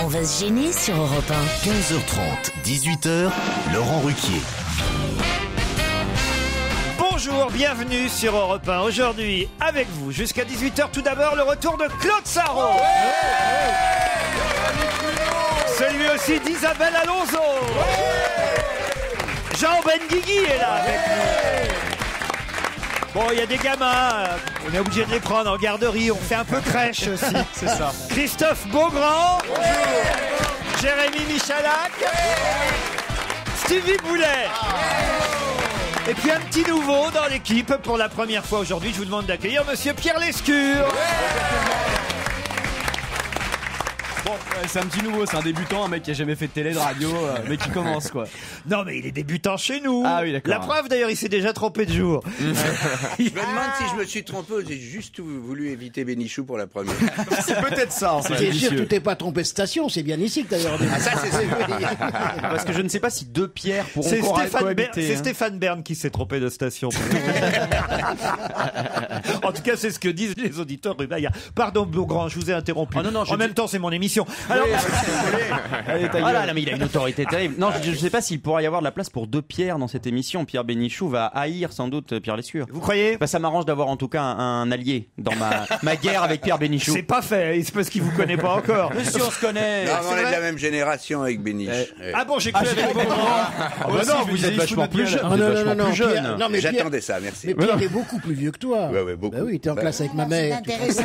On va se gêner sur Europe 1. 15h30, 18h, Laurent Ruquier. Bonjour, bienvenue sur Europe 1. Aujourd'hui, avec vous, jusqu'à 18h, tout d'abord, le retour de Claude Sarraud. Celui aussi d'Isabelle Alonso. Jean Benguigui est là avec nous. Bon, il y a des gamins, on est obligé de les prendre en garderie, on fait un peu crèche aussi. C'est ça. Christophe Beaugrand. Jérémy Michalak. Stevie Boulet. Et puis un petit nouveau dans l'équipe pour la première fois aujourd'hui. Je vous demande d'accueillir Monsieur Pierre Lescure. Bon, c'est un petit nouveau, c'est un débutant, un mec qui a jamais fait de télé, de radio, mais qui commence quoi. Non mais il est débutant chez nous. Ah oui, d'accord. La preuve d'ailleurs, il s'est déjà trompé de jour. Je me demande si je me suis trompé ou j'ai juste voulu éviter Bénichou pour la première. C'est peut-être ça en fait. C'est sûr que tu t'es pas trompé de station, c'est bien ici que d'ailleurs. Ah ça c'est Parce que je ne sais pas si deux pierres pourront C'est cohabiter. c'est Stéphane Bern qui s'est trompé de station. En tout cas, c'est ce que disent les auditeurs Rubaïa. Pardon Beaugrand, je vous ai interrompu. Oh, non, en même temps, c'est mon émission. Alors, Allez, ta gueule. Mais il a une autorité terrible. Non, je ne sais pas s'il pourra y avoir de la place pour deux pierres dans cette émission. Pierre Bénichou va haïr sans doute Pierre Lescure. vous croyez? Bah, ça m'arrange d'avoir en tout cas un allié dans ma guerre avec Pierre Bénichou. C'est pas fait, c'est parce qu'il vous connaît pas encore. Monsieur, on se connaît. Non, mais on est de la même génération avec Béniche. Ah bon, j'ai cru avec Beaugrand. Ah bah non, vous êtes vachement plus jeune. Ah, non, Pierre, non, mais Pierre, J'attendais ça, merci. mais Pierre est beaucoup plus vieux que toi. Ouais, beaucoup. Bah oui, t'es en classe avec ma mère. C'est intéressant.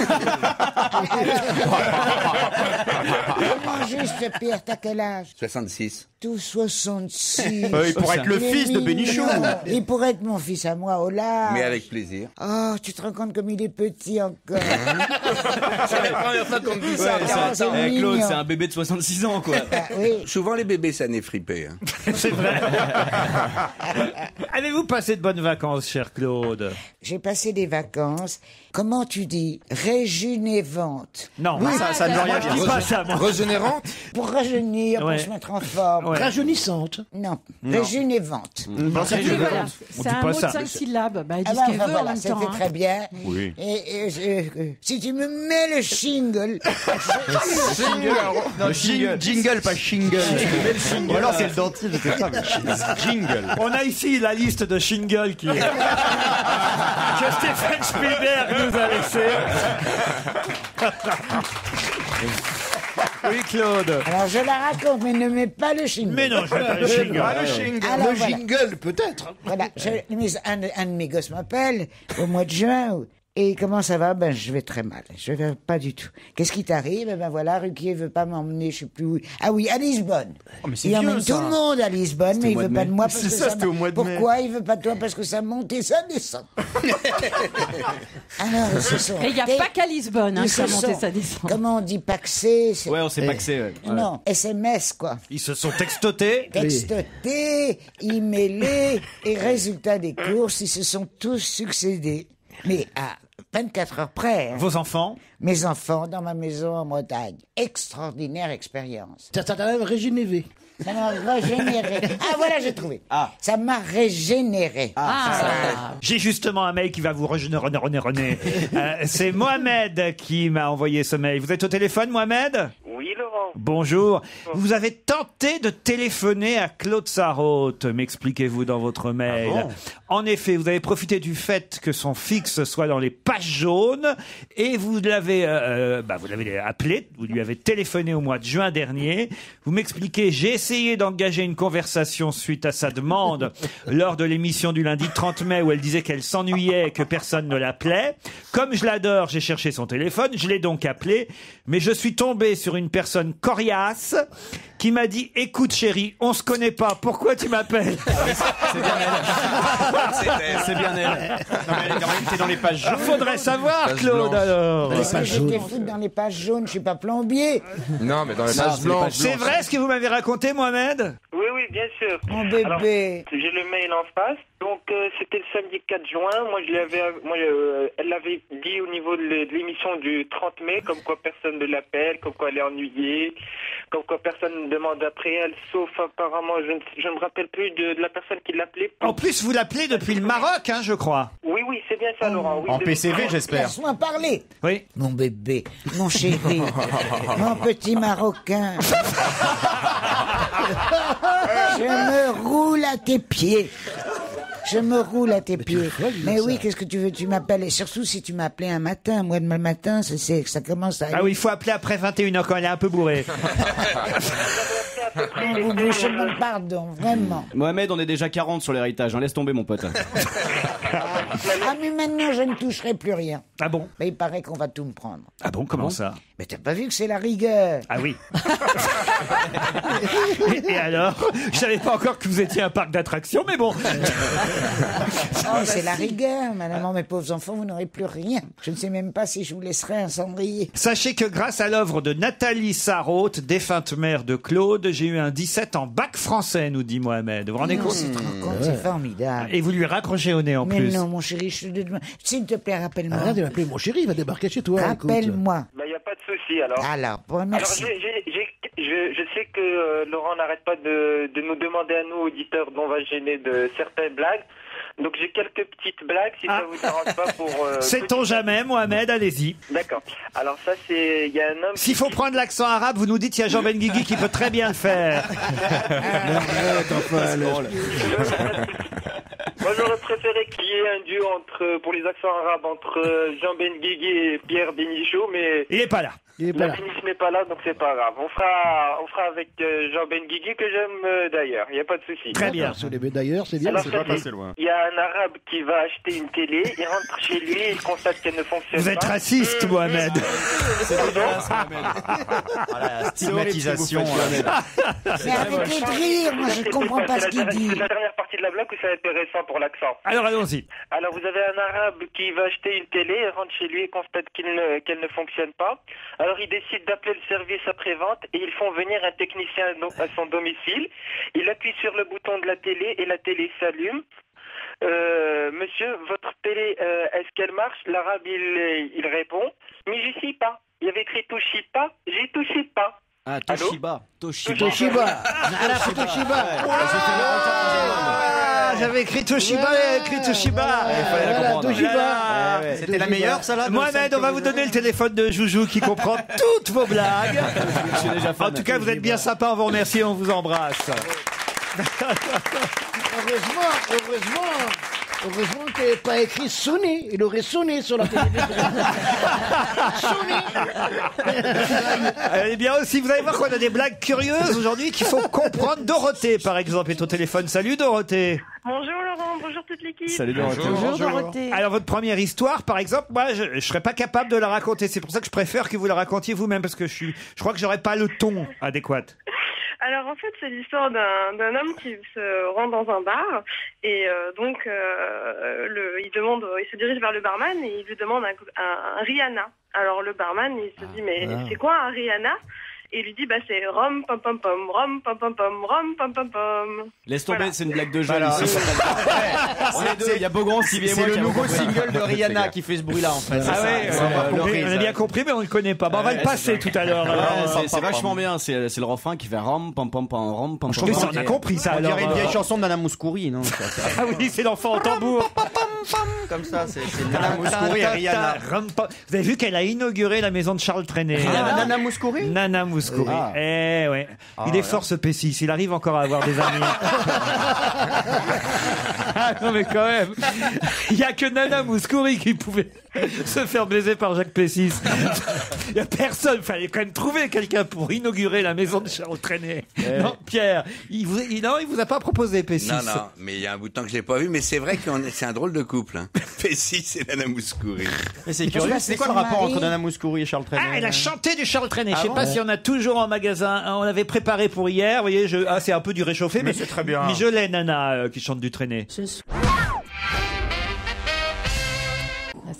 Comment juste, Pierre, t'as quel âge? 66. Tout 66. Il pourrait être le Il est fils de mignon. Bénichou. Il pourrait être mon fils à moi, au large. Mais avec plaisir. Oh, tu te rends compte comme il est petit encore. C'est la première fois qu'on me dit ça. c'est mignon. Claude, c'est un bébé de 66 ans quoi. Bah, oui. Souvent les bébés ça n'est fripé. Hein. C'est vrai. Avez-vous passé de bonnes vacances, cher Claude? J'ai passé des vacances. Comment tu dis? Régénévantes. Non, ça ne veut rien moi, je dis pas ça, moi. Régénérante. Pour rajeunir, Ouais. pour se mettre en forme. Ouais. Rajeunissante. Non, régénévantes. C'est Oui, voilà. On C'est dit un pas mot ça. de 5 syllabes. Bah, elle dit Ah ce bah, qu'elle veut en voilà, même temps. c'était hein. très bien. Oui. Et si tu me mets le shingle, Non, jingle, pas shingle. Ou alors c'est le dentiste, je sais pas, mais jingle. On a ici la liste de shingles que Stéphane Spielberg nous a laissé. Oui, Claude. alors je la raconte, mais ne mets pas le shingle. Mais non, je vais pas le shingle. Alors, Le voilà. jingle, peut-être. Voilà, un de mes gosses m'appelle au mois de juin. Et comment ça va? Ben, je vais très mal. Je vais pas du tout. Qu'est-ce qui t'arrive? Eh ben voilà, Ruquier veut pas m'emmener, je sais plus où. Ah oui, à Lisbonne. Oh, mais c'est Il vieux, emmène ça. tout le monde à Lisbonne, mais il au mois veut de pas mai. de moi parce C'est que ça, c'était au mois de mai. Pourquoi il veut pas de toi? Parce que ça monte et ça descend. Alors, ils se sont Et il n'y a ratés. pas qu'à Lisbonne hein, Ils que ça se monte et sont- ça descend. Comment on dit paxé? Ouais, on s'est paxé. Ouais. Non, SMS quoi. Ils se sont textotés. Textotés, emailés, et résultat des courses, ils se sont tous succédés. Mais à 24 heures près, hein. Vos enfants? Mes enfants dans ma maison en Bretagne. Extraordinaire expérience. Ça t'a même régénévé. Ça m'a régénéré. Ah voilà, j'ai trouvé. Ça m'a régénéré. J'ai justement un mail qui va vous régénérer. C'est Mohamed qui m'a envoyé ce mail. Vous êtes au téléphone, Mohamed? Oui, Laurent. Bonjour. Vous avez tenté de téléphoner à Claude Sarraud, m'expliquez-vous dans votre mail. En effet, vous avez profité du fait que son fixe soit dans les pages jaunes et vous l'avez appelé, vous lui avez téléphoné au mois de juin dernier. Vous m'expliquez, j'ai essayé d'engager une conversation suite à sa demande lors de l'émission du lundi 30 mai où elle disait qu'elle s'ennuyait et que personne ne l'appelait. Comme je l'adore, j'ai cherché son téléphone, je l'ai donc appelé, mais je suis tombé sur une personne coriace qui m'a dit « Écoute chérie, on se connaît pas, pourquoi tu m'appelles ?» C'est bien elle. Non, mais elle était dans les pages jaunes. Faudrait savoir, Claude, alors. Parce que j'étais foutre dans les pages jaunes, je suis pas plombier. Non, mais dans les Ça, pages c'est les blanches. pages C'est vrai ce que vous m'avez raconté, Mohamed? Oui, oui, bien sûr. Mon bébé. Alors, j'ai le mail en face. Donc, c'était le samedi 4 juin. Moi, elle l'avait dit au niveau de l'émission du 30 mai, comme quoi personne ne l'appelle, comme quoi elle est ennuyée, comme quoi personne ne demande après elle, sauf apparemment, je ne me rappelle plus de la personne qui l'appelait. En plus, vous l'appelez depuis le Maroc, hein, je crois. Oui, c'est bien ça, Laurent. Oui, En PCV, j'espère. Laisse-moi parler. Oui. Mon bébé, mon chéri, mon petit Marocain. Je me roule à tes pieds. Je me roule à tes pieds. Mais oui, qu'est-ce que tu veux? Tu m'appelles, et surtout si tu m'appelais un matin. Moi, demain matin, ça commence à... Ah oui, il faut appeler après 21h quand elle est un peu bourrée. Vous bouchez mon pardon, vraiment. Mohamed, on est déjà 40 sur l'héritage, hein. Laisse tomber mon pote. Ah, mais maintenant, je ne toucherai plus rien. Ah bon? Mais il paraît qu'on va tout me prendre. Ah bon, comment ça? Mais t'as pas vu que c'est la rigueur? Ah oui. Et alors? Je savais pas encore que vous étiez un parc d'attractions, mais bon. Oh, c'est la rigueur, madame. Mes pauvres enfants, vous n'aurez plus rien. Je ne sais même pas si je vous laisserai un cendrier. Sachez que grâce à l'œuvre de Nathalie Sarraute, défunte mère de Claude, j'ai eu un 17 en bac français, nous dit Mohamed. Vous vous rendez compte? C'est formidable. Et vous lui raccrochez au nez en Mais plus. non, mon chéri, s'il te plaît, rappelle-moi. Arrête de m'appeler mon chéri, il va débarquer chez toi. Rappelle-moi. Il n'y a pas de souci, alors. Alors, merci. Alors, je sais que Laurent n'arrête pas de nous demander à nous, auditeurs, dont on va gêner de certaines blagues. Donc j'ai quelques petites blagues, si ça vous dérange pas pour... Sait-on jamais, Mohamed, allez-y. D'accord. Alors ça, c'est... Il y a un homme... S'il faut prendre l'accent arabe, vous nous dites, il y a Jean Benguigui qui peut très bien le faire. Moi, j'aurais préféré qu'il y ait un duo pour les accents arabes entre Jean Benguigui et Pierre Bénichou, mais... Il est pas là. Bénichou n'est pas là, donc c'est pas grave. On fera avec Jean Benguigui, que j'aime d'ailleurs. Il n'y a pas de souci. Très bien. D'ailleurs, c'est bien. Alors, c'est ça, pas passé loin. il y a un arabe qui va acheter une télé, il rentre chez lui, il constate qu'elle ne fonctionne Vous êtes pas. raciste, Mohamed. Voilà, stigmatisation. Mais arrêtez de rire, moi je ne comprends pas ce qu'il dit. C'est la dernière partie de la blague ou ça va être intéressant pour l'accent? Alors allons-y. Alors vous avez un arabe qui va acheter une télé, il rentre chez lui et constate qu'elle ne fonctionne pas. Alors il décide d'appeler le service après-vente et ils font venir un technicien à son domicile. Il appuie sur le bouton de la télé et la télé s'allume. Monsieur, votre télé, est-ce qu'elle marche? L'arabe, il répond, mais j'y suis pas. Il y avait écrit Toshiba, j'y touche pas. Ah, Toshiba. J'avais écrit Toshiba, Toshiba. C'était la meilleure, ça là? Mohamed, on va vous donner le téléphone de Joujou qui comprend toutes vos blagues. En tout cas, vous êtes bien sympa, on vous remercie, on vous embrasse. Heureusement qu'il n'avait pas écrit sonné. Il aurait sonné sur la télévision. Eh bien aussi, vous allez voir qu'on a des blagues curieuses aujourd'hui qu'il faut comprendre. Dorothée, par exemple, est au téléphone. Salut Dorothée. Bonjour Laurent, bonjour toute l'équipe. Salut Dorothée. Bonjour Dorothée. Alors votre première histoire, par exemple, moi je serais pas capable de la raconter. C'est pour ça que je préfère que vous la racontiez vous-même parce que je crois que j'aurais pas le ton adéquat. Alors en fait c'est l'histoire d'un homme qui se rend dans un bar et il se dirige vers le barman et il lui demande un Rihanna. Alors le barman il se dit mais c'est quoi un Rihanna? Et il lui dit c'est rom pom pom pom rom pom pom pom rom pom pom pom. Laisse tomber, c'est une blague de jeune ici. On est deux, il y a Beaugrand, Sylvie et moi. C'est le nouveau single de Rihanna qui fait ce bruit-là en fait. Ah ouais, on a bien compris, mais on ne le connaît pas. Bon, on va le passer tout à l'heure. C'est vachement bien, c'est le refrain qui fait rom pom pom pom rom pom pom. On a compris ça. On Alors dirait une vieille chanson de Nana Mouskouri, non? Ah oui, c'est l'enfant au tambour. Comme ça, c'est Nana Mouskouri et Rihanna. Vous avez vu qu'elle a inauguré la maison de Charles Trenet. Nana Mouskouri? Nana Mouskouri. Eh ouais. Il est fort ce P6. Il arrive encore à avoir des amis. Ah non mais quand même. Il y a que Nana Mouskouri qui pouvait se faire baiser par Jacques P6. Il y a personne. Il fallait quand même trouver quelqu'un pour inaugurer la maison de Charles Trenet. Non, Pierre. Il vous a pas proposé P6. Non, mais il y a un bout de temps que je l'ai pas vu, mais c'est vrai que c'est un drôle de couple. Hein. P6 et Nana Mouskouri. C'est curieux. C'est quoi le rapport entre Nana Mouskouri et Charles Trenet? Ah, elle a chanté du Charles Trenet. Je sais pas si on a toujours en magasin. On l'avait préparé pour hier. Vous voyez, c'est un peu du réchauffé, mais c'est très bien. Mais je l'ai, Nana, qui chante du Trenet.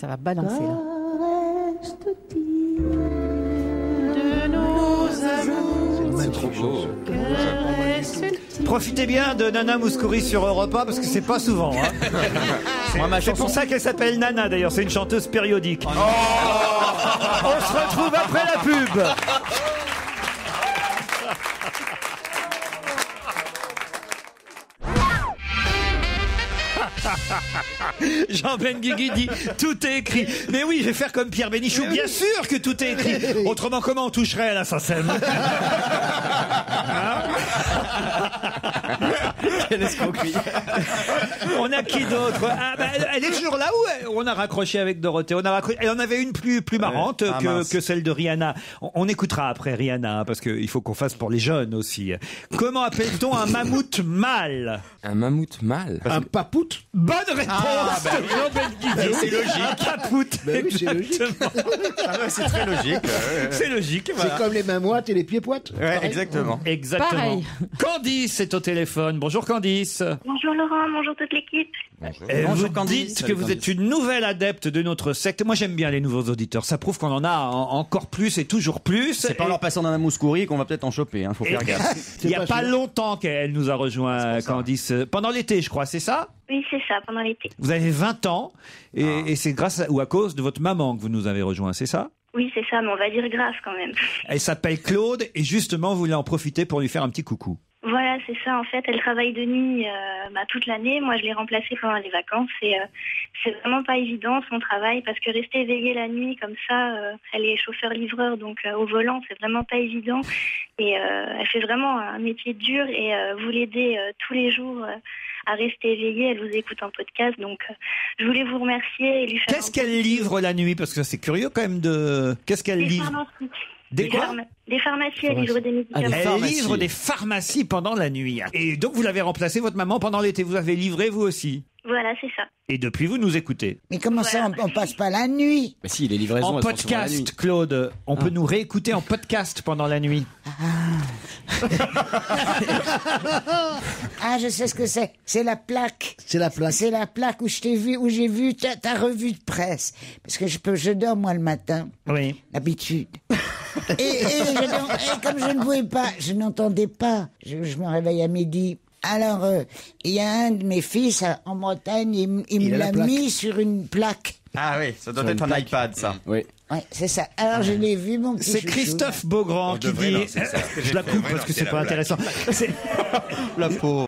Ça va balancer là. Profitez bien de Nana Mouskouri sur Europe 1 parce que c'est pas souvent. Hein. C'est pour ça qu'elle s'appelle Nana d'ailleurs, c'est une chanteuse périodique. On se retrouve après la pub. Jean Benguigui dit tout est écrit. Mais oui, je vais faire comme Pierre Bénichou. Bien sûr que tout est écrit. Autrement, comment on toucherait à la SACEM? Quelle escroquerie. On a qui d'autre? Elle est toujours là où on a raccroché avec Dorothée? Elle en avait une plus marrante que celle de Rihanna. On écoutera après Rihanna, parce qu'il faut qu'on fasse pour les jeunes aussi. Comment appelle-t-on un mammouth mâle? Un mammouth mâle? Un papout. Bonne réponse de Jean Benguigui. C'est logique. Un papout. Ben oui, c'est logique. C'est très logique. C'est logique. Voilà. C'est comme les mains moites et les pieds poites. Ouais, exactement. Exactement. Pareil. Candice est au téléphone. Bonjour Candice. Bonjour Laurent, bonjour toute l'équipe. Vous Candice. dites Salut, que vous Candice. êtes une nouvelle adepte de notre secte. Moi j'aime bien les nouveaux auditeurs. Ça prouve qu'on en a encore plus et toujours plus. C'est pas en leur passant dans la mouscourie qu'on va peut-être en choper, hein, faut faire gaffe. Il n'y a pas pas sûr. longtemps qu'elle nous a rejoint, Candice. Pendant l'été, je crois, c'est ça? Oui, c'est ça, pendant l'été. Vous avez 20 ans et c'est grâce ou à cause de votre maman que vous nous avez rejoint, c'est ça? Oui, c'est ça, mais on va dire grâce quand même. Elle s'appelle Claude et justement vous voulez en profiter pour lui faire un petit coucou. Voilà, c'est ça. En fait, elle travaille de nuit toute l'année. Moi, je l'ai remplacée pendant les vacances et c'est vraiment pas évident son travail parce que rester éveillée la nuit comme ça, elle est chauffeur-livreur, donc au volant, c'est vraiment pas évident. Et elle fait vraiment un métier dur et vous l'aidez tous les jours à rester éveillée. Elle vous écoute en podcast, donc je voulais vous remercier et lui faire. Qu'est-ce qu'elle livre la nuit? Parce que c'est curieux quand même de... Qu'est-ce qu'elle livre? Des quoi? Des pharmacies, elle livre des médicaments. Elle livre des pharmacies pendant la nuit. Et donc vous l'avez remplacé, votre maman, pendant l'été. Vous avez livré vous aussi. Voilà, c'est ça. Et depuis, vous nous écoutez. Mais comment ça, on passe pas la nuit? Bah si, les livraisons, En elles sont souvent la nuit. podcast, Claude. On peut nous réécouter en podcast pendant la nuit. Ah, je sais ce que c'est. C'est la plaque. C'est la plaque. C'est la plaque où je t'ai vu, où j'ai vu ta revue de presse. Parce que je dors moi le matin. Oui. D'habitude. Et comme je ne pouvais pas, je n'entendais pas. Je me réveille à midi. Alors, il y a un de mes fils en Bretagne, il me a la l'a plaque. mis sur une plaque. Ah oui, ça doit Sur être une un plaque. iPad, ça. Oui. Ouais, c'est ça. Alors, je l'ai vu, mon petit C'est chouchou. Christophe Beaugrand qui devrait dit... lancer ça. Je la coupe devrait parce que lancer c'est la pas blague. intéressant. C'est- La pauvre.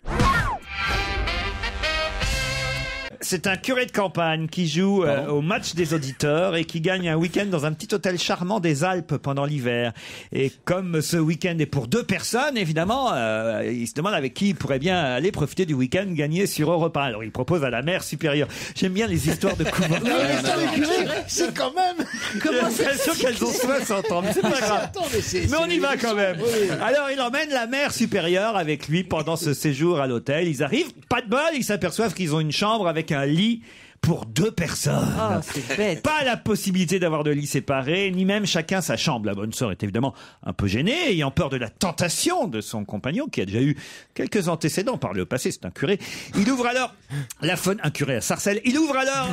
C'est un curé de campagne qui joue au match des auditeurs et qui gagne un week-end dans un petit hôtel charmant des Alpes pendant l'hiver. Et comme ce week-end est pour 2 personnes, évidemment, il se demande avec qui il pourrait bien aller profiter du week-end gagné sur Europe 1. Alors il propose à la mère supérieure. J'aime bien les histoires de couvent. C'est quand même. J'ai l'impression qu'elles ont 60 ans, mais c'est pas grave. Attends, Mais on y va quand même. Alors il emmène la mère supérieure avec lui pendant ce séjour à l'hôtel. Ils arrivent, pas de bol, ils s'aperçoivent qu'ils ont une chambre avec un lit pour 2 personnes. Oh, c'est bête. Pas la possibilité d'avoir de lits séparés, ni même chacun sa chambre. La bonne sœur est évidemment un peu gênée, ayant peur de la tentation de son compagnon, qui a déjà eu quelques antécédents par le passé, c'est un curé. Il ouvre alors la fenêtre, un curé à Sarcelles, il ouvre alors...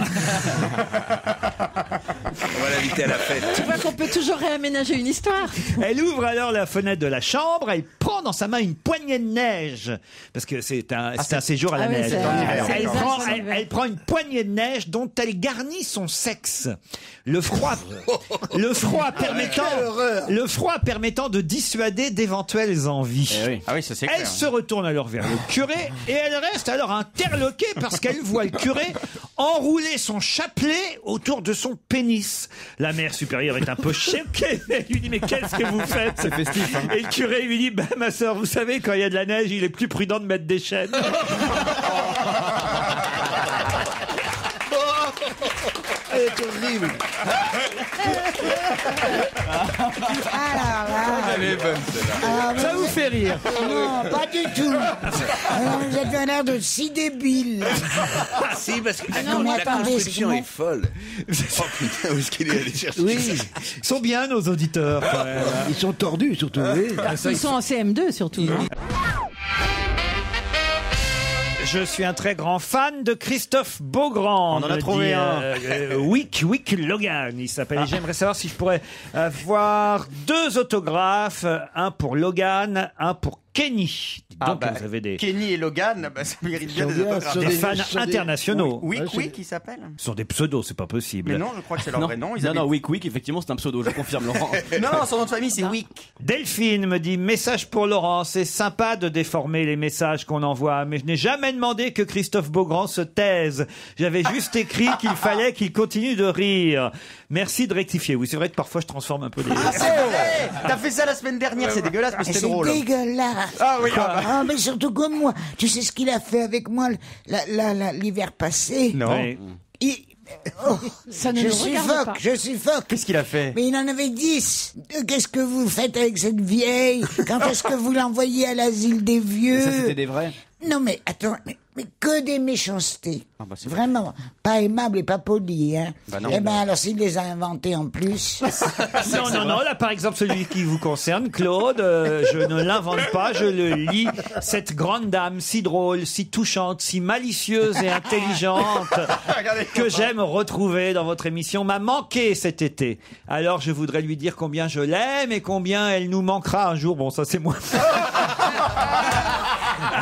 On va l'inviter à la fête. Tu vois qu'on peut toujours réaménager une histoire. Elle ouvre alors la fenêtre de la chambre, elle prend dans sa main une poignée de neige, parce que c'est un séjour à la Ah oui, neige. c'est- c'est Elle les prend, Alpes en hiver. elle prend une poignée de neige dont elle garnit son sexe. Le froid permettant de dissuader d'éventuelles envies. Eh oui. Ah oui, ça c'est clair. Elle se retourne alors vers le curé et elle reste alors interloquée parce qu'elle voit le curé enrouler son chapelet autour de son pénis. La mère supérieure est un peu choquée. Elle lui dit mais qu'est-ce que vous faites? C'est festif. Et le curé lui dit bah ma sœur, vous savez quand il y a de la neige, il est plus prudent de mettre des chaînes. Elle est horrible. Elle est bonne, celle-là. Ça vous fait rire? Non, pas du tout. Alors, vous avez un air de si débile. Ah si, parce que non, mais la attendez, construction c'est est folle. Oh putain, où est-ce qu'il est allé chercher Oui, ça? Ils sont bien nos auditeurs. quand même. ils sont tordus surtout. Oui. Ils sont en CM2 surtout. Je suis un très grand fan de Christophe Beaugrand. On en a me trouvé dit, un. Wick Logan, il s'appelle. Et j'aimerais savoir si je pourrais avoir 2 autographes, un pour Logan, un pour Kenny. Dites donc que vous avez des Kenny et Logan, ça mérite bien Sont des bien, autographes. sont des des- fans sont des- internationaux. Wick, Ouais, c'est- Wick, il s'appelle. Ce sont des pseudos, c'est pas possible. Mais non, je crois que c'est leur Non, vrai nom. Ils non, habitent- non, Wick Wick, effectivement, c'est un pseudo, je confirme, Laurent. Non, son nom de famille, c'est Wick. Delphine me dit, message pour Laurent, c'est sympa de déformer les messages qu'on envoie, mais je n'ai jamais demandé que Christophe Beaugrand se taise. J'avais juste écrit qu'il fallait qu'il continue de rire. Merci de rectifier. Oui, c'est vrai que parfois je transforme un peu les... Ah, c'est vrai. T'as fait ça la semaine dernière, c'est dégueulasse, mais Ah, c'était c'est drôle. dégueulasse. Ah oui, Ah, mais surtout comme moi. Tu sais ce qu'il a fait avec moi l'hiver passé? Non. Oui. Il- Ça ne je nous regarde suffoque, pas. je suffoque. Qu'est-ce qu'il a fait? Mais il en avait 10. Qu'est-ce que vous faites avec cette vieille? Quand est-ce que vous l'envoyez à l'asile des vieux? Ça, c'était des vrais. Non mais attends, mais que des méchancetés. Ah bah, c'est Vraiment, pas aimable et pas poli, hein. Bah non. Eh ben alors s'il les a inventés en plus. Non, là par exemple celui qui vous concerne, Claude, je ne l'invente pas, je le lis. Cette grande dame si drôle, si touchante, si malicieuse et intelligente que j'aime retrouver dans votre émission m'a manqué cet été. Alors je voudrais lui dire combien je l'aime et combien elle nous manquera un jour. Bon, ça c'est moi.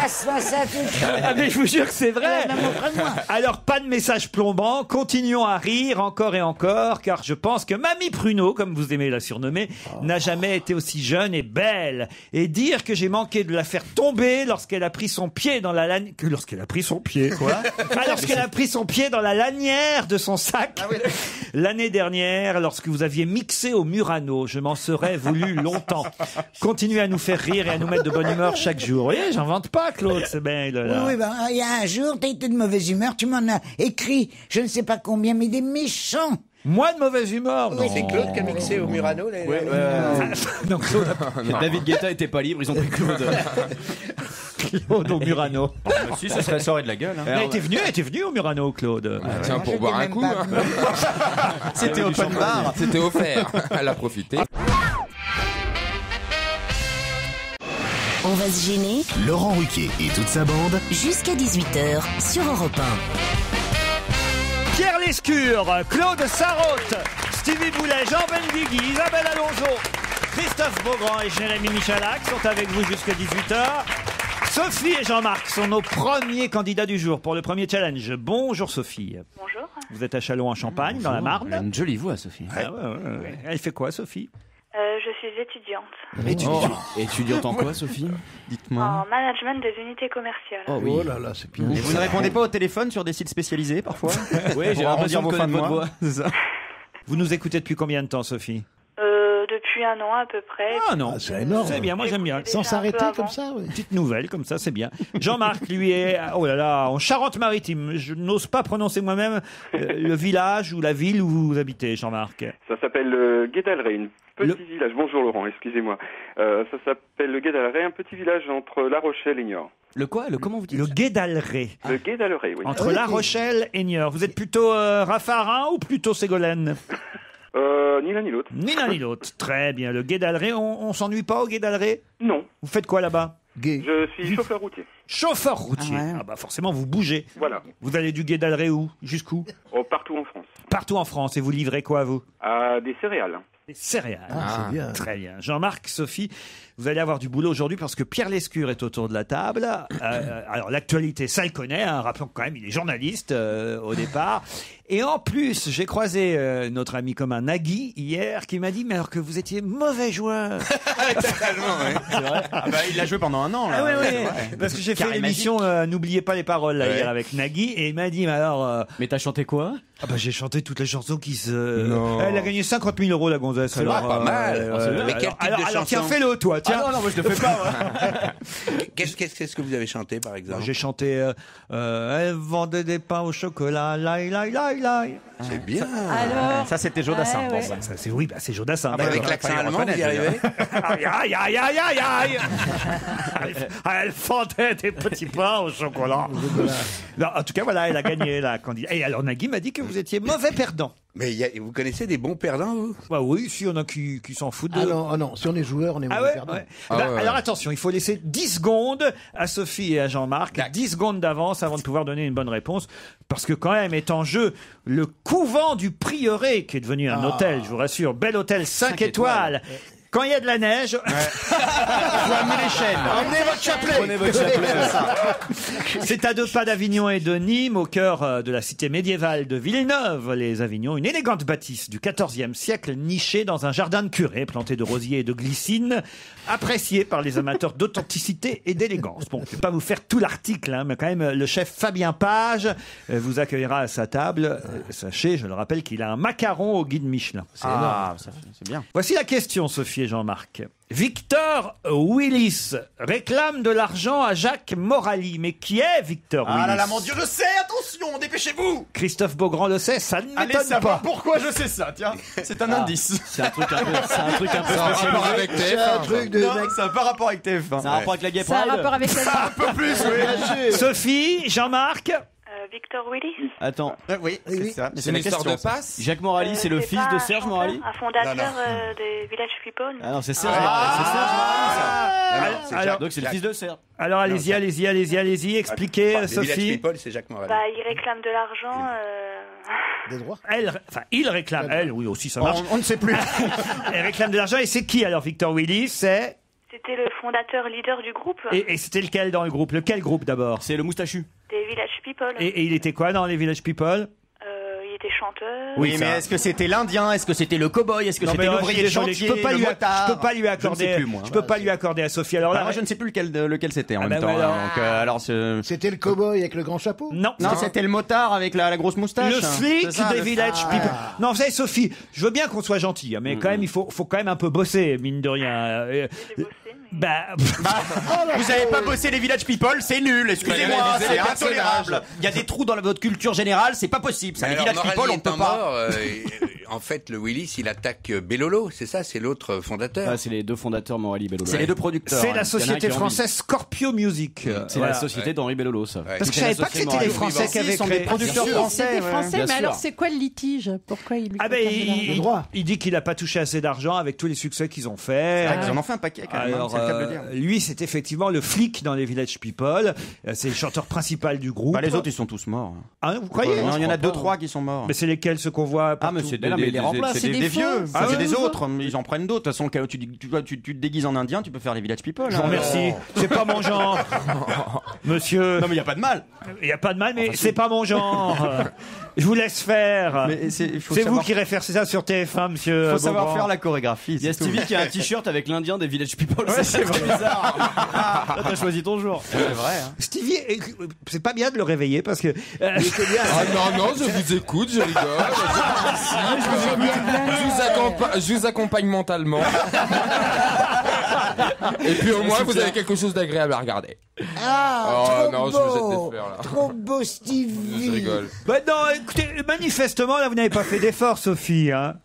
Passe-moi ça tout de suite. Ah, mais je vous jure que c'est vrai. Même auprès de moi. Alors, pas de message plombant, continuons à rire encore et encore, car je pense que Mamie Pruneau, comme vous aimez la surnommer, n'a jamais été aussi jeune et belle. Et dire que j'ai manqué de la faire tomber lorsqu'elle a pris son pied dans la lanière... Lorsqu'elle a pris son pied, quoi lorsqu'elle a pris son pied dans la lanière de son sac. L'année dernière, lorsque vous aviez mixé au Murano, je m'en serais voulu longtemps. Continuez à nous faire rire et à nous mettre de bonne humeur chaque jour. Vous voyez, j'invente pas, Claude, c'est bien. Oui, ben, il y a un jour, t'as été de mauvaise humeur, tu m'en as écrit, je ne sais pas combien, mais des méchants. Moi de mauvaise humeur, non. C'est Claude qui a mixé au Murano. Non, Claude, David Guetta était pas libre, ils ont pris Claude. Claude au Murano. Si, ça serait sorti de la gueule. Hein. Elle était venu au Murano, Claude. Tiens, Moi, pour j'étais boire un même coup, pas hein. venue. C'était open bar. C'était offert. Elle a profité. On va se gêner Laurent Ruquier et toute sa bande. jusqu'à 18h sur Europe Pierre Lescure, Claude Sarraute, Stevie Boulet, Jean Benguigui, Isabelle Alonso, Christophe Beaugrand et Jérémy Michalak sont avec vous jusqu'à 18h. Sophie et Jean-Marc sont nos premiers candidats du jour pour le premier challenge. Bonjour Sophie. Bonjour. Vous êtes à Châlons-en-Champagne, dans la Elle a Marne. une jolie voix, Sophie. Ah ouais. Elle fait quoi, Sophie? Je suis étudiante Étudiante en quoi, Sophie? Dites-moi. en management des unités commerciales. Oh oui. Oh là là, c'est bien. Et vous ne répondez pas au téléphone sur des sites spécialisés parfois? Oui, j'ai Pour l'impression arrondir de vos fins connaître de votre mois. voix. C'est ça. Vous nous écoutez depuis combien de temps, Sophie? Depuis un an à peu près. Ah non, Ah, c'est énorme. c'est bien, moi j'aime bien. Sans Déjà un s'arrêter peu comme avant. ça, oui. Petite nouvelle, comme ça, c'est bien. Jean-Marc, lui, est, oh là là, en Charente-Maritime. Je n'ose pas prononcer moi-même le village ou la ville où vous habitez, Jean-Marc. Ça s'appelle Guédalré, un petit village. Bonjour Laurent, excusez-moi. Ça s'appelle le Guédalré, un petit village entre La Rochelle et Niort. Le quoi? Comment vous dites? Le Guédalré. Le Guédalré, oui. Entre La Rochelle et Niort. Vous êtes plutôt Raffarin ou plutôt Ségolène? Ni l'un ni l'autre. Ni l'un ni l'autre. Très bien. Le Guédalré, on s'ennuie pas au Guédalré? Non, Vous faites quoi là-bas? Gay. je suis chauffeur routier. Chauffeur routier. Ah ouais. Ah bah forcément, vous bougez. Voilà, Vous allez du Guédalré où? Jusqu'où? partout en France. Partout en France. Et vous livrez quoi, vous? À des céréales. Des céréales. Ah, c'est bien. Très bien. Jean-Marc, Sophie, vous allez avoir du boulot aujourd'hui parce que Pierre Lescure est autour de la table. Alors, l'actualité, ça le connaît. Hein. Rappelons quand même, il est journaliste au départ. Et en plus, j'ai croisé notre ami commun Nagui hier qui m'a dit, mais alors que vous étiez mauvais joueur. Totalement, ouais. C'est vrai. Ah bah, il l'a joué pendant un an là. Ah ouais, C'est ouais. vrai. Parce que j'ai fait Carré l'émission N'oubliez pas les paroles là, Ouais. hier avec Nagui et il m'a dit, mais alors... Mais t'as chanté quoi? Ah bah j'ai chanté toutes les chansons qui se... Non. Elle a gagné 50 000 euros la gonzesse. C'est vrai, pas mal. Mais quel type de alors tiens, chanson fais-le toi, tiens. Ah non, moi je le fais pas. Qu'est-ce que vous avez chanté, par exemple? J'ai chanté Elle vendait des pains au chocolat, laï, laï, laï, laï. C'est bien. Alors, Ça c'était Jodassin. Ouais, bon, ouais. ça. Ça, c'est Jodassin. Avec d'accord. l'accent fallait allemand, vous y reconnaître, arrivez? Aïe, aïe, aïe, aïe, aïe, aïe. Elle vendait des petits pains au chocolat. Non, en tout cas, voilà, elle a gagné la candidate. Et alors Nagui m'a dit que vous étiez mauvais perdant. Mais vous connaissez des bons perdants, vous? Bah oui, si, il y en a qui s'en foutent de... Ah non, si on est joueur, on est Ah mauvais ouais, perdant. ouais. Ah Bah, ouais. Alors attention, il faut laisser 10 secondes à Sophie et à Jean-Marc, 10 secondes d'avance avant de pouvoir donner une bonne réponse, parce que quand même est en jeu le couvent du Prieuré, qui est devenu un hôtel, je vous rassure, bel hôtel 5 étoiles. Quand il y a de la neige, Faut amener les chaînes. Emmenez votre chapelet. Prenez votre chapelet. c'est à 2 pas d'Avignon et de Nîmes, au cœur de la cité médiévale de Villeneuve-les-Avignon, une élégante bâtisse du XIVe siècle nichée dans un jardin de curé planté de rosiers et de glycines, appréciée par les amateurs d'authenticité et d'élégance. Bon, je ne vais pas vous faire tout l'article, hein, mais quand même, le chef Fabien Page vous accueillera à sa table. Sachez, je le rappelle, qu'il a un macaron au guide Michelin. C'est bien. Voici la question, Sophie et Jean-Marc. Victor Willis réclame de l'argent à Jacques Morali. Mais qui est Victor Willis? Ah là là, mon Dieu, je sais, attention, dépêchez-vous. Christophe Beaugrand le sait, ça ne Allez m'étonne savoir pas. pourquoi je sais ça, tiens. C'est un indice. C'est un truc un peu Ça a un rapport avec C'est un TF1. truc de Non, mec. ça n'a pas rapport avec TF1. C'est un rapport avec la Gay Ça a un Pride. rapport avec la... Un peu plus, oui. Sophie, Jean-Marc, Victor Willis. Attends, Oui, c'est ça. C'est une histoire de passe. Jacques Morali, c'est le C'est fils pas de un Serge chanteur, Morali. Un fondateur Non, non. des Village People. Ah non, c'est Serge. C'est Serge Morali, ça. C'est alors- Jacques- Donc c'est le fils de Serge. alors allez-y, expliquez, Les Village Sophie. People, c'est Jacques Morel. Bah, il réclame de l'argent. Des droits. Il réclame, elle, oui aussi, ça marche. On ne sait plus. Elle réclame de l'argent, et c'est qui alors Victor Willis? C'est... C'était le fondateur leader du groupe, Et c'était lequel dans le groupe? Lequel groupe d'abord? C'est le moustachu. des Village People. Et il était quoi dans les Village People? Il était chanteur. Oui, mais ça. est-ce que c'était l'Indien? Est-ce que c'était le cow-boy? Est-ce que Non, c'était mais l'ouvrier de désolé, chantier? je peux pas le lui, motard je peux pas lui accorder. Je ne sais plus, moi. Je peux pas lui accorder à Sophie. Alors Bah, là, moi, je ne sais plus lequel c'était en Ah, même bah, temps. voilà. Donc, alors, C'était le cow-boy avec le grand chapeau. non, non, c'était le motard avec la grosse moustache. le flic C'est ça, des le- Village Ah. People. Non, vous savez, Sophie, je veux bien qu'on soit gentil, hein, mais quand même, il faut quand même un peu bosser, mine de rien. J'ai bossé, mais... Bah, Vous n'avez pas bossé les Village People, c'est nul, excusez-moi, Fallait c'est réviser les intolérable. personnages. Il y a des trous dans votre culture générale, c'est pas possible. Ça, Mais les alors, Village Morali People, on peut étant pas. mort, en fait, le Willis, il attaque Bellolo, c'est ça? C'est l'autre fondateur. Ah, c'est les deux fondateurs Morali Bellolo. C'est les deux producteurs. c'est hein. la Il y en a société qui ont française Scorpio Music. C'est Voilà. la société d'Henri Bellolo, ça. Ouais. Parce que je savais pas que c'était les Français qui avaient Ils sont des créé. producteurs Si, français. c'est des ouais. Français, bien mais sûr. alors c'est quoi le litige? Pourquoi il lui Ah ben, réclame de l'argent? Le droit. il dit qu'il a pas touché assez d'argent avec tous les succès qu'ils ont fait. Ah, ils en ont fait un paquet quand même, hein, Alors, c'est le cas de le dire. lui, c'est effectivement le flic dans les Village People. C'est le chanteur principal du groupe. Bah, les autres, ils sont tous morts. Ah, vous croyez? Non, il y en a crois deux, pas. trois qui sont morts. Mais c'est lesquels ceux qu'on voit Ah, partout mais c'est Mais non, mais ils les remplacent, c'est c'est des des vieux. faux. Ça, Ah c'est ouais, des ouais. autres. Ils en prennent d'autres. De toute façon, tu te déguises en indien, tu peux faire les Village People. Je vous remercie. C'est pas mon genre. Monsieur. Non, mais il n'y a pas de mal. Il n'y a pas de mal, mais c'est pas mon genre. Je vous laisse faire. Mais il faut C'est vous savoir- qui référez ça sur TF1, monsieur. faut savoir Beaugrand. faire la chorégraphie. Il y a c'est tout. Stevie qui a un t-shirt avec l'Indien des Village People. C'est bizarre. Là, t'as choisi ton jour. C'est vrai. Hein. Stevie, c'est pas bien de le réveiller parce que. Ah non, je vous écoute, je rigole. Je vous accompagne mentalement. Et puis au moins, vous avez quelque chose d'agréable à regarder. Ah, Oh trop non, je vous jette beau. des fleurs, là. Trop beau, Je Stevie. rigole. Bah non, écoutez, manifestement, là, vous n'avez pas fait d'effort, Sophie. Hein.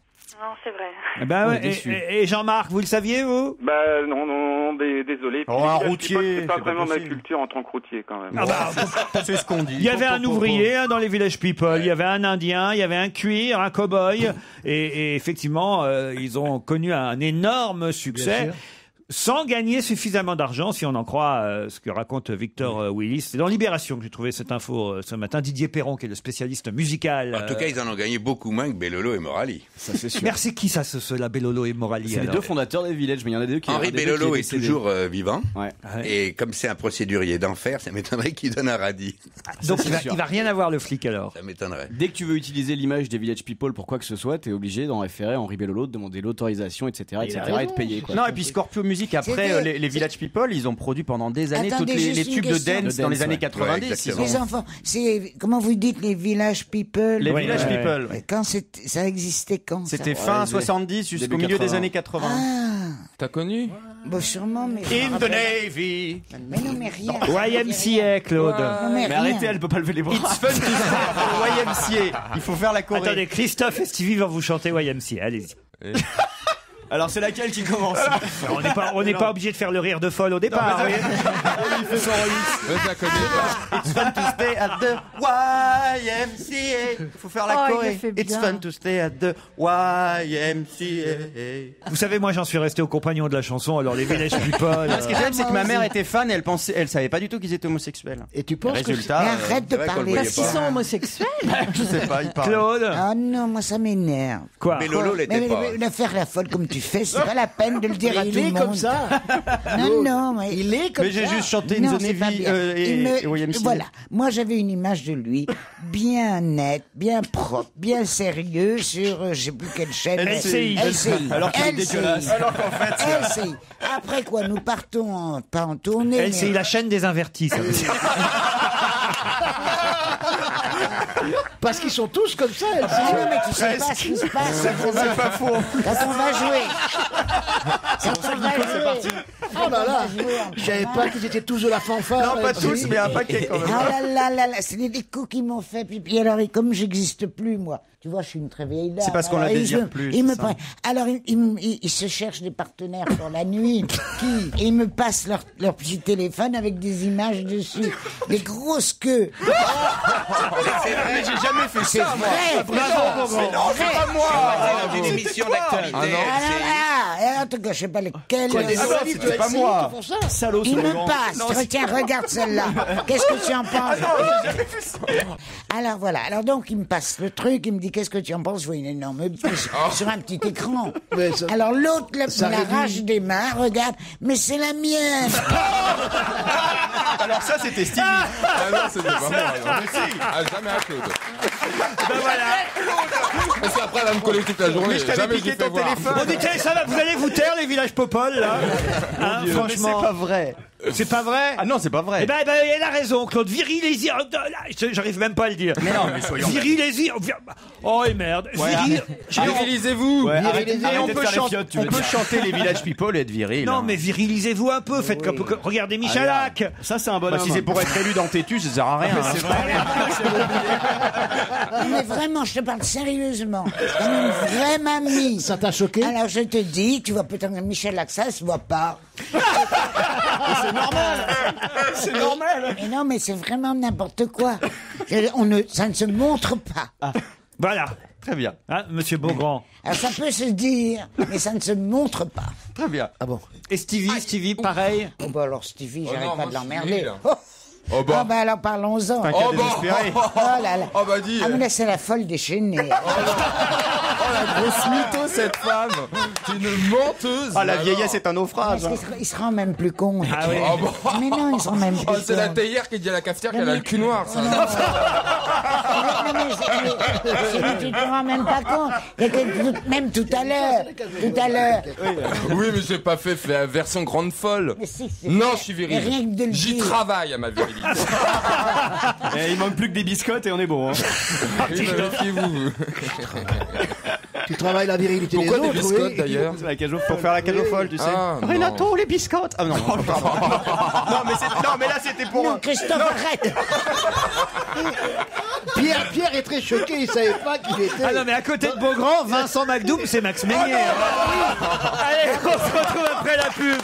Non, c'est vrai. Eh ben, On ouais, est déçus. et Jean-Marc, vous le saviez, vous? Bah non, désolé. Oh, Puis, un les Village routier, People, c'est c'est pas pas vraiment ma possible. culture en tant que routier quand même. Ah bah, C'est ce qu'on dit. il y avait un ouvrier hein, dans les Village People, il y avait un Indien, il y avait un cuir, un cow-boy, et effectivement, ils ont connu un énorme succès. Sans gagner suffisamment d'argent, si on en croit ce que raconte Victor Willis. C'est dans Libération que j'ai trouvé cette info ce matin. Didier Perron, qui est le spécialiste musical. En tout cas, ils en ont gagné beaucoup moins que Bellolo et Morali. Ça, c'est sûr. Merci qui ça, cela Bellolo et Morali C'est les alors deux fondateurs des Village, mais il y en a deux qui. Henri un des deux Bellolo qui est décédé. toujours vivant. Ouais. Et comme c'est un procédurier d'enfer, ça m'étonnerait qu'il donne un radis. Donc c'est sûr. il va rien avoir le flic alors. Ça m'étonnerait. Dès que tu veux utiliser l'image des Village People pour quoi que ce soit, t'es obligé d'en référer à Henri Bellolo, de demander l'autorisation, etc., etc., et de payer. Quoi. Non, et puis Scorpio Music, après, C'était- les Village People, ils ont produit pendant des années Attendez, tous les juste une tubes de question. dance De dans les dance, années ouais. 90. Ouais, ils exactement. ont- Les enfants, c'est comment vous dites les Village People. Les Ouais, Village ouais, People. Et quand ça existait quand ça C'était fin Ouais, 70 jusqu'au début milieu des 80. années 80. Ah, T'as connu? bon sûrement, mais. In the Navy. Mais non, mais rien. YMCA, Claude. Non, mais Mais rien. arrêtez, elle peut pas lever les bras. It's fun to stay YMCA. Il faut faire la choré. Attendez, Christophe et Stevie vont vous chanter YMCA. Allez-y. Alors c'est laquelle qui commence? On n'est pas obligé de faire le rire de folle au départ. vous voyez. Il fait son remix. Je la connais pas. It's fun to stay at the YMCA. Il faut faire la Oh, il choré. le fait It's bien. fun to stay at the YMCA. Vous savez, moi, j'en suis resté aux compagnons de la chanson. Alors les Village People. Ce qui est terrible, c'est que ma mère était fan et elle savait pas du tout qu'ils étaient homosexuels. Et tu penses Résultat, Mais arrête de c'est vrai qu'on le parler. voyait Parce qu'ils sont homosexuels. je sais pas, il parle. Claude. Ah non, moi ça m'énerve. Quoi? Bellolo Mais, l'était pas. de faire la folle comme tu fait, c'est pas la peine de le dire à tout le monde. Il est comme ça. Non, mais... Il est comme Mais ça. j'ai juste chanté Non, une c'est pas bien. et William Seal. Voilà, moi j'avais une image de lui bien net, bien propre, bien sérieux sur je sais plus quelle chaîne. LCI. Alors qu'il est dégueulasse. Alors qu'en fait, LCI. Après quoi, nous partons pas en tournée. LCI, la chaîne des invertis, ça veut dire. Parce qu'ils sont tous comme ça. Ah non, mais tu sais pas ce qui se passe. C'est pas faux. Quand on va jouer. Quand on va jouer. Oh là là. Je savais pas qu'ils étaient tous de la fanfare. Non, pas tous, mais un paquet quand même. Ah là, c'est des coups qui m'ont fait pipi. Alors, comme j'existe plus, moi, tu vois, je suis une très vieille dame. C'est parce qu'on la Alors, désire plus, Ils me c'est ça. prennent. Alors, ils se cherchent des partenaires pour la nuit. Ils me passent leur petit téléphone avec des images dessus. Des grosses queues. Mais j'ai jamais fait C'est ça, moi. vrai. Non, c'est pas moi. C'est dans une émission d'actualité. En tout cas, je sais pas lesquelles. C'était pas moi. Salaud, Il ce me grand. passe. Tiens, regarde celle-là. Qu'est-ce que tu en penses? Alors voilà. Alors donc, il me passe le truc. Il me dit, qu'est-ce que tu en penses? Je vois une énorme buse sur un petit écran. Alors l'autre, me l'arrache des mains. Regarde. Mais c'est la mienne. Alors ça, c'était Stevie. Ah non, c'était pas moi. alors. Ah, jamais à Claude. Ben voilà. Parce qu'après, elle va me coller toute la journée. Mais je t'avais Jamais piqué je l'ai fait ton voir. téléphone. Bon, dites, ça va, vous allez vous taire, les villages popoles, là. Hein, Mais franchement. c'est pas vrai. C'est pas vrai? Ah non, c'est pas vrai. Eh ben, elle a raison, Claude. Virilésy. J'arrive même pas à le dire. Mais non, mais soyons. Virilésy. Oh, et merde. Virilisez-vous. Ouais, Virilisez- arrêtez on de peut faire les chanter- fiottes, on peut chanter les Village People et être viril. Non, hein. mais virilisez-vous un peu. Faites comme. Regardez Michalak. Ça, c'est un bon Bah, si c'est pour être élu dans Tétu, ça sert à rien. C'est hein. vrai. Mais vraiment, je te parle sérieusement. Comme une vraie mamie. Ça t'a choqué? Alors je te dis, tu vois peut-être Michel Laxa, ça se voit pas. C'est normal. C'est normal. Mais non, mais c'est vraiment n'importe quoi. Ça ne se montre pas. Voilà. Très bien. Hein, Monsieur Beaugrand. Alors ça peut se dire, mais ça ne se montre pas. Très bien. Ah bon? Et Stevie, pareil. Oh bah alors Stevie, Oh j'arrête non, pas moi, de je suis l'emmerder. nul. Oh. Oh bah. Ah bah alors parlons-en. Un cas Oh bah. désespéré. Oh là là. Oh bah dis. Ah mais là c'est la folle déchaînée. Oh la grosse mytho cette femme. C'est une menteuse. Ah, la alors. vieillesse est un naufrage. Parce qu'il se rend même plus compte. Ah oui. Oh bah. Mais non, ils se rendent même plus Oh, compte. c'est la théière qui dit à la cafetière qu'elle a le cul noir. Ça. Non, mais tu te rends même pas compte. Même tout à l'heure. Oui, mais j'ai pas fait version grande folle. Mais si, c'est Non, vrai. je suis Mais rien viril. que de le J'y dire. travaille à ma virilité. Et il manque plus que des biscottes et on est bon. Hein. Oui, mais méfiez-vous. Tu travailles la virilité Pourquoi des des autres, biscottes oui. d'ailleurs? C'est la cage pour faire la cage aux folles, tu sais. Ah, non. Renato, les biscottes. Ah non, non, pardon. non, mais là c'était pour. Non, Christophe, arrête. Pierre est très choqué, il savait pas qu'il était. Ah non, mais à côté de Beaugrand, Vincent McDoom, c'est Max Meignier. Allez, on se retrouve après la pub.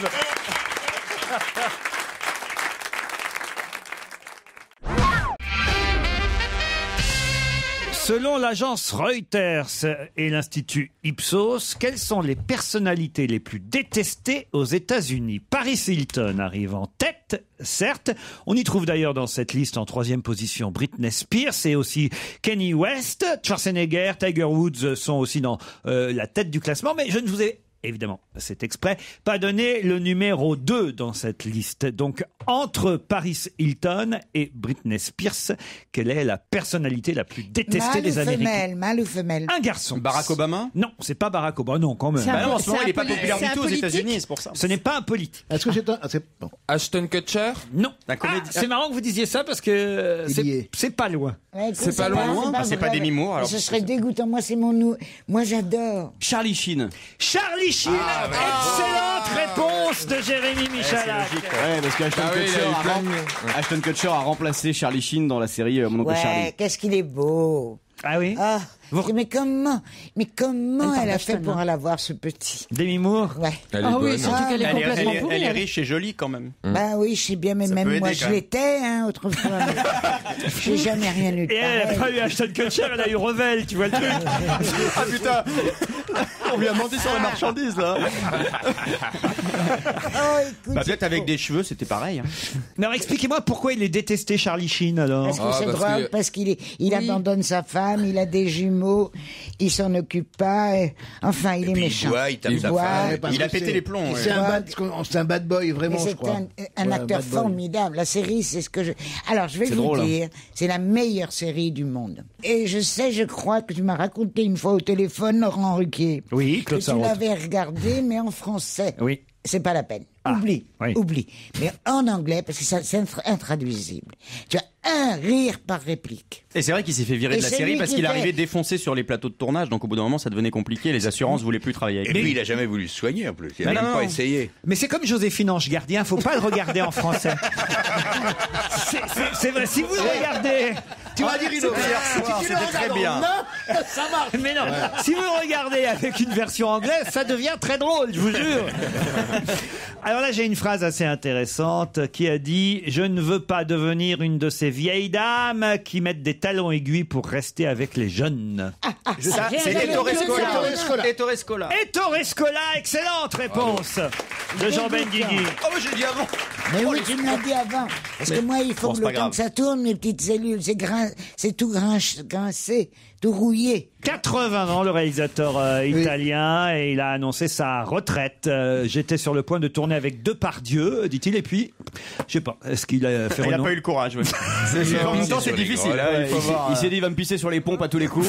Selon l'agence Reuters et l'Institut Ipsos, quelles sont les personnalités les plus détestées aux États-Unis? Paris Hilton arrive en tête, certes. On y trouve d'ailleurs dans cette liste en 3e position Britney Spears et aussi Kanye West. Schwarzenegger, Tiger Woods sont aussi dans la tête du classement, mais je ne vous ai évidemment, c'est exprès, pas donné le numéro 2 dans cette liste. Donc, entre Paris Hilton et Britney Spears, quelle est la personnalité la plus détestée des Américains? Mâle ou femelle? Un garçon. Barack Obama? Non, c'est pas Barack Obama, non, quand même. C'est un- Bah non, en ce moment, il est pas poli- populaire c'est du un tout aux politique États-Unis, c'est pour ça. Ce n'est pas un politique. Est-ce que c'est un. Bon. Ashton Kutcher? Non. Un comédien. C'est marrant que vous disiez ça parce que Il y est. c'est pas loin. Ouais, écoute, C'est pas loin. Ah, c'est pas vrai. Demi Moore, alors. Ce serait dégoûtant. Moi, c'est mon nou. Moi, j'adore. Charlie Sheen. Charlie Sheen, excellente réponse de Jérémy Michalak. Ouais, parce qu'Ashton Ah oui, il Kutcher, a eu plein a de- Ashton Kutcher a remplacé Charlie Sheen dans la série Mon oncle Ouais, Charlie. qu'est-ce qu'il est beau. Ah oui. Ah, mais comment Elle parle elle a fait d'Ashton, pour hein. aller voir ce petit? Demi Moore. Ouais. Elle est Ah oui, bonne. surtout qu'elle est Elle complètement pourrie. Elle est elle. riche et jolie quand même. Bah oui, je sais bien, mais Ça même peut moi, aider, je quand même. l'étais, hein, autrefois. J'ai jamais rien eu de Et elle n'a pareil. pas eu Ashton Kutcher, elle a eu Revel, tu vois le truc. Ah putain. On lui a menti sur la marchandise, là. Bah, peut-être avec des cheveux, c'était pareil. Mais alors, expliquez-moi pourquoi il est détesté, Charlie Sheen, alors. Parce que c'est drôle, parce qu'il abandonne sa femme, il a des jumeaux, il s'en occupe pas, enfin, il est méchant. Il tape sa femme. Il a pété les plombs. C'est un bad boy, vraiment, Mais je crois. c'est un acteur formidable. La série, c'est ce que je... Alors, je vais C'est vous drôle, dire, c'est la meilleure série du monde. Et je crois que tu m'as raconté une fois au téléphone, Laurent Ruquier. Oui, Claude que tu Sarraute. l'avais regardé, mais en français. Oui. C'est pas la peine. Ah, Oublie, oui. oublie. Mais en anglais, parce que c'est intraduisible. Tu as un rire par réplique. Et c'est vrai qu'il s'est fait virer Et de la c'est série lui parce qui qu'il fait- arrivait défoncé sur les plateaux de tournage, donc au bout d'un moment ça devenait compliqué, les assurances voulaient plus travailler avec Et lui. puis, il a jamais voulu se soigner, en plus. Il a Mais même non, pas non. essayé. Mais c'est comme Joséphine Ange Gardien, faut pas le regarder en français. C'est vrai, si vous le regardez... Tu vas dire une autre. C'était très bien. Ça marche. Mais non, si vous le regardez avec une version anglaise, ça devient très drôle, je vous jure. Alors là, j'ai une phrase assez intéressante qui a dit « Je ne veux pas devenir une de ces vieilles dames qui mettent des talons aiguilles pour rester avec les jeunes. Ça, c'est Ettore Scola. Ettore Scola. » Ettore Scola, excellente réponse de Jean Benguigui. Oh, mais j'ai dit avant. Mais oui, tu me l'as dit avant. Parce que moi, il faut Bon, que c'est le pas temps grave. que ça tourne, mes petites cellules, c'est tout grincé, tout rouillé. 80 ans, le réalisateur italien, et il a annoncé sa retraite. J'étais sur le point de tourner avec Depardieu, dit-il, et puis, je sais pas, est-ce qu'il a fait Il a renom- pas eu le courage. Ouais. En même temps, c'est difficile. Ouais, Il faut voir. Il s'est dit, il va me pisser sur les pompes à tous les coups.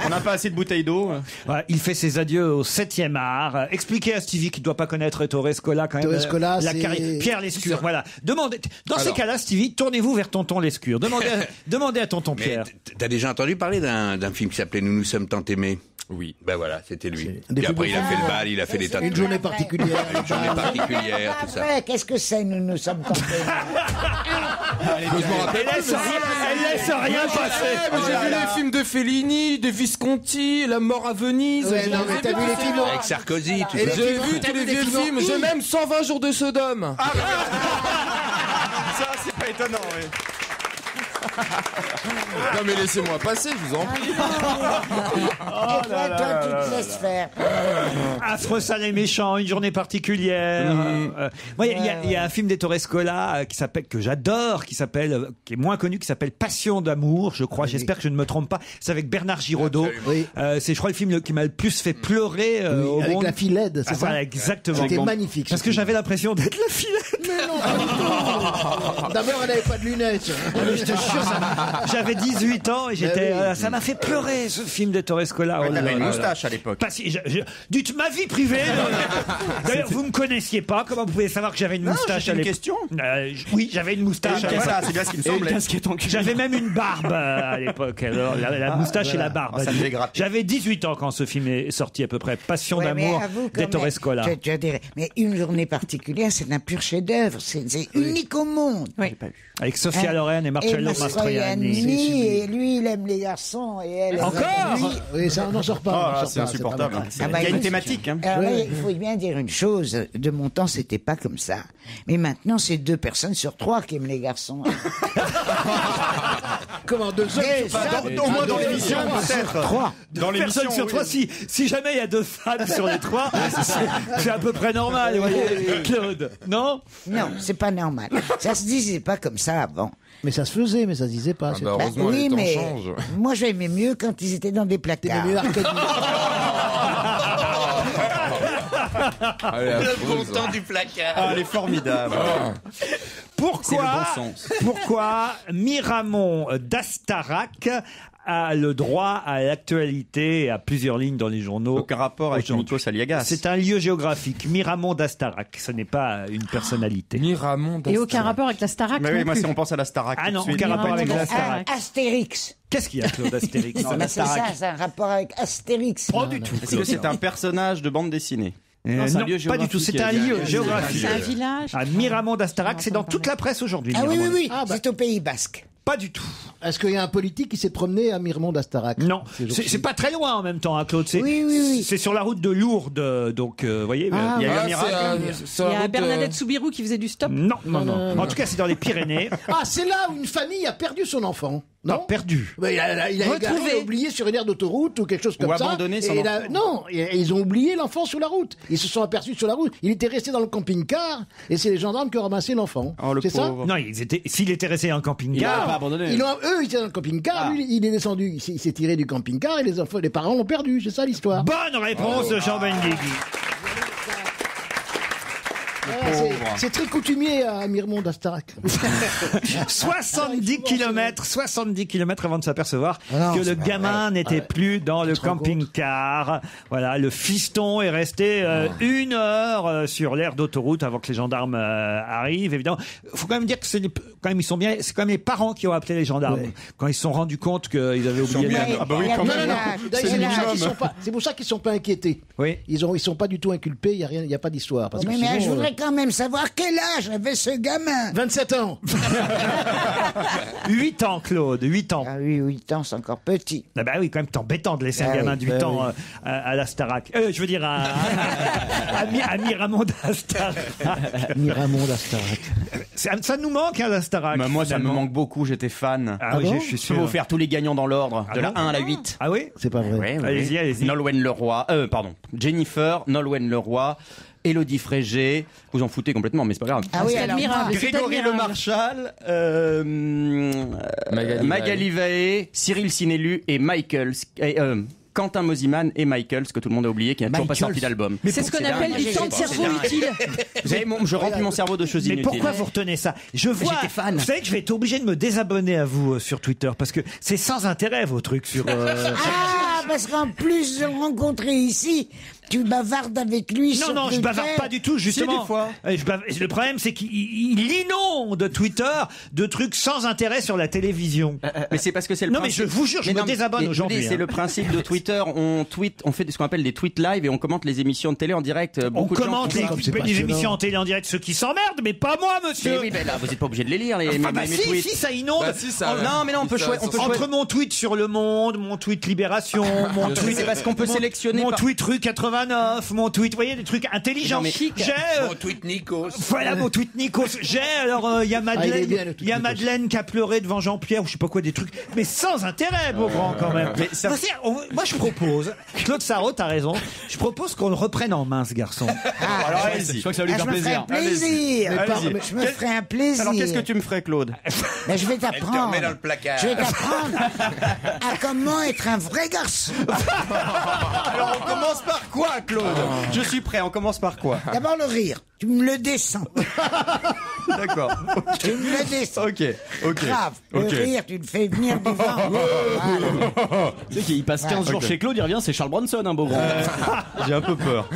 On n'a pas assez de bouteilles d'eau. Ouais, il fait ses adieux au 7e art. Expliquez à Stevie qui ne doit pas connaître Ettore Scola quand même. Ettore Scola, la c'est- carrière. Pierre Lescure, voilà. Demandez. Dans ces Alors. cas-là, Stevie, tournez-vous vers tonton Lescure. Demandez à tonton Mais Pierre. t'as déjà entendu parler d'un film qui s'appelait Nous nous sommes tant aimés? Oui. Ben voilà, c'était lui. Des Et après, il a films fait de- le bal, il a fait des tas de Une journée particulière. Une journée particulière, tout ça. Après, qu'est-ce que c'est, nous sommes tentés. Elle laisse rien passer. J'ai vu les films de Fellini, de Visconti, La mort à Venise. Ouais, non, mais t'as vu les films Avec Sarkozy, tout Et ça. les J'ai films- vu t'as tous les vu des vieux films films, en j'ai I même 120 jours de Sodome. Ça, c'est pas étonnant. Oui. Non mais laissez-moi passer, je vous en prie. Et toi, tu te laisses faire. Affreux, sale et méchant, une journée particulière. Moi, il y a un film d'Ettore Scola que j'adore, qui est moins connu, qui s'appelle Passion d'amour, je crois. J'espère que je ne me trompe pas. C'est avec Bernard Giraudot. Oui. C'est, je crois, le film qui m'a le plus fait pleurer au Avec monde. la fille LED, c'est ça Voilà, exactement. C'était magnifique. Parce que j'avais l'impression d'être la fille. Mais non, pas du tout. D'abord, elle n'avait pas de lunettes. Je te jure, j'avais 18 ans et j'étais, Ah oui. ça m'a fait pleurer ce film d'Ettore Scola. Oh là T'avais là une là. moustache à l'époque. Pas si- dites ma vie privée. D'ailleurs, vous me connaissiez pas. Comment vous pouvez savoir que j'avais une moustache c'était à une l'époque question. Oui, j'avais une moustache. C'est ça, c'est bien ce qui me Et une semblait. casquette en cuir. J'avais même une barbe à l'époque. Alors, la moustache et la barbe. Ah, ça me fait gratter. J'avais 18 ans quand ce film est sorti à peu près. Passion Ouais, mais d'amour avoue quand d'Ettore même, Scola. tu dirais, mais une journée particulière, c'est un pur chef-d'œuvre. C'est unique au monde. Oui. Avec Sophia Loren et Marcello Mastroianni. Et lui, il aime les garçons et elle. Encore lui, Oui, ça, on n'en sort pas. Ah, c'est insupportable. pas mal. Ah bah, Il y a une écoute, thématique. Hein. Alors là, il faut bien dire une chose. De mon temps, c'était pas comme ça. Mais maintenant, c'est 2 personnes sur 3 qui aiment les garçons. Comment 2 hommes Et sur ça, pas- Au moins dans l'émission, sur peut-être. 3. Dans l'émission, Personne sur oui. 3. Si jamais il y a 2 femmes sur les 3, c'est à peu près normal, vous voyez, Claude. Non? Non, c'est pas normal. Ça se disait pas comme ça avant. Mais ça se faisait, mais ça se disait pas. c'est bah, tout. heureusement, oui, les temps mais changent. moi j'aimais mieux quand ils étaient dans des placards. T'aimais mieux Arcadie. Allez, Le bon affreuse. temps du placard. Ah, elle est formidable. C'est Pourquoi, le bon sens. pourquoi Miramon d'Astarac a le droit à l'actualité et à plusieurs lignes dans les journaux? Aucun rapport avec aujourd'hui. Nikos Aliagas. C'est un lieu géographique, Miramon d'Astarac. Ce n'est pas une personnalité. Miramon Et aucun rapport avec la Starac. Mais non oui, moi, plus. si on pense à la Starac. Ah tout de non, suite. aucun rapport avec la Miramon Starac. Astérix. Qu'est-ce qu'il y a, Claude Astérix? Mais c'est ça, c'est un rapport avec Astérix. Pas du tout. Est-ce que c'est un personnage de bande dessinée? Non, c'est un lieu pas du tout. C'est un géographique. lieu géographique. C'est un village. À Miramon d'Astarac, c'est dans toute la presse aujourd'hui. Ah oui, Miramon. oui, oui, Ah, bah. c'est au Pays Basque. Pas du tout. Est-ce qu'il y a un politique qui s'est promené à Mirmont d'Astarac? Non, Ces jours-ci. c'est pas très loin en même temps, hein, Claude. C'est, Oui, oui, oui. C'est sur la route de Lourdes, donc vous voyez. Ah, il y a eu un Ah, miracle. c'est Il y a route, Bernadette Soubirou qui faisait du stop. Non. En tout cas, c'est dans les Pyrénées. Ah, c'est là où une famille a perdu son enfant. Non, perdu. Il a égaré, oublié sur une aire d'autoroute ou quelque chose comme ça. Abandonné son et enfant. non, ils ont oublié l'enfant sur la route. Ils se sont aperçus sur la route. Il était resté dans le camping-car et c'est les gendarmes qui ont ramassé l'enfant. C'est ça? Non, s'il était resté dans le camping-car. Eux, ils étaient dans le camping-car. Lui, il est descendu. Il s'est tiré du camping-car et les parents l'ont perdu. C'est ça l'histoire. Bonne réponse de Jean Benguigui. C'est très coutumier à Mirmont d'Astarac. 70 km avant de s'apercevoir que le gamin n'était plus dans le camping-car. Voilà, le fiston est resté 1 heure sur l'aire d'autoroute avant que les gendarmes arrivent. Évidemment, faut quand même dire que c'est quand même les parents qui ont appelé les gendarmes quand ils se sont rendus compte qu'ils avaient oublié. C'est pour ça qu'ils sont pas inquiétés. Oui. Ils sont pas du tout inculpés. Il y a pas d'histoire. Mais je voudrais quand même savoir quel âge avait ce gamin. 27 ans. 8 ans, Claude, 8 ans. Ah oui, 8 ans, c'est encore petit. Ah bah oui, quand même, c'est embêtant de laisser un gamin de 8 ans à la Starac. Je veux dire, à Miramont d'Astarac. Miramont d'Astarac. Ça nous manque, hein, la Starac. Bah, moi, ça me manque beaucoup, j'étais fan. Ah oui, je suis sûr. Je peux vous faire tous les gagnants dans l'ordre, de la 1 à la 8. Ah oui? C'est pas vrai. Allez-y. Nolwenn Leroy, Jennifer, Nolwenn Leroy, Élodie Frégé, vous en foutez complètement, mais c'est pas grave. Ah oui, alors Grégory Le Marchal, Magali Vaé, Cyril Sinélu et Quentin Mosiman et Michael, ce que tout le monde a oublié, qui n'a toujours pas sorti d'album. C'est ce qu'on appelle du temps de cerveau utile. Je remplis mon cerveau de choses inutiles. Mais pourquoi vous retenez ça? J'étais fan. Vous savez que je vais être obligé de me désabonner à vous sur Twitter parce que c'est sans intérêt vos trucs sur. Ah, parce qu'en plus de le rencontrer ici, tu bavardes avec lui. Non, je bavarde pas du tout, justement. Si, des fois. Le problème, c'est qu'il inonde Twitter de trucs sans intérêt sur la télévision. Mais c'est parce que c'est le principe. Non, mais je vous jure, je me désabonne aujourd'hui. C'est le principe de Twitter. On fait ce qu'on appelle des tweets live et on commente les émissions de télé en direct. On commente les émissions en télé en direct, ceux qui s'emmerdent, mais pas moi, monsieur. Mais oui, là, vous n'êtes pas obligé de les lire, mes tweets. Si, ça inonde. Non, mais non, on peut choisir. Entre mon tweet sur Le Monde, mon tweet Libération, mon tweet. C'est parce qu'on peut sélectionner. Mon tweet rue 89, mon tweet, vous voyez, des trucs intelligents. Mon tweet Nikos. Voilà mon tweet Nikos. Il y a Madeleine qui a pleuré devant Jean-Pierre, ou je sais pas quoi, des trucs, mais sans intérêt, beau grand, quand même. Moi, je propose, Claude Sarraute a raison, je propose qu'on le reprenne en main, ce garçon. Alors, allez-y. Je crois que ça va lui faire plaisir. Je me ferai un plaisir. Alors, qu'est-ce que tu me ferais, Claude? Mais je vais t'apprendre. Dans le placard. Je vais t'apprendre à comment être un vrai garçon. Alors, on commence par quoi, Claude? Je suis prêt, on commence par quoi? D'abord le rire. Tu me le descends. D'accord. Tu me le descends. Ok. Grave. Le rire, tu le fais venir du vent. Voilà. Tu sais qu'il passe 15 jours chez Claude, il revient, c'est Charles Bronson, un beau grand. J'ai un peu peur.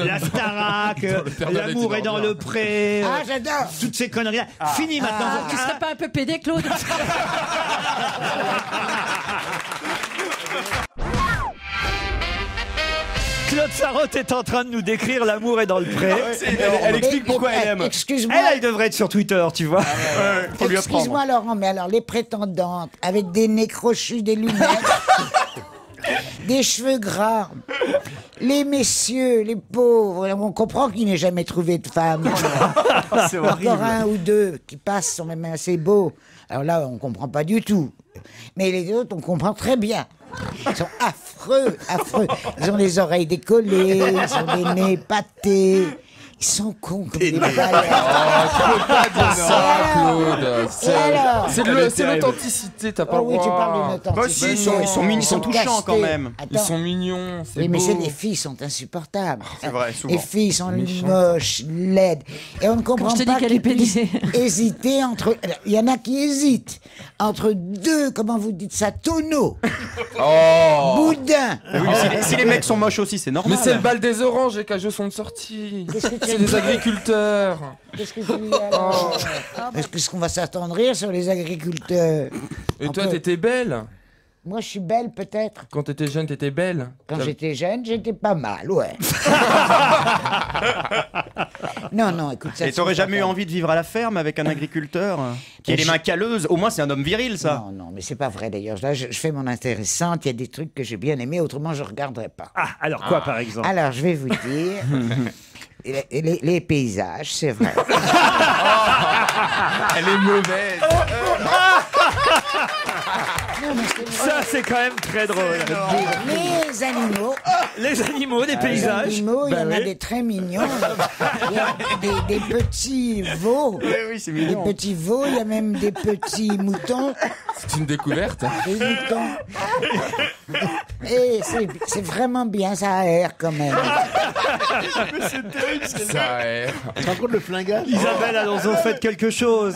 La Starac, L'amour est dans le pré. Ah, j'adore. Toutes ces conneries. Fini maintenant. Tu serais pas un peu pédé, Claude? Claude Sarraute est en train de nous décrire L'amour est dans le pré. Elle explique pourquoi elle aime. Excuse-moi. Elle devrait être sur Twitter, tu vois. Faut lui apprendre. Excuse-moi, Laurent, mais alors les prétendantes avec des nez crochus, des lunettes, des cheveux gras, les messieurs, les pauvres, on comprend qu'il n'ait jamais trouvé de femme. C'est horrible. Encore un ou deux qui passent sont même assez beaux. Alors là, on comprend pas du tout. Mais les autres, on comprend très bien. Ils sont affreux. Ils ont les oreilles décollées, ils ont des nez pâtés. Ils sont cons comme des balais. Tu peux pas dire ça, Claude. C'est l'authenticité, t'as pas le droit. Oui, tu parles d'une authenticité. Ils sont touchants quand même. Ils sont mignons, c'est beau. Mais les filles sont insupportables. C'est vrai, souvent. Les filles sont moches, laides. Et on ne comprend pas qu'elles puissent hésiter entre... Il y en a qui hésitent entre deux, comment vous dites ça, tonneaux. Boudin. Si les mecs sont moches aussi, c'est normal. Mais c'est le bal des oranges, les cajots sont de sortie. C'est des agriculteurs. Qu'est-ce que tu dis alors? Est-ce qu'on va s'attendrir sur les agriculteurs? Et toi, t'étais belle? Moi, je suis belle, peut-être. Quand t'étais jeune, t'étais belle? Quand j'étais jeune, j'étais pas mal, ouais. Non, écoute, ça... Et t'aurais jamais eu envie de vivre à la ferme avec un agriculteur qui a les mains calleuses? Au moins, c'est un homme viril, ça. Non, mais c'est pas vrai, d'ailleurs. Là, je fais mon intéressante. Il y a des trucs que j'ai bien aimés, autrement, je regarderais pas. Ah, alors quoi, par exemple? Alors, je vais vous dire... Les paysages, c'est vrai. Elle est mauvaise. Ça, c'est quand même très drôle. Les animaux. Les animaux, des paysages. Les animaux, il y Bah en a oui. des très mignons. Il y a des petits veaux. Oui, c'est mignon. Des petits veaux, il y a même des petits moutons. C'est une découverte. Des moutons. Et c'est vraiment bien, ça aère quand même. C'est terrible, Ça aère. Tu te rends compte le flingage? Isabelle Alonso, faites quelque chose.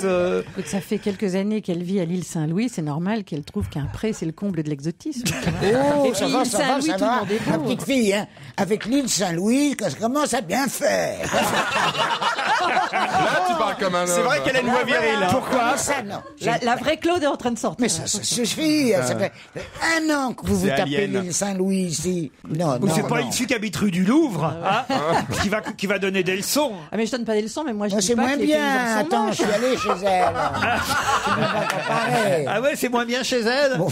Écoute, ça fait quelques années qu'elle vit à l'île Saint-Louis, c'est normal qu'elle trouve qu'un pré, c'est le comble de l'exotisme. Oh, Et ça puis va, l'île ça va, Saint-Louis, ça tout le va. monde est Ma beau. petite fille, hein, avec l'île Saint-Louis, ça commence à bien faire. Là, tu parles comme un homme. C'est vrai qu'elle a une voix virile. Hein. Pourquoi ça, non. La vraie Claude est en train de sortir. Mais ça suffit. Ça fait 1 an que vous vous C'est tapez alien. l'île Saint-Louis ici. Non, Ou non, c'est pas non. une fille qui habite rue du Louvre, hein, qui va donner des leçons. Ah mais je donne pas des leçons, mais moi je Moi, dis c'est pas moins que les bien. paysans sont Attends, je moches. suis allé chez elle. Tu peux pas comparer. Ah ouais, c'est moins bien chez elle. Bon,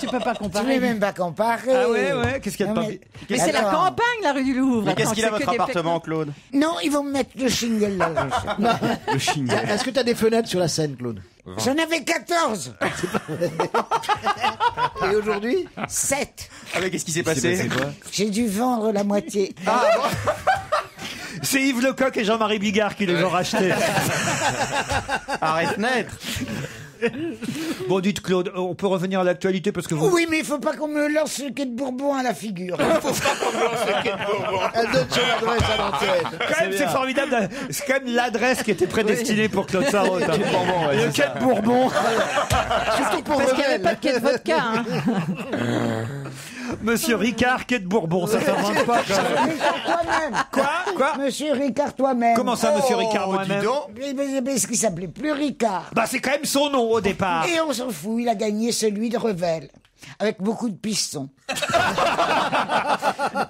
Tu peux pas tu ne comparer. même pas comparer. Ah ouais, qu'est-ce qu'il y a de Non, pas... Mais c'est la Attends. campagne, la rue du Louvre. Mais qu'est-ce Attends, qu'il a c'est votre que des appartement, Claude? Non, ils vont me mettre le shingle là. Le chignon. Est-ce que tu as des fenêtres sur la scène, Claude? J'en avais 14. Et aujourd'hui? 7. Ah mais qu'est-ce qui s'est passé? J'ai dû vendre la moitié. C'est Yves Lecoq et Jean-Marie Bigard qui les ont rachetés. Arrête net. Bon, dites Claude, on peut revenir à l'actualité parce que vous... Oui, mais il faut pas qu'on me lance le quai de Bourbon à la figure. Elle donne son adresse à l'antenne. Quand même, c'est formidable. C'est quand même l'adresse qui était prédestinée pour Claude Sarraute. Quai de Bourbon, ouais, Le c'est quai ça. de Bourbon. Surtout pour Parce qu'il n'y avait Revel. pas de quai de vodka. Hein. Monsieur Ricard, quai de Bourbon, ça s'invente pas. Quand même. Ricard toi-même. Quoi Monsieur Ricard toi-même. Comment ça, Monsieur Ricard, Oh, dis moi-même? donc. Mais ce qui s'appelait plus Ricard. Bah, c'est quand même son nom au départ. Et on s'en fout, il a gagné celui de Revel. Avec beaucoup de pistons.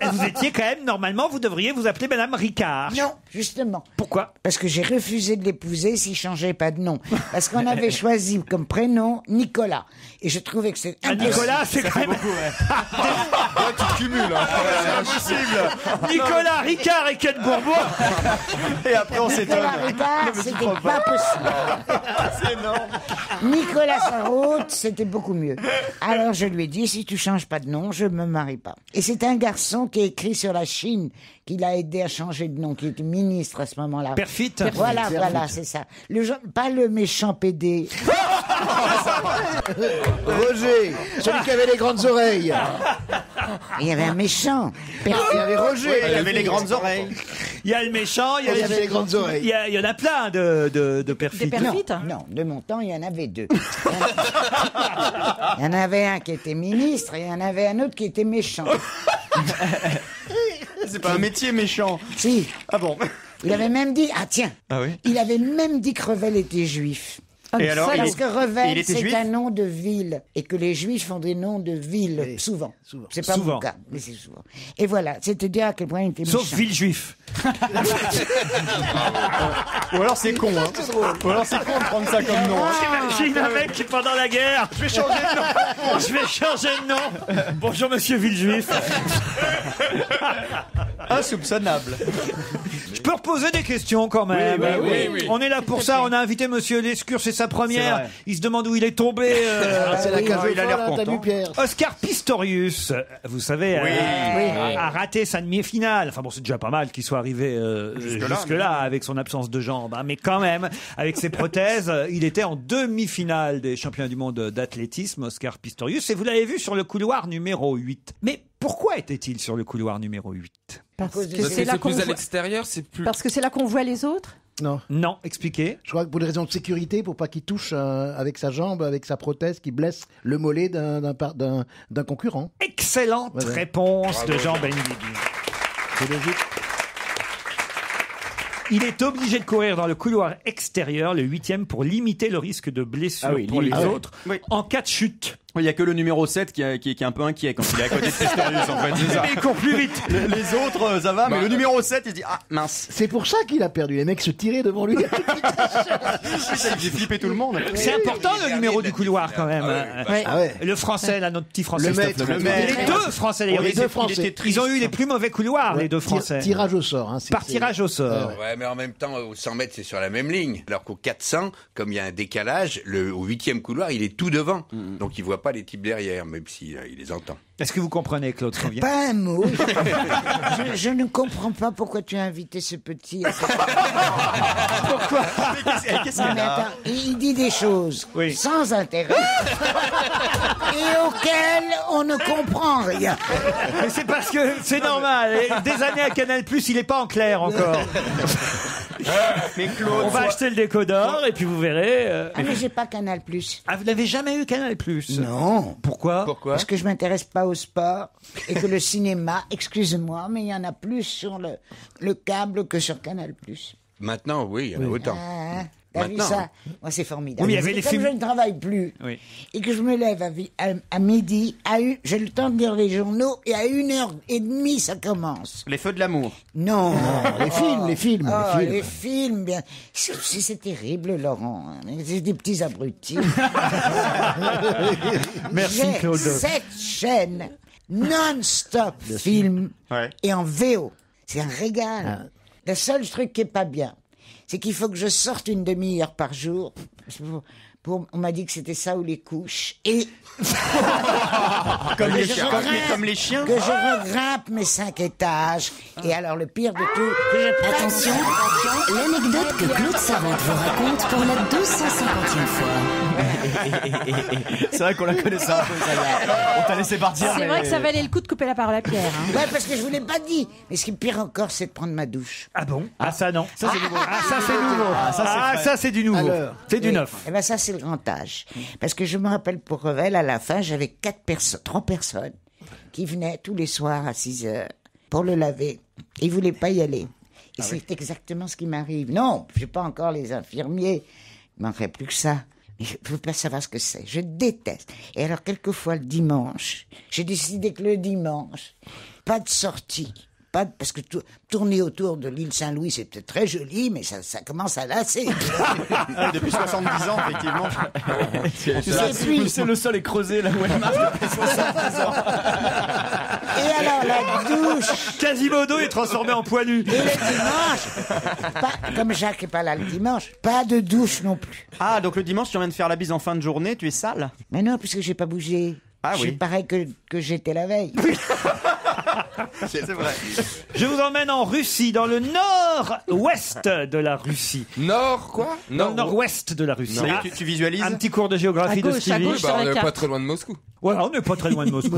Et vous étiez quand même, normalement, vous devriez vous appeler Madame Ricard. Non, justement. Pourquoi? Parce que j'ai refusé de l'épouser s'il changeait pas de nom. Parce qu'on avait choisi comme prénom Nicolas. Et je trouvais que c'est Ah, Nicolas, c'est quand même... Ouais, tu cumules. Hein. C'est impossible. Nicolas Ricard et quai de Bourbon. Et après on s'étonne. Nicolas Ricard, c'était pas possible. C'est énorme. Nicolas Sarraute, c'était beaucoup mieux. Alors je lui ai dit, si tu changes pas de nom, je me marie pas. Et c'est un garçon qui a écrit sur la Chine, qui l'a aidé à changer de nom, qui était ministre à ce moment-là. Perfit. Voilà, c'est ça. Pas le méchant PD. Roger, celui qui avait les grandes oreilles. Il y avait un méchant. Il y avait Roger. Oui, il avait les grandes oreilles. Il y a le méchant, il y a Il y avait les grandes oreilles. Il y en a plein de perfits. Des perfits. Non, de mon temps, il y en avait 2. Il y en avait un qui était ministre et il y en avait un autre qui était méchant. C'est pas un métier méchant. Si. Ah bon? Il avait même dit, ah tiens, Ah oui. il avait même dit que Revel était juif. Et alors, ça, il Parce est- que il Revel, était c'est juif un nom de ville. Et que les juifs font des noms de villes, Oui, souvent. souvent. C'est pas Souvent. mon cas, mais c'est souvent. Et voilà, c'est te dire à quel point il était Sauf méchant. Villejuif. Ou alors c'est con, hein. Ou alors c'est con de prendre ça comme nom. hein. J'imagine un mec qui, pendant la guerre, je vais changer de nom. Je vais changer de nom. Bonjour, monsieur Villejuif. Insoupçonnable. Je peux reposer des questions quand même. oui. On est là pour ça. On a invité monsieur Lescure, c'est sa C'est première. vrai. Il se demande où il est tombé. C'est la cage il a au l'air fond, là, t'as content. vu, Pierre? Oscar Pistorius, vous savez, Oui. a raté sa demi-finale. Enfin bon, c'est déjà pas mal qu'il soit arrivé jusque-là avec son absence de jambes. Hein. Mais quand même, avec ses prothèses, il était en demi-finale des championnats du monde d'athlétisme, Oscar Pistorius. Et vous l'avez vu sur le couloir numéro 8. Mais pourquoi était-il sur le couloir numéro 8? Parce cause de que ça. c'est là C'est qu'on plus à voit... l'extérieur, c'est plus. Parce que c'est là qu'on voit les autres. Non. Non, expliquez. Je crois que pour des raisons de sécurité, pour pas qu'il touche avec sa jambe, avec sa prothèse, qui blesse le mollet d'un concurrent. Excellente Ouais, ouais. réponse de Jean Benguigui. C'est logique. Il est obligé de courir dans le couloir extérieur, le 8e, pour limiter le risque de blessure Ah oui, pour les limiter. autres Oui. en cas de chute. Il y a que le numéro 7 qui est un peu inquiet quand il est à côté de Pistorius, en fait. C'est ça. Il court plus vite. Les autres, ça va, mais le numéro 7, il se dit, ah, mince. C'est pour ça qu'il a perdu. Les mecs se tiraient devant lui. J'ai flippé tout le monde. C'est important le numéro du couloir quand même. Ah ouais. Le français, là, notre petit français. Le maître. Les deux français d'ailleurs. Les deux Français. Ils ont eu les plus mauvais couloirs, les deux français. Tirage au sort. Hein, Par tirage au sort. Ouais, mais en même temps, au 100 mètres, c'est sur la même ligne. Alors qu'au 400, comme il y a un décalage, au 8e couloir, il est tout devant. Donc il voit pas les types derrière, même s'il il les entend. Est-ce que vous comprenez, Claude Sanguien? Pas un mot. je ne comprends pas pourquoi tu as invité ce petit. Pourquoi? Non, mais attends, il dit des choses sans intérêt et auxquelles on ne comprend rien. Mais c'est parce que c'est normal. Des années à Canal+, il est pas en clair encore. Mais Claude, on va acheter le décodeur et puis vous verrez. Ah mais j'ai pas Canal+. Ah, vous n'avez jamais eu Canal+? Non. Pourquoi? Parce que je m'intéresse pas au sport et que le cinéma, excusez-moi, mais il y en a plus sur le câble que sur Canal+. Maintenant, oui, il y en a autant. T'as vu ça? Moi, c'est formidable. Oui, il y avait les comme films- je ne travaille plus et que je me lève à midi, j'ai le temps de lire les journaux et à 1h30, ça commence. Les feux de l'amour. Non. Les films. Les films, bien. C'est terrible, Laurent. C'est des petits abrutis. Merci, J'ai Claude. 7 chaînes non-stop film et en VO. C'est un régal. Le seul truc qui est pas bien, c'est qu'il faut que je sorte une demi-heure par jour. On m'a dit que c'était ça ou les couches. Et Comme que les je chiens. regrimpe- Comme les chiens. Que je regrimpe mes 5 étages. Et alors, le pire de tout, que je prenne- Attention, l'anecdote que Claude Sarraute vous raconte pour la 250e fois. C'est vrai qu'on la connaissait un peu, celle-là. On t'a laissé partir. C'est mais- vrai que ça valait le coup de couper la parole à Pierre. Hein. Ouais, parce que je vous l'ai pas dit. Mais ce qui est pire encore, c'est de prendre ma douche. Ah bon? Ah ça non. Ça, c'est nouveau. Ah ça c'est nouveau. Ah, ça, c'est Ah frais. ça c'est du nouveau. Alors. C'est du neuf. Eh ben ça, c'est le grand âge. Parce que je me rappelle pour Revel, à la fin, j'avais 3 personnes qui venaient tous les soirs à 6 heures pour le laver. Ils voulaient pas y aller. Et c'est exactement ce qui m'arrive. Non, j'ai pas encore les infirmiers. Il manquerait plus que ça. Mais je veux pas savoir ce que c'est. Je déteste. Et alors, quelquefois, le dimanche, j'ai décidé que le dimanche, pas de sortie. Parce que tourner autour de l'île Saint-Louis, c'est peut-être très joli, mais ça commence à lasser. Depuis 70 ans, effectivement. C'est le sol est creusé, la moelle marche depuis 70 ans. Et alors, la douche. Quasimodo est transformé en poilu. Et le dimanche, comme Jacques est pas là le dimanche, pas de douche non plus. Ah, donc le dimanche, tu viens de faire la bise en fin de journée, tu es sale? Mais non, puisque j'ai pas bougé. Ah Je suis oui. pareil que j'étais la veille. C'est vrai. Je vous emmène en Russie, dans le nord-ouest de la Russie. Nord, quoi? Dans le nord-ouest de la Russie. Ça y est, Ah, tu visualises? un petit cours de géographie À gauche, de à Stevie. gauche. sur la on n'est carte. pas très loin de Moscou. Voilà, on n'est pas très loin de Moscou.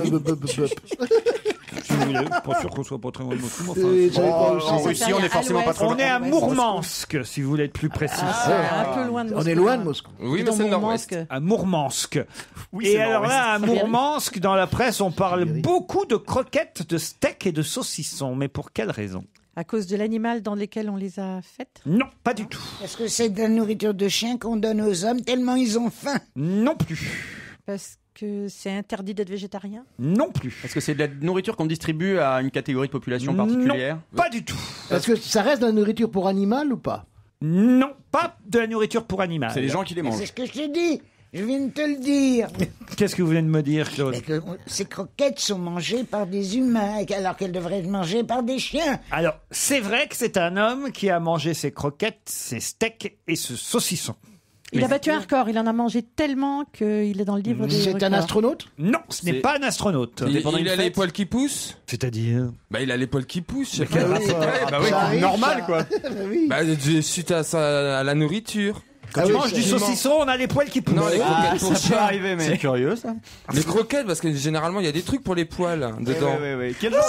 Si vous voulez, pas sûr qu'on soit pas très loin de Moscou. mais enfin, En Russie, on est forcément pas trop on loin. est à Mourmansk, si vous voulez être plus précis. Un peu loin de Moscou. On est loin de Moscou. Oui, mais Dans c'est le nord-ouest. Mourmansk. À Mourmansk. Oui, Et c'est alors nord-ouest. là, à Mourmansk, dans la presse, on parle beaucoup de croquettes, de steaks et de saucissons. Mais pour quelle raison? À cause de l'animal dans lequel on les a faites. Non, pas du tout. Parce que c'est de la nourriture de chien qu'on donne aux hommes tellement ils ont faim. Non plus. Parce que c'est interdit d'être végétarien. Non plus. Est-ce que c'est de la nourriture qu'on distribue à une catégorie de population particulière? Non, pas du tout. Est-ce que ça reste de la nourriture pour animal ou pas? Non, pas de la nourriture pour animal. C'est les gens qui les C'est mangent. ce que je te dis. Je viens de te le dire. Qu'est-ce que vous venez de me dire, Claude? Mais que ces croquettes sont mangées par des humains, alors qu'elles devraient être mangées par des chiens. Alors, c'est vrai que c'est un homme qui a mangé ses croquettes, ses steaks et ce saucisson. Il a battu un record. Il en a mangé tellement qu'il est dans le livre des C'est un records. astronaute? Non, ce n'est C'est- pas un astronaute. Il, pendant il une a fête les poils qui poussent. C'est-à-dire? Bah, il a les poils qui poussent. je sais quel pas. rapport Bah oui, Ça arrive, normal, ça. quoi. Oui. Bah, suite à la nourriture. Quand Ah tu oui, manges ça- du saucisson, on a les poils qui poussent. Non, les croquettes pour Ça peut chien. arriver, mais. C'est curieux, ça. Les croquettes, parce que généralement, il y a des trucs pour les poils dedans. Oui. Quel genre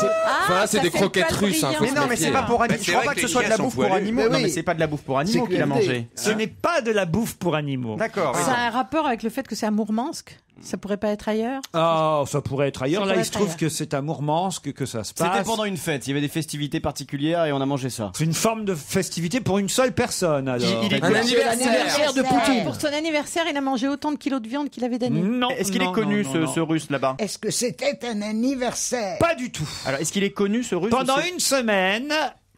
Enfin, là, c'est ça des fait croquettes le poil russes. Hein, brillant. faut Mais se non, mais c'est méfier. pas pour Mais animaux. Je c'est crois vrai pas que que ce les soit de la chiens bouffe sont pour poilus. animaux. Mais Non, oui. mais c'est pas de la bouffe pour animaux C'est qu'il a QFD. mangé. Ce n'est pas de la bouffe pour animaux. D'accord. Ça a un rapport avec le fait que c'est à Mourmansk. Ça pourrait pas être ailleurs? Ah, ça pourrait être ailleurs. Ça Là, pourrait il se être trouve ailleurs. que c'est à Mourmansk que ça se passe. C'était pendant une fête, il y avait des festivités particulières et on a mangé ça. C'est une forme de festivité pour une seule personne, alors. Il est Un anniversaire de Poutine. Pour son anniversaire, il a mangé autant de kilos de viande qu'il avait d'années. Non. Est-ce qu'il est connu, ce russe là-bas? Est-ce que c'était un anniversaire? Pas du tout. Alors, est-ce qu'il est connu, ce russe? Pendant ou c'est- une semaine,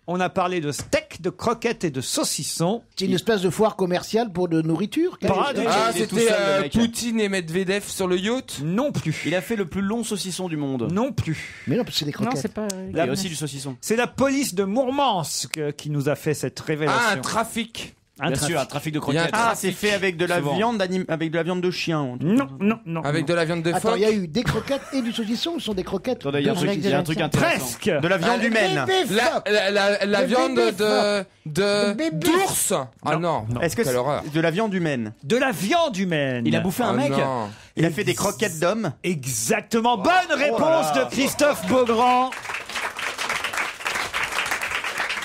on a parlé de steak, de croquettes et de saucissons. C'est une espèce de foire commerciale pour de nourriture. Pas du tout. Ah, Il est tout c'était seul, le mec. Poutine et Medvedev sur le yacht. Non plus. Il a fait le plus long saucisson du monde. Non plus. Mais non, parce que c'est des Non, croquettes. c'est pas. Il y a aussi du saucisson. C'est la police de Mourmansk qui nous a fait cette révélation. Ah, un trafic. Un Bien trafic. sûr, un trafic de Il y a un croquettes. Ah, c'est fait avec de la Souvent. viande avec de la viande de chien. Non, non, non. Avec de la viande de Attends, phoque. il y a eu des croquettes et du saucisson ou ce sont des croquettes? Attendez, il y a un truc, Avec de il y a la un truc viande. intéressant. Presque. De la viande humaine. La Le viande bébé de bébé d'ours. Ah non. Est-ce que Quelle c'est horreur. de la viande humaine? De la viande humaine. Il a bouffé un Ah mec. non. Il a fait des croquettes d'homme. Exactement. Bonne réponse de Christophe Beaugrand.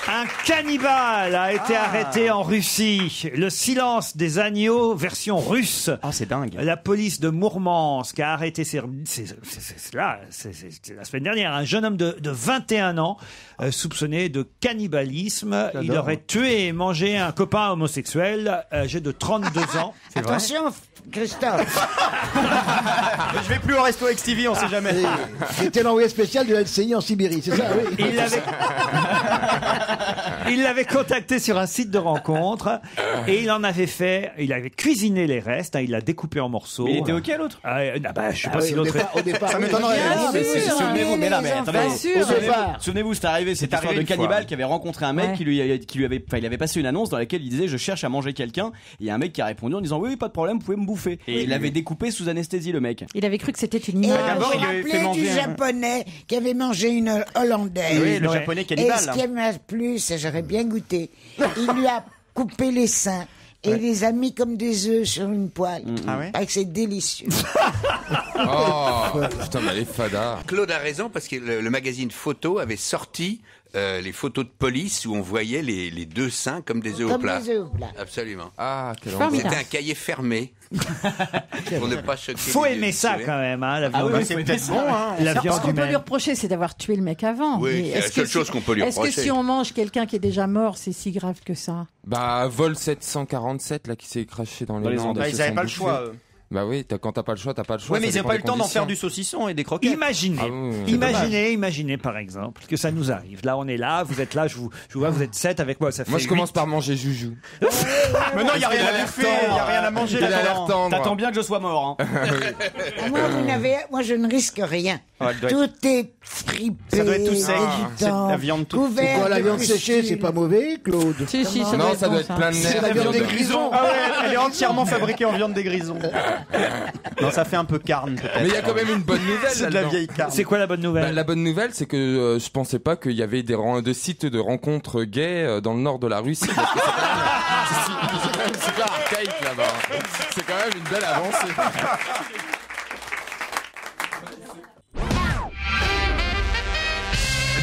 Un cannibale a été arrêté en Russie. Le silence des agneaux, version russe. Ah, c'est dingue. La police de Mourmansk a arrêté, c'est la semaine dernière, un jeune homme de 21 ans soupçonné de cannibalisme. Il aurait tué et mangé un copain homosexuel âgé de 32 ans. Attention, Christophe. Je vais plus au resto avec Stevie, on sait jamais. C'était l'envoyé spécial de la LCI en Sibérie, c'est ça, oui. Il l'avait contacté sur un site de rencontre et il en avait fait, il avait cuisiné les restes, hein, il l'a découpé en morceaux. Mais il était OK, l'autre? Je sais pas oui, si au l'autre. départ- au départ, Ça oui. m'étonnerait. Bien Non, mais sûr. souvenez-vous, mais là, mais Les attendez. enfants. Bien sûr. Souvenez-vous, c'est arrivé cette histoire de arrivé une cannibale fois. qui avait rencontré un mec Ouais. qui lui avait, enfin, il avait passé une annonce dans laquelle il disait je cherche à manger quelqu'un. Et il y a un mec qui a répondu en disant oui, pas de problème, vous pouvez me bouffer. Et il l'avait découpé sous anesthésie, le mec. Il avait cru que c'était une Et image. d'abord, vous il lui avait fait rappelez du manger un- japonais qui avait mangé une hollandaise. Oui, le Ouais. japonais Et cannibale. ce qui m'a plu, c'est j'aurais bien goûté. Il lui a coupé les seins et les a mis comme des œufs sur une poêle. Ah ouais Ah, que c'est délicieux. Oh, putain, mais elle est fada. Claude a raison parce que le magazine Photo avait sorti les photos de police où on voyait les deux seins comme des œufs au Comme plat. des œufs au plat. Absolument. Ah, quelle Formidable. C'était un cahier fermé pour ne pas choquer. Faut les aimer ça habitués. quand même, hein, la Ah viande. oui, c'est peut-être bon, hein. La Alors, ce viande qu'on peut lui humaine. reprocher, c'est d'avoir tué le mec avant. Oui, Mais c'est la est-ce seule que chose qu'on peut lui Est-ce que reprocher. si on mange quelqu'un qui est déjà mort, c'est si grave que ça? Bah, vol 747, là, qui s'est craché dans les les Landes. Andes. Bah, se ils avaient sont pas le bouffés. choix. Bah oui, quand t'as pas le choix, t'as pas le choix. Ouais, mais ça ils n'ont dépend pas eu des le temps d'en faire du conditions. saucisson et des croquettes. Imaginez, Ah oui, imaginez par exemple que ça nous arrive. Là, on est là, vous êtes là, je vous vois, vous êtes 7 avec moi. Ça fait Moi, je 8. commence par manger Joujou. Mais non, il n'y a rien à l'air bouffer, il n'y a rien à manger Il a l'air là-dedans. tendre. T'attends bien que je sois mort. Hein. Moi, je ne risque rien. Ouais, elle doit être- Tout est fripé, Ça doit être tout sec. C'est dégoûtant, la viande toute- couvert C'est quoi, la de viande pustules. séchée, c'est pas mauvais, Claude? Si, si, Comment ça Non, doit ça être doit bon, être ça. plein de C'est nerfs. la viande des de- grisons. Ah ouais, elle est entièrement fabriquée en viande des grisons. Non, ça fait un peu carne peut-être. Mais il y a quand même une bonne nouvelle C'est de la là-dedans. vieille carne. C'est quoi la bonne nouvelle Bah, la bonne nouvelle, c'est que je pensais pas qu'il y avait des sites de rencontres gays dans le nord de la Russie. Parce que c'est quand même super archaïque là-bas. C'est quand même une belle avancée.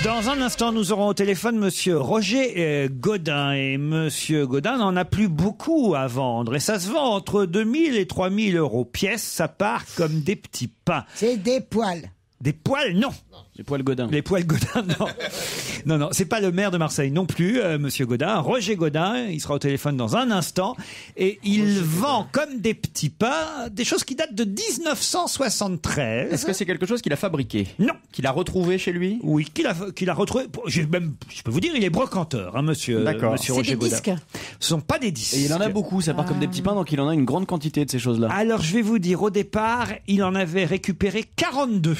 Dans un instant, nous aurons au téléphone Monsieur Roger Godin. Et Monsieur Godin n'en a plus beaucoup à vendre. Et ça se vend entre 2000 et 3000 euros pièce. Ça part comme des petits pains. C'est des poils. Des poils, non. Les poils Godin. Les poils Godin, non. Non, c'est pas le maire de Marseille non plus, Monsieur Godin. Roger Godin, il sera au téléphone dans un instant. Et il vend comme des petits pains des choses qui datent de 1973. Est-ce que c'est quelque chose qu'il a fabriqué? Non. Qu'il a retrouvé chez lui? Oui, qu'il a retrouvé. Je peux vous dire, il est brocanteur, hein, monsieur D'accord. monsieur C'est Roger des Godin. disques. Ce sont pas des disques. Et il en a beaucoup, ça part comme des petits pains, donc il en a une grande quantité de ces choses-là. Alors, je vais vous dire, au départ, il en avait récupéré 42.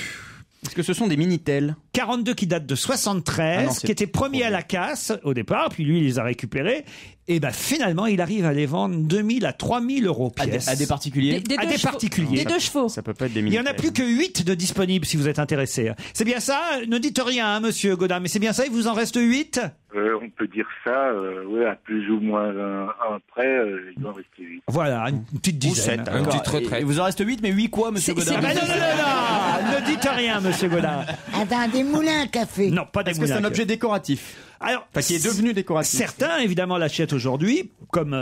Est-ce que ce sont des Minitel? 42 qui datent de 73, Ah non, c'est qui étaient premiers à la casse au départ, puis lui, il les a récupérés. Et ben finalement, il arrive à les vendre 2000 à 3000 euros pièce. À des particuliers? À deux des chevaux. particuliers. Des deux chevaux. Ça peut pas être des Il Minitel. n'y en a plus que 8 de disponibles si vous êtes intéressé. C'est bien ça? Ne dites rien, hein, monsieur Godin, mais c'est bien ça, il vous en reste 8? On peut dire ça, ouais, à plus ou moins un près, il doit rester 8. Voilà, une petite dizaine. Une petite retraite. Il vous en reste 8, mais 8 quoi, monsieur C'est- Godin? Ah, non, ne dites rien, monsieur Godin. Ah, dans des moulins à café. Non, pas des Est-ce que c'est un moulins. objet décoratif? Alors, qui est devenu décoratif. Certains, évidemment, l'achètent aujourd'hui comme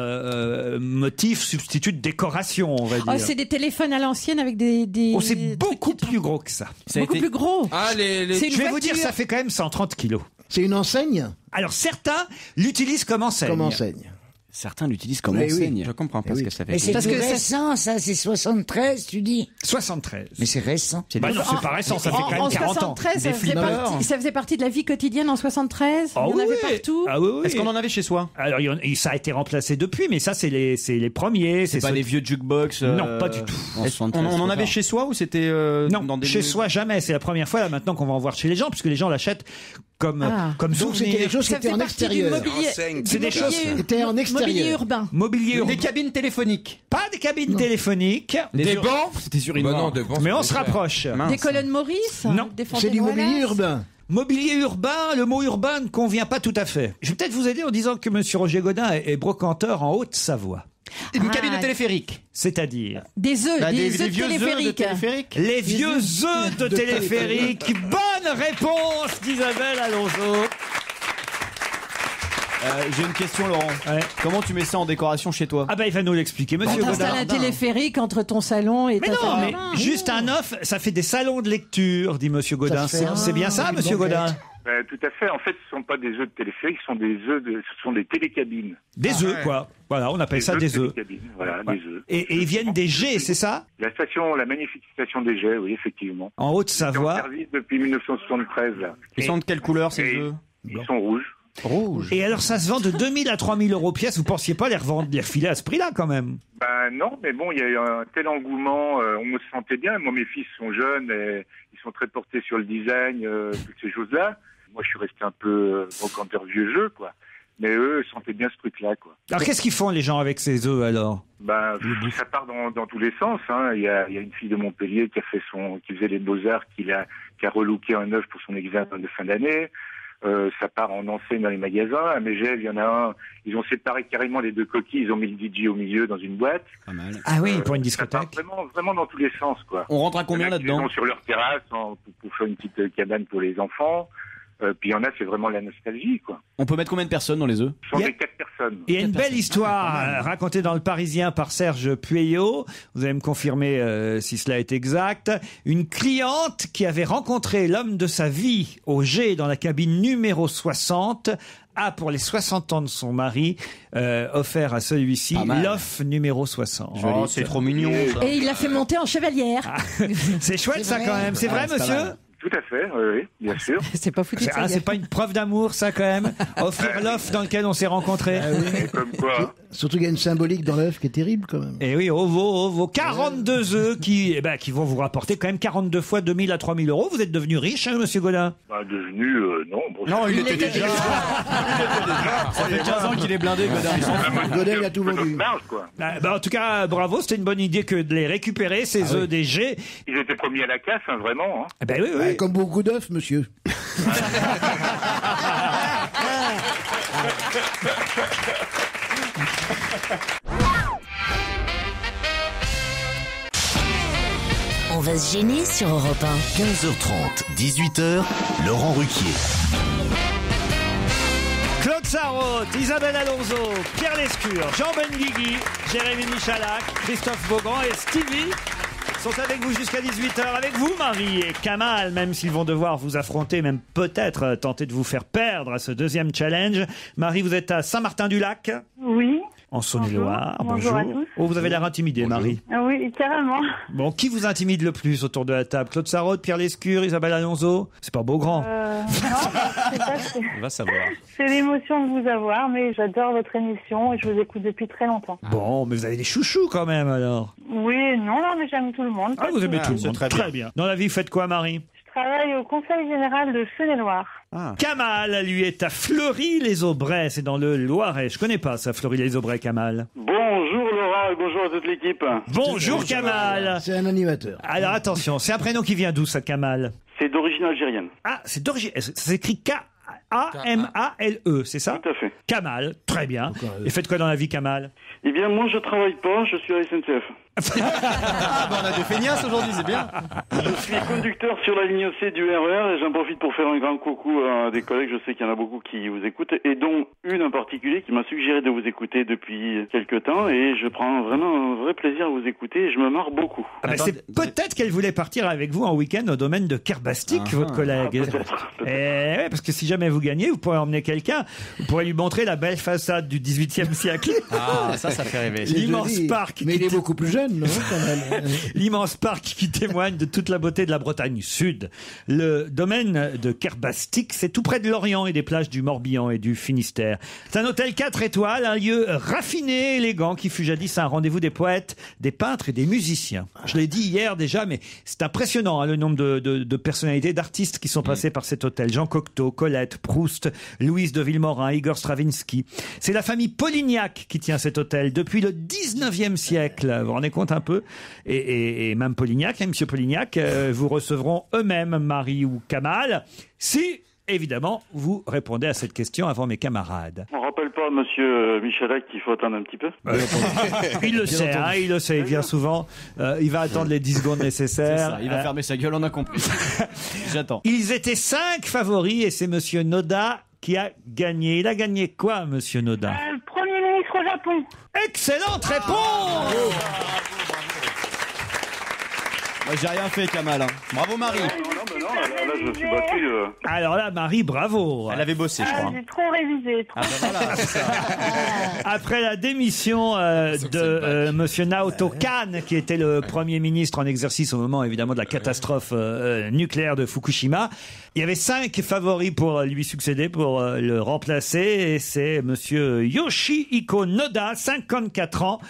motif, substitut de décoration, on va dire. Oh, c'est des téléphones à l'ancienne avec des... Oh, c'est beaucoup plus gros que ça. Beaucoup plus gros. Ah, C'est une Je vais vous dire, voiture. ça fait quand même 130 kilos. C'est une enseigne? Alors, certains l'utilisent comme enseigne. Comme enseigne. Certains l'utilisent comme Oui, enseigne. oui. Je comprends pas ce que ça fait. Mais c'est Parce plus que ça- récent, ça, c'est 73, tu dis. 73. Mais c'est récent. Bah non, c'est pas récent, ça fait quand même 40 ans. 73, ça faisait partie de la vie quotidienne en 73. Ah il y en oui, avait oui. partout. Ah oui, oui. Est-ce qu'on en avait chez soi? Alors, ça a été remplacé depuis, mais ça, c'est les premiers. C'est pas ceux- des vieux jukebox Non, pas du tout. On en avait chez soi ou c'était Non, dans des chez soi, jamais. C'est la première fois, là, maintenant, qu'on va en voir chez les gens, puisque les gens l'achètent comme Donc souvenir. c'était quelque chose qui Ça était faisait en partie du extérieur. mobilier. C'est des choses. C'était en extérieur. Mobilier urbain. Mobilier urbain. Des cabines téléphoniques. Pas des cabines téléphoniques. Des bancs. C'était sur une Bah banc. non, des bancs, Mais c'est on pas se cher. rapproche. Mince. Des colonnes Maurice. Non. Des C'est du Fontaine mobilier Wallace. urbain. Mobilier urbain, le mot urbain ne convient pas tout à fait. Je vais peut-être vous aider en disant que Monsieur Roger Godin est brocanteur en Haute-Savoie. Une cabine de téléphérique. C'est-à-dire Des œufs, Bah, des des œufs de vieux œufs de téléphérique. téléphérique. les vieux œufs de téléphérique. Bonne réponse d'Isabelle Alonso. J'ai une question, Laurent. Ouais. Comment tu mets ça en décoration chez toi? Ah bah il va nous l'expliquer, Monsieur T'installes Godin. un téléphérique entre ton salon et Mais ta non, salle mais de bain. juste un œuf, ça fait des salons de lecture, dit Monsieur Godin. Ça fait C'est bien ça, une Monsieur banquette. Godin? Tout à fait. En fait, ce ne sont pas des œufs de téléphérique, ce sont des télécabines. Des œufs, quoi. Voilà, on appelle ça des œufs. Télécabines, voilà, Ouais. des œufs. Et ils viennent des G, c'est ça? La magnifique station des Jets, oui, effectivement. En Ils sont en Haute-Savoie. service depuis 1973, là. Ils sont de quelle couleur ces Et œufs? ils sont rouges. Rouge. Et alors ça se vend de 2000 à 3000 euros pièce. Vous pensiez pas les revendre, les refiler à ce prix-là quand même? Ben non, mais bon, il y a eu un tel engouement, on me sentait bien. Moi, mes fils sont jeunes, et ils sont très portés sur le design, toutes ces choses-là. Moi, je suis resté un peu brocanteur vieux jeu, quoi. Mais eux, ils sentaient bien ce truc-là, quoi. Alors qu'est-ce qu'ils font les gens avec ces œufs alors? Ben, ça part dans tous les sens. Hein. Il y a une fille de Montpellier qui faisait les beaux-arts, qui a relooké un œuf pour son examen de fin d'année. Ça part en enseigne dans les magasins. À Megève, il y en a un. Ils ont séparé carrément les deux coquilles. Ils ont mis le DJ au milieu dans une boîte. Pas mal. Ah oui, pour une Ça part discothèque. vraiment dans tous les sens, quoi. On rentre à combien Il y en a qui là-dedans? les ont sur leur terrasse pour faire une petite cabane pour les enfants. Puis il y en a, c'est vraiment la nostalgie, quoi. On peut mettre combien de personnes dans les œufs? Ce sont des 4 personnes. Il y a une belle histoire racontée dans le Parisien par Serge Pueyo. Vous allez me confirmer si cela est exact. Une cliente qui avait rencontré l'homme de sa vie au G dans la cabine numéro 60 a, pour les 60 ans de son mari, offert à celui-ci Pas mal. l'offre numéro 60. Oh, c'est trop mignon. Ça. Et il l'a fait monter en chevalière. C'est chouette ça quand même. C'est vrai, c'est pas monsieur? mal. Tout à fait, oui, bien sûr. C'est pas foutu de sa C'est gueule. pas une preuve d'amour ça quand même? Offrir l'offre dans lequel on s'est rencontrés. Et comme quoi. Surtout qu'il y a une symbolique dans l'œuf qui est terrible quand même. Et oui, vos 42 œufs qui vont vous rapporter quand même 42 fois 2000 à 3000 euros. Vous êtes devenu riche, hein, monsieur Godin? Bah, devenu, non. Bon, Non, il était déjà. Ça fait 15 ans qu'il est blindé, Godin. Ils sont fous. Godin, il a tout vendu. marge, quoi. En tout cas, bravo, c'était une bonne idée que de les récupérer, ces œufs des G. Ils étaient premiers à la casse, hein, vraiment. Hein. Ben oui, oui. Ouais, comme beaucoup d'œufs, monsieur. On va se gêner sur Europe 1. 15h30, 18h, Laurent Ruquier. Claude Sarraute, Isabelle Alonso, Pierre Lescure, Jean Benguigui, Jérémy Michalak, Christophe Beaugrand et Stevie sont avec vous jusqu'à 18h. Avec vous, Marie et Kamal, même s'ils vont devoir vous affronter, même peut-être tenter de vous faire perdre à ce deuxième challenge. Marie, vous êtes à Saint-Martin-du-Lac, Oui. en Saône-et-Loire. Bonjour à tous. Oh, vous avez l'air intimidé, Marie. Ah oui, carrément. Bon, qui vous intimide le plus autour de la table? Claude Sarraute, Pierre Lescure, Isabelle Alonso? C'est pas Beaugrand. Non, je sais pas, On va savoir. c'est l'émotion de vous avoir, mais j'adore votre émission et je vous écoute depuis très longtemps. Bon, mais vous avez des chouchous quand même, alors. Oui, non, mais j'aime tout le monde. Ah, vous aimez tout le monde. très bien. Dans la vie, vous faites quoi, Marie? Je travaille au Conseil général de Saône-et-Loire. Kamal, lui, est à Fleury-les-Aubrais. C'est dans le Loiret. Je connais pas ça, Fleury-les-Aubrais, Kamal. Bonjour Laurent et bonjour à toute l'équipe. Bonjour, Kamal. C'est un animateur. Alors, attention, c'est un prénom qui vient d'où, ça, Kamal? C'est d'origine algérienne. Ah, c'est d'origine. Ça s'écrit K. K-A-M-A-L-E, c'est ça? Tout à fait. Kamal, très bien. Et faites quoi dans la vie, Kamal? Eh bien, moi, je travaille pas, je suis à la SNCF. Ah, on a des feignasses aujourd'hui, c'est bien. Je suis conducteur sur la ligne C du RER et j'en profite pour faire un grand coucou à des collègues. Je sais qu'il y en a beaucoup qui vous écoutent et dont une en particulier qui m'a suggéré de vous écouter depuis quelques temps et je prends vraiment un vrai plaisir à vous écouter et je me marre beaucoup. Ah bah c'est peut-être qu'elle voulait partir avec vous en week-end au domaine de Kerbastik, votre collègue. Ouais, parce que si jamais vous gagnez, vous pourrez emmener quelqu'un, vous pourrez lui montrer la belle façade du XVIIIe siècle. Ah, ça fait rêver. L'immense parc. Mais il est beaucoup plus jeune, non, quand même. L'immense parc qui témoigne de toute la beauté de la Bretagne Sud. Le domaine de Kerbastik, c'est tout près de Lorient et des plages du Morbihan et du Finistère. C'est un hôtel 4 étoiles, un lieu raffiné, élégant, qui fut jadis un rendez-vous des poètes, des peintres et des musiciens. Je l'ai dit hier déjà, mais c'est impressionnant, hein, le nombre de personnalités, d'artistes qui sont passés par cet hôtel. Jean Cocteau, Colette, Proust, Louise de Villemorin, Igor Stravinsky. C'est la famille Polignac qui tient cet hôtel depuis le 19e siècle. Vous vous rendez compte un peu? Et même Polignac, monsieur Polignac, vous recevront eux-mêmes, Marie ou Kamal, si, évidemment, vous répondez à cette question avant mes camarades. On rappelle pas, monsieur Michalak, qu'il faut attendre un petit peu? Il le sait, hein, il le sait, il vient souvent. Il va attendre les 10 secondes nécessaires. C'est ça, il va fermer sa gueule, on a compris. J'attends. Ils étaient 5 favoris et c'est monsieur Noda qui a gagné. Il a gagné quoi, monsieur Noda? Premier ministre au Japon. Excellente réponse! Moi, j'ai rien fait, Kamal. Hein. Bravo, Marie. Non, là, je suis battu. Alors là, Marie, bravo. Elle avait bossé, je crois. J'ai trop révisé. Ah, ben voilà, c'est ça. Après la démission de monsieur Naoto Kan, qui était le Premier ministre en exercice au moment, évidemment, de la catastrophe nucléaire de Fukushima, il y avait 5 favoris pour lui succéder, pour le remplacer, et c'est monsieur Yoshihiko Noda, 54 ans,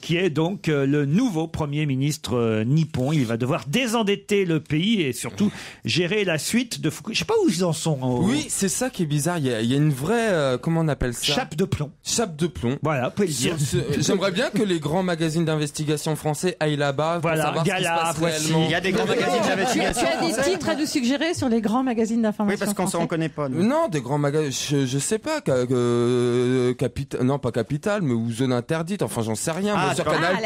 qui est donc le nouveau Premier ministre nippon. Il va devoir désendetter le pays et surtout gérer la suite de Fukushima. Je sais pas où ils en sont. Oui, c'est ça qui est bizarre. Il y a une vraie, comment on appelle ça? Chape de plomb. Chape de plomb. Voilà, vous pouvez le dire. J'aimerais bien que les grands magazines d'investigation français aillent là-bas pour savoir Galard, ce qui se passe réellement. Il y a des grands magazines d'investigation. Tu as des titres à nous suggérer sur les grands magazines d'information? Oui, parce qu'on s'en connaît pas. Nous. Non, des grands magazines, je sais pas, non pas Capital, mais ou Zone Interdite, enfin j'en sais rien, mais sur Canal+.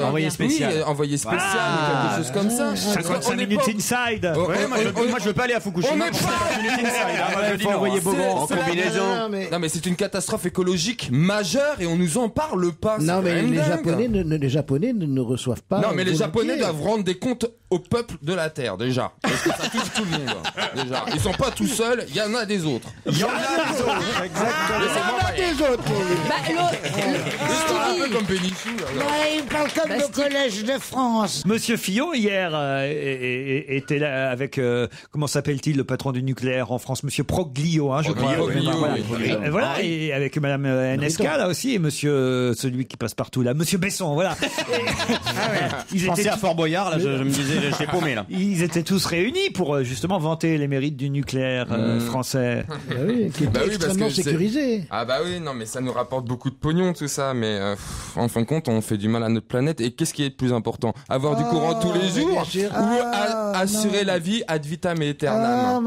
Envoyé spécial. Oui, envoyé spécial, ou quelque chose comme ça. 55 minutes inside. Ouais, moi je veux pas aller à Fukushima. On n'est pas. Je dis envoyer Bobo en combinaison. Non mais c'est une catastrophe écologique majeure et on nous en parle pas. Non mais les Japonais ne reçoivent pas. Non mais les Japonais doivent rendre des comptes au peuple de la Terre déjà. Parce que ça touche tout le monde. Déjà. Ils sont pas tout seuls, il y en a des autres. Il y en a des autres. Exactement. Il y en a des autres. C'est un peu comme Bénichou. Il parle comme le Collège de France. Monsieur Fillon, hier, était là avec, comment s'appelle-t-il, le patron du nucléaire en France, monsieur Proglio, hein, je crois. Voilà, et avec madame NSK, là aussi, et monsieur, celui qui passe partout, là, monsieur Besson, voilà. Je pensais à Fort Boyard, là, je me disais, j'étais paumé, là. Ils étaient tous réunis pour, justement, vanter les mérites du nucléaire français. Oui, qui est extrêmement sécurisé. Ah bah oui, non mais ça nous rapporte beaucoup de pognon tout ça, mais en fin de compte on fait du mal à notre planète. Et qu'est-ce qui est le plus important? Avoir du courant tous les jours ou assurer la vie ad vitam aeternam? Oh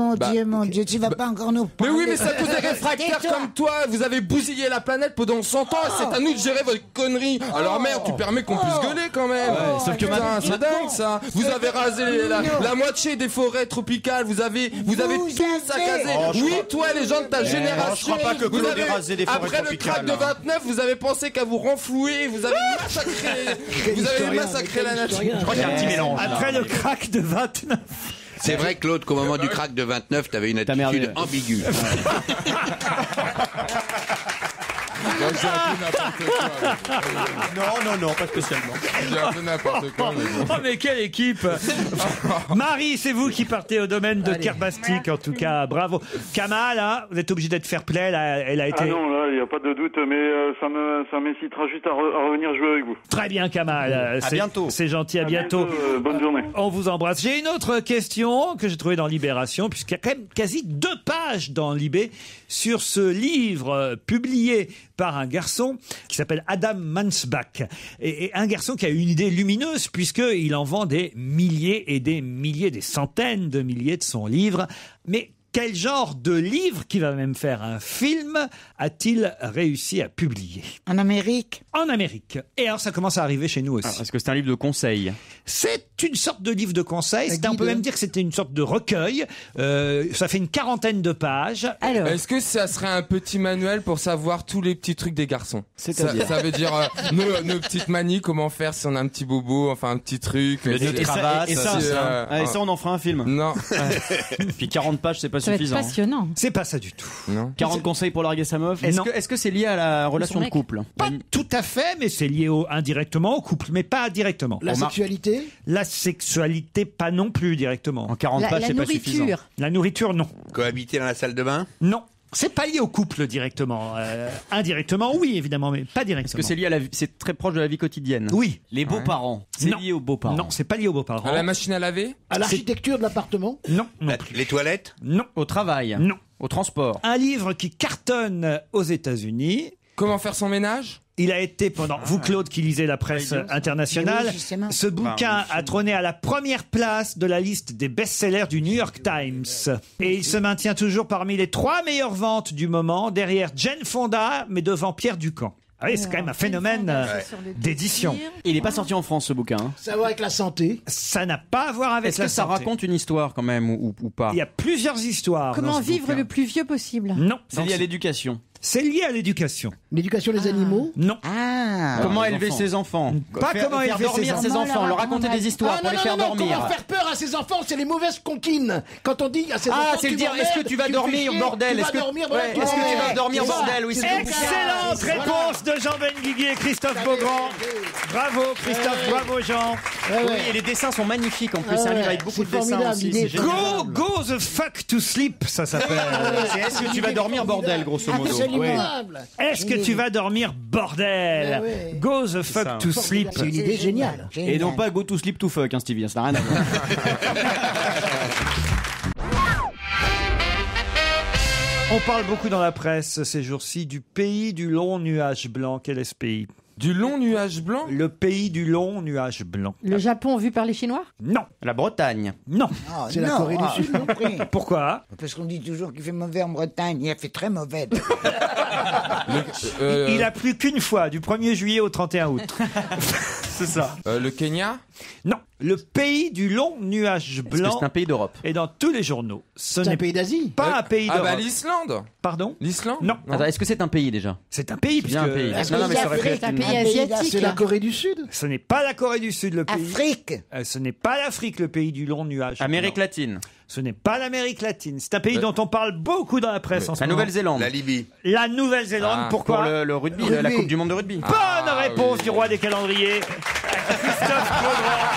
mon Dieu, tu vas pas encore nous parler. Mais oui, mais ça cause des réfractaires comme toi. Vous avez bousillé la planète pendant 100 ans et c'est à nous de gérer votre connerie. Alors merde, tu permets qu'on puisse gueuler quand même. Sauf que putain, c'est dingue ça. Vous avez rasé la moitié des forêts tropicales. Vous avez tout saccagé. Oui, toi, les gens de ta génération. Je crois pas que Claude ait rasé des forêts après tropicales. Après le crack de 29, vous avez pensé qu'à vous renflouer. Vous avez massacré la nature. Je crois qu'il y a un petit mélange. Après le crack de 29. C'est vrai, Claude, qu'au moment du crack de 29, t'avais une attitude ambiguë. J'ai un peu n'importe quoi. Non, pas spécialement. J'ai un peu n'importe quoi. Oh mais quelle équipe. Marie, c'est vous qui partez au domaine de Kerbastik, en tout cas, bravo. Kamal, hein, vous êtes obligé d'être fair play, là, elle a été... Ah non, là, il n'y a pas de doute, mais ça m'incitera juste à revenir jouer avec vous. Très bien, Kamal. À bientôt. C'est gentil, à bientôt. Bonne journée. On vous embrasse. J'ai une autre question que j'ai trouvée dans Libération, puisqu'il y a quand même quasi 2 pages dans Libé sur ce livre publié par un garçon qui s'appelle Adam Mansbach. Et un garçon qui a une idée lumineuse, puisqu'il en vend des milliers et des milliers, des centaines de milliers de son livre. Mais Quel genre de livre, qui va même faire un film, a-t-il réussi à publier? En Amérique? En Amérique. Et alors ça commence à arriver chez nous aussi. Est-ce que c'est un livre de conseils? C'est une sorte de livre de conseils. On peut même dire que c'était une sorte de recueil. Ça fait une 40aine de pages. Est-ce que ça serait un petit manuel pour savoir tous les petits trucs des garçons? C'est-à-dire ça veut dire nos petites manies, comment faire si on a un petit bobo, enfin un petit truc. Le nœud de cravate. Et ça, on en fera un film. Non. Puis 40 pages, c'est pas Ça va être suffisant. passionnant. C'est pas ça du tout. Non. 40 conseils pour larguer sa meuf. Est-ce que c'est lié à la relation de couple? Pas tout à fait, mais c'est lié indirectement au couple, mais pas directement. La sexualité? La sexualité, pas non plus directement. En 40 pages, c'est pas suffisant. La nourriture, non. Cohabiter dans la salle de bain? Non. C'est pas lié au couple directement. Indirectement, oui, évidemment, mais pas directement. Est-ce que c'est lié à c'est très proche de la vie quotidienne? Oui. Les beaux-parents. C'est lié aux beaux-parents. Non, c'est pas lié aux beaux-parents. À la machine à laver? À l'architecture de l'appartement? Non. Les toilettes? Non. Au travail? Non. Au transport? Un livre qui cartonne aux États-Unis. Comment faire son ménage? Il a été pendant, vous Claude qui lisez la presse internationale, ce bouquin a trôné à la première place de la liste des best-sellers du New York Times. Et il se maintient toujours parmi les 3 meilleures ventes du moment, derrière Jane Fonda, mais devant Pierre Ducamp. Ah oui, c'est quand même un phénomène d'édition. Il n'est pas sorti en France, ce bouquin. Ça va avec la santé? Ça n'a pas à voir avec Est-ce la que ça santé. raconte une histoire quand même ou pas? Il y a plusieurs histoires. Comment dans ce vivre bouquin. le plus vieux possible? Non. C'est lié à l'éducation. C'est lié à l'éducation. L'éducation des animaux? Non. Comment élever ses enfants? Pas comment faire élever dormir ses ses enfants, leur raconter des histoires pour les faire dormir. Comment faire peur à ses enfants? C'est les mauvaises conquines. Quand on dit à ses enfants, c'est le dire, est-ce que tu vas dormir, bordel? Est-ce que tu vas dormir, bordel? Oui, c'est excellente réponse de Jean Benguigui et Christophe Beaugrand. Bravo Christophe, bravo Jean. Oui, et les dessins sont magnifiques en plus. C'est un livre avec beaucoup de dessins aussi. Go the fuck to sleep, ça s'appelle. C'est est-ce que tu vas dormir, bordel, grosso modo? Est-ce que tu vas dormir, bordel? Go the fuck to sleep. C'est une idée géniale. Et non pas go to sleep to fuck, hein, Stevie, ça n'a rien à voir. On parle beaucoup dans la presse ces jours-ci du pays du long nuage blanc. Quel est ce pays? Du long nuage blanc? Le pays du long nuage blanc. Le Japon vu par les Chinois? Non. La Bretagne? Non. C'est la Corée du Sud? Pourquoi? Parce qu'on dit toujours qu'il fait mauvais en Bretagne. Il a fait très mauvais. Il a plu qu'une fois, du 1er juillet au 31 août. C'est ça. Le Kenya? Non. Le pays du long nuage blanc. C'est un pays d'Europe. Et dans tous les journaux. C'est un pays d'Asie? Pas un pays d'Europe. Ah bah l'Islande? Pardon? L'Islande? Non. Attends, est-ce que c'est un pays déjà? C'est un pays, Bien un pays. puisque Non, mais ça aurait pu être C'est un une- pays asiatique. C'est la Corée du Sud? ce n'est pas la Corée du Sud, le pays. Afrique. Ce n'est pas l'Afrique, le pays du long nuage. Amérique blanc. latine. Ce n'est pas l'Amérique latine. C'est un pays dont on parle beaucoup dans la presse en ce La moment. Nouvelle-Zélande. La Libye. La Nouvelle-Zélande, Pour pourquoi? le rugby, la Coupe du Monde de rugby. Bonne réponse oui. du roi des calendriers. Christophe Beaugrand.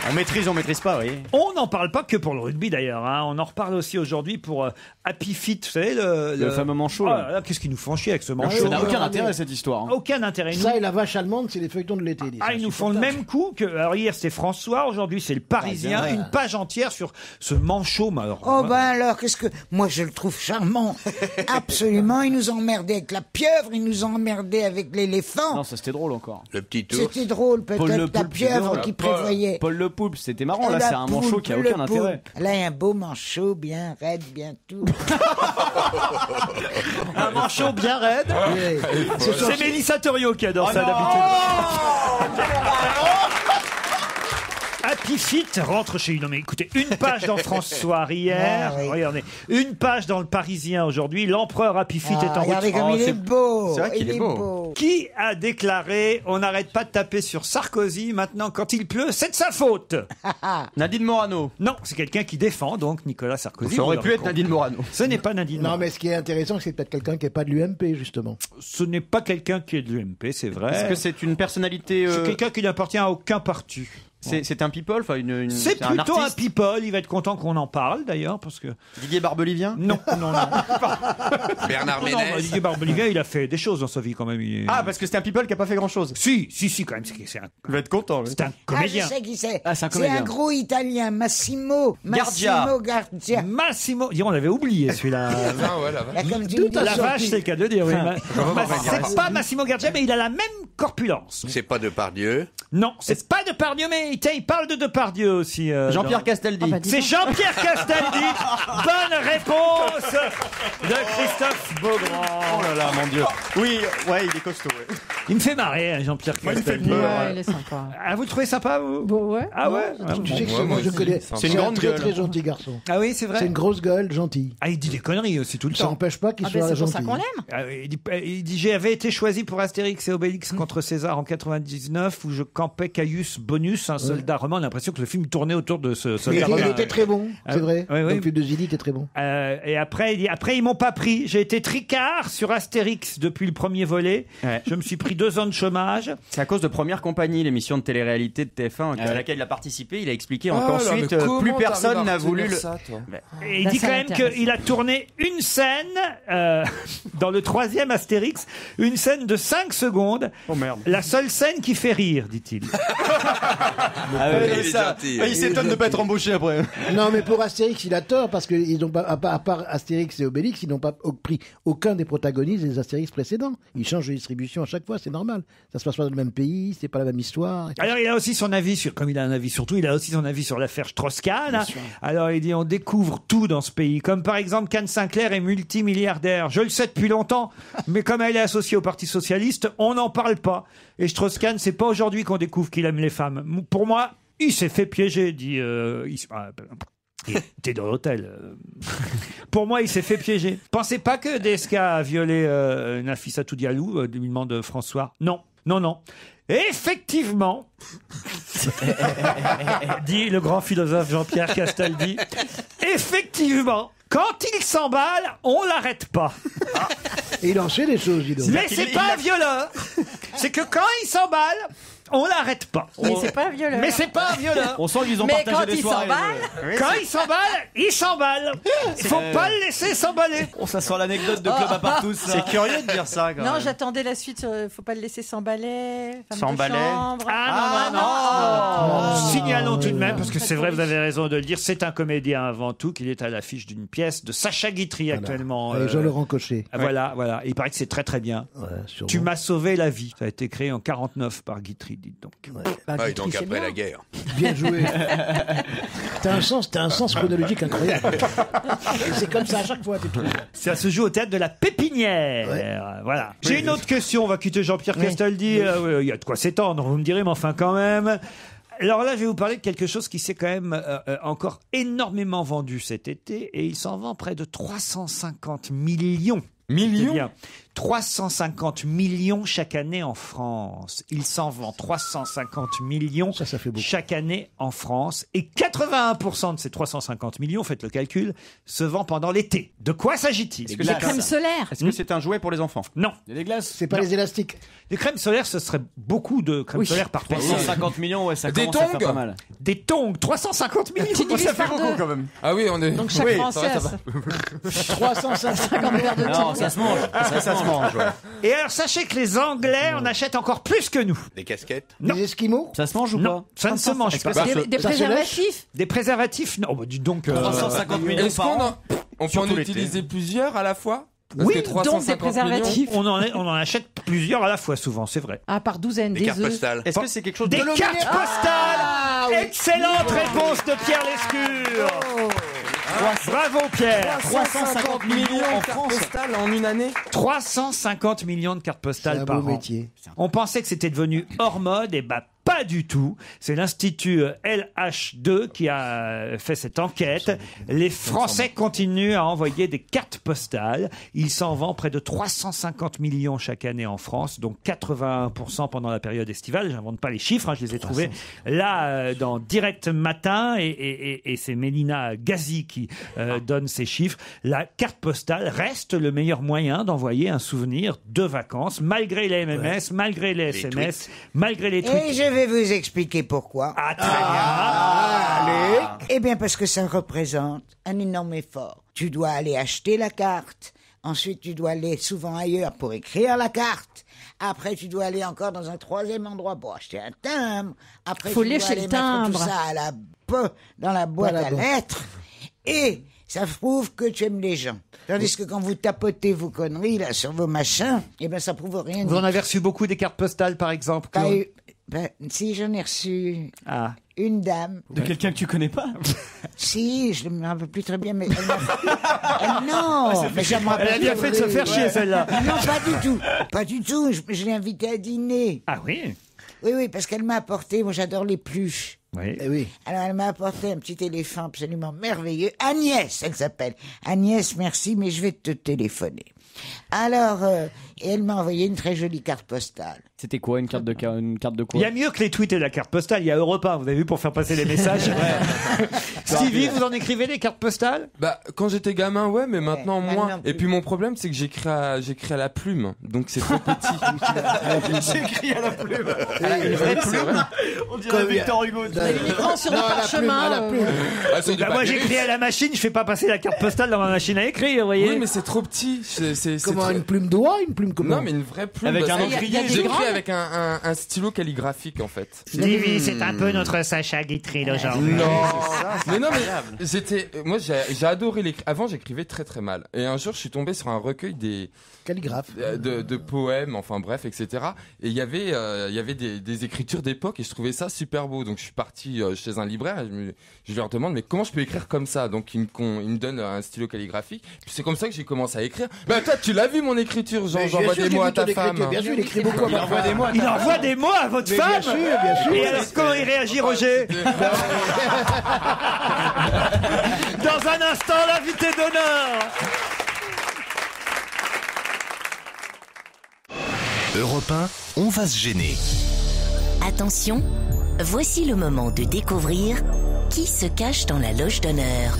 On maîtrise pas, oui. On n'en parle pas que pour le rugby d'ailleurs. Hein. On en reparle aussi aujourd'hui pour Happy Fit. Vous savez, Le fameux manchot. Oh là. là là, qu'est-ce qui nous font chier avec ce manchot? Ça n'a aucun intérêt, cette histoire. hein. Aucun intérêt. Ça et la vache allemande, c'est les feuilletons de l'été. Ils nous font le même coup que. Alors hier c'était François, aujourd'hui c'est le Parisien. Ah, bien. Une page entière sur ce manchot. Mais alors, Oh ben alors, qu'est-ce que... Moi, je le trouve charmant. Absolument. Ils nous ont emmerdés avec la pieuvre, ils nous ont emmerdés avec l'éléphant. Non, ça c'était drôle encore. Le petit ours. C'était drôle, Paul le peut-être, la Poulpe, c'était pieuvre drôle. qui prévoyait. Paul le Poulpe, c'était marrant. Là, La c'est un manchot poulpe, qui a le aucun intérêt. poulpe. Là, il y a un beau manchot, bien raide, bien tout. un manchot bien raide. C'est Mélissa Torio qui adore Oh ça non. d'habitude. Happy Fit rentre chez lui. Non mais écoutez, une page dans François hier, Ah, oui. regardez, une page dans le Parisien aujourd'hui, l'empereur Happy Fit est en route. Regardez comme il est beau. c'est vrai qu'il Il est beau. Qui a déclaré « On n'arrête pas de taper sur Sarkozy, maintenant quand il pleut, c'est de sa faute ». Nadine Morano. Non, c'est quelqu'un qui défend donc Nicolas Sarkozy. Ça aurait Vous pu l'aurez être compris. Nadine Morano. Ce n'est pas Nadine Non, Morano. mais ce qui est intéressant, c'est peut-être quelqu'un qui n'est pas de l'UMP, justement. Ce n'est pas quelqu'un qui est de l'UMP, c'est vrai. Est-ce que c'est une personnalité C'est quelqu'un qui n'appartye à aucun parti. C'est un people, enfin C'est un plutôt un artiste. people. Il va être content qu'on en parle d'ailleurs parce que Didier Barbelivien. non. Bernard Non, Ménez. Didier Barbelivien, il a fait des choses dans sa vie quand même. Il est- Ah, parce que c'est un people qui a pas fait grand chose. si, quand même. C'est un, Il va être content. c'est un Ah, comédien. je sais qui c'est. Ah, c'est un C'est comédien. un gros Italien, Massimo Gardia. Gardia. Massimo, dis, on l'avait oublié celui-là. Ah ouais, la vache. Là, comme tu me dis, La vache, c'est le cas de dire. Oui. Ah. C'est pas Massimo Gardia, mais il a la même corpulence. C'est pas Depardieu. Non, c'est pas Depardieu, mais tiens, il parle de Depardieu aussi. Jean-Pierre Castaldi. C'est Jean-Pierre Castaldi. Bonne réponse de Christophe Beaugrand. Oh là là, mon Dieu. Oui, ouais, il est costaud. Ouais. Il me fait marrer, hein, Jean-Pierre Castaldi. Ouais, il est sympa. Ah, vous le trouvez sympa, vous? Bon, ouais. Ah ouais. Tu sais que moi je connais. C'est une grande très gueule. très gentil garçon. Ah oui, c'est vrai. C'est une grosse gueule, gentil. Ah, il dit des conneries aussi tout le Ça temps. n'empêche pas qu'il Ah, ben, soit c'est pour gentil. ça qu'on l'aime. Ah oui, il dit j'avais été choisi pour Astérix et Obélix contre César en 99 où je campais Caius Bonus, un soldat romain. On a l'impression que le film tournait autour de ce Mais soldat il romain. était très bon, c'est vrai. oui, oui. Le film de Zidi était très bon. Et après, il dit après ils m'ont pas pris. J'ai été tricard sur Astérix depuis le premier volet. Ouais. Je me suis pris 2 ans de chômage. C'est à cause de Première Compagnie, l'émission de télé-réalité de TF1 à laquelle il a participé. Il a expliqué Ah, qu'ensuite, là, mais comment plus personne t'arrives à n'a voulu retenir le. ça, toi Et il Là, dit ça quand même m'intéresse. qu'il a tourné une scène dans le 3e Astérix, une scène de 5 secondes. Oh merde. La seule scène qui fait rire, dit-il. Ah, Il ouais, est ça. gentil. Ah, il s'étonne de ne pas être embauché après. Non, mais pour Astérix, il a tort parce qu'ils ont pas, à part Astérix et Obélix, ils n'ont pas pris aucun des protagonistes des Astérix précédents. Ils changent de distribution à chaque fois, c'est normal. Ça se passe pas dans le même pays, c'est pas la même histoire. Alors il a aussi son avis sur, comme il a un avis sur tout, il a aussi son avis sur l'affaire Strauss-Kahn. Alors il dit on découvre tout dans ce pays, comme par exemple qu'Anne Sinclair est multimilliardaire. Je le sais depuis longtemps, mais comme elle est associée au Parti Socialiste, on n'en parle pas. Et Strauss-Kahn, c'est pas aujourd'hui qu'on découvre qu'il aime les femmes. Pour moi, il s'est fait piéger, dit... il était dans l'hôtel. Pour moi, il s'est fait piéger. Pensez pas que DSK a violé Nafissatou Diallo, lui demande François. Non, non, non. Et effectivement, dit le grand philosophe Jean-Pierre Castaldi, effectivement, quand il s'emballe, on l'arrête pas. Et il en sait des choses, dis donc. Mais c'est pas un violeur. C'est que quand il s'emballe, on l'arrête pas. Mais c'est pas un violeur. Mais c'est pas un violeur. On sent qu'ils ont Mais partagé quand des il soirées. s'emballe, Quand il s'emballe. Il faut pas le laisser s'emballer. Oh, ça sent l'anecdote de Club à Partous. C'est curieux de dire ça, quand non, même. j'attendais la suite. Faut pas le laisser s'emballer. Femme S'emballer. de chambre. Ah non. Signalons tout de même, parce que c'est vrai, vous avez raison de le dire, c'est un comédien avant tout, qu'il est à l'affiche d'une pièce de Sacha Guitry actuellement. Et Jean-Laurent Cochet. Voilà, voilà. Il paraît que c'est très très bien. Ouais, sûrement. Tu m'as sauvé la vie. Ça a été créé en 49 par Guitry, dites donc. Bah, Ah, et Guitry, donc c'est après bien. la guerre. Bien joué. T'as un sens chronologique incroyable. Et c'est comme ça à chaque fois, tu trouves. Ça se joue au théâtre de la Pépinière. Voilà. J'ai une autre question. On va quitter Jean-Pierre Castaldi. Il y a de quoi s'étendre, vous me direz, mais enfin quand même. Alors là, je vais vous parler de quelque chose qui s'est quand même encore énormément vendu cet été, et il s'en vend près de 350 millions. Millions Bien. 350 millions chaque année en France. Il s'en vend 350 millions Ça fait beaucoup. chaque année en France. Et 81% de ces 350 millions, faites le calcul, se vend pendant l'été. De quoi s'agit-il? Est-ce que Les c'est- crèmes solaires. Est-ce que c'est un jouet pour les enfants? Non. Il y a des glaces. C'est pas les élastiques. Les crèmes solaires, ce serait beaucoup de crèmes solaires par personne. 150 millions, ouais, ça Des commence à faire tongs pas mal. Des tongs, 350 millions. Tu divises Ça fait par beaucoup deux. quand même. Ah oui, on est. Donc chaque Oui, Français ça a va. 350 verres de Non, thé. ça se mange. Ça se mange, ouais. Et alors, sachez que les Anglais en achètent encore plus que nous. Des casquettes. Non. Les Esquimaux. Ça se mange ou Non, pas ça ne se mange pas. Des Ça se préservatifs. Des préservatifs, non. Oh, bah, dis donc. 350 millions Est-ce par qu'on an. en, on peut en Surtout l'été. utiliser plusieurs à la fois? Parce Oui, que donc des 350 préservatifs. on en achète plusieurs à la fois, souvent, c'est vrai. Ah, par douzaine, Des des cartes œufs. postales. Est-ce que c'est quelque chose Des de cartes postales. Ah, oui. Excellente réponse de Pierre Lescure. Bravo Pierre. 350 millions en France. postales en une année? 350 millions de cartes C'est postales un par beau an. métier. On pensait que c'était devenu hors mode, et bah pas du tout. C'est l'Institut LH2 qui a fait cette enquête. Les Français continuent à envoyer des cartes postales. Il s'en vend près de 350 millions chaque année en France, donc 81% pendant la période estivale. J'invente pas les chiffres, hein, je les ai trouvés là dans Direct Matin, et c'est Mélina Gazi qui donne ces chiffres. La carte postale reste le meilleur moyen d'envoyer un souvenir de vacances, malgré les MMS, malgré les SMS, malgré les tweets. Et je vais vous expliquer pourquoi. Ah, très bien. Eh bien, parce que ça représente un énorme effort. Tu dois aller acheter la carte. Ensuite, tu dois aller souvent ailleurs pour écrire la carte. Après, tu dois aller encore dans un troisième endroit pour acheter un timbre. Après, Faut tu dois lécher aller le mettre timbre. tout ça dans la boîte Voilà, à bon. lettres. Et ça prouve que tu aimes les gens. Tandis que quand vous tapotez vos conneries là sur vos machins, eh ben ça prouve rien. Vous en avez reçu beaucoup des cartes postales, par exemple, Claude Si, j'en ai reçu Ah. une dame. De quelqu'un que tu connais pas? Si, je ne me rappelle plus très bien, mais elle m'a non, mais je me rappelle Elle a bien fait de se faire chier, celle-là. Non, pas du tout. Pas du tout. Je l'ai invitée à dîner. Ah oui? Oui, parce qu'elle m'a apporté, moi j'adore les pluches. Oui. oui. Alors elle m'a apporté un petit éléphant absolument merveilleux. Agnès, elle s'appelle. Agnès, merci, mais je vais te téléphoner. Alors, et elle m'a envoyé une très jolie carte postale. C'était quoi, une carte de quoi? Il y a mieux que les tweets et la carte postale. Il y a Europe 1, vous avez vu, pour faire passer les messages. Stevie, vous en écrivez des cartes postales? Bah, quand j'étais gamin, ouais, mais maintenant moins. maintenant plus. Et puis mon problème, c'est que j'écris à la plume, donc c'est trop petit. J'écris à la plume. Une vraie plume. On dirait Victor Hugo. Uniquement sur le parchemin. Bah, moi j'écris à la machine, je fais pas passer la carte postale dans ma machine à écrire, vous voyez. Oui, mais c'est trop petit. Comment, une plume d'oie, une plume comment? Non, mais une vraie plume. Avec un Bah, encrier. j'écris avec un stylo calligraphique, en fait. Stevie, c'est un peu notre Sacha Guitry d'aujourd'hui. Non, mais non, mais moi j'ai adoré l'écrire. Avant, j'écrivais très très mal. Et un jour, je suis tombé sur un recueil des calligraphes, de poèmes, enfin bref, etc. Et il y avait des écritures d'époque, et je trouvais ça super beau. Donc je suis parti chez un libraire et je leur demande, mais comment je peux écrire comme ça? Donc il me donne un stylo calligraphique. Puis c'est comme ça que j'ai commencé à écrire. Bah toi, tu l'as vu mon écriture? J'envoie des mots à ta femme. Bien sûr, il écrit beaucoup. Il envoie des mots. Il envoie des mots à votre femme? Bien sûr. Et alors, comment il réagit, Roger? Dans un instant, l'invité d'honneur. Europe 1, on va se gêner. Attention, voici le moment de découvrir qui se cache dans la loge d'honneur.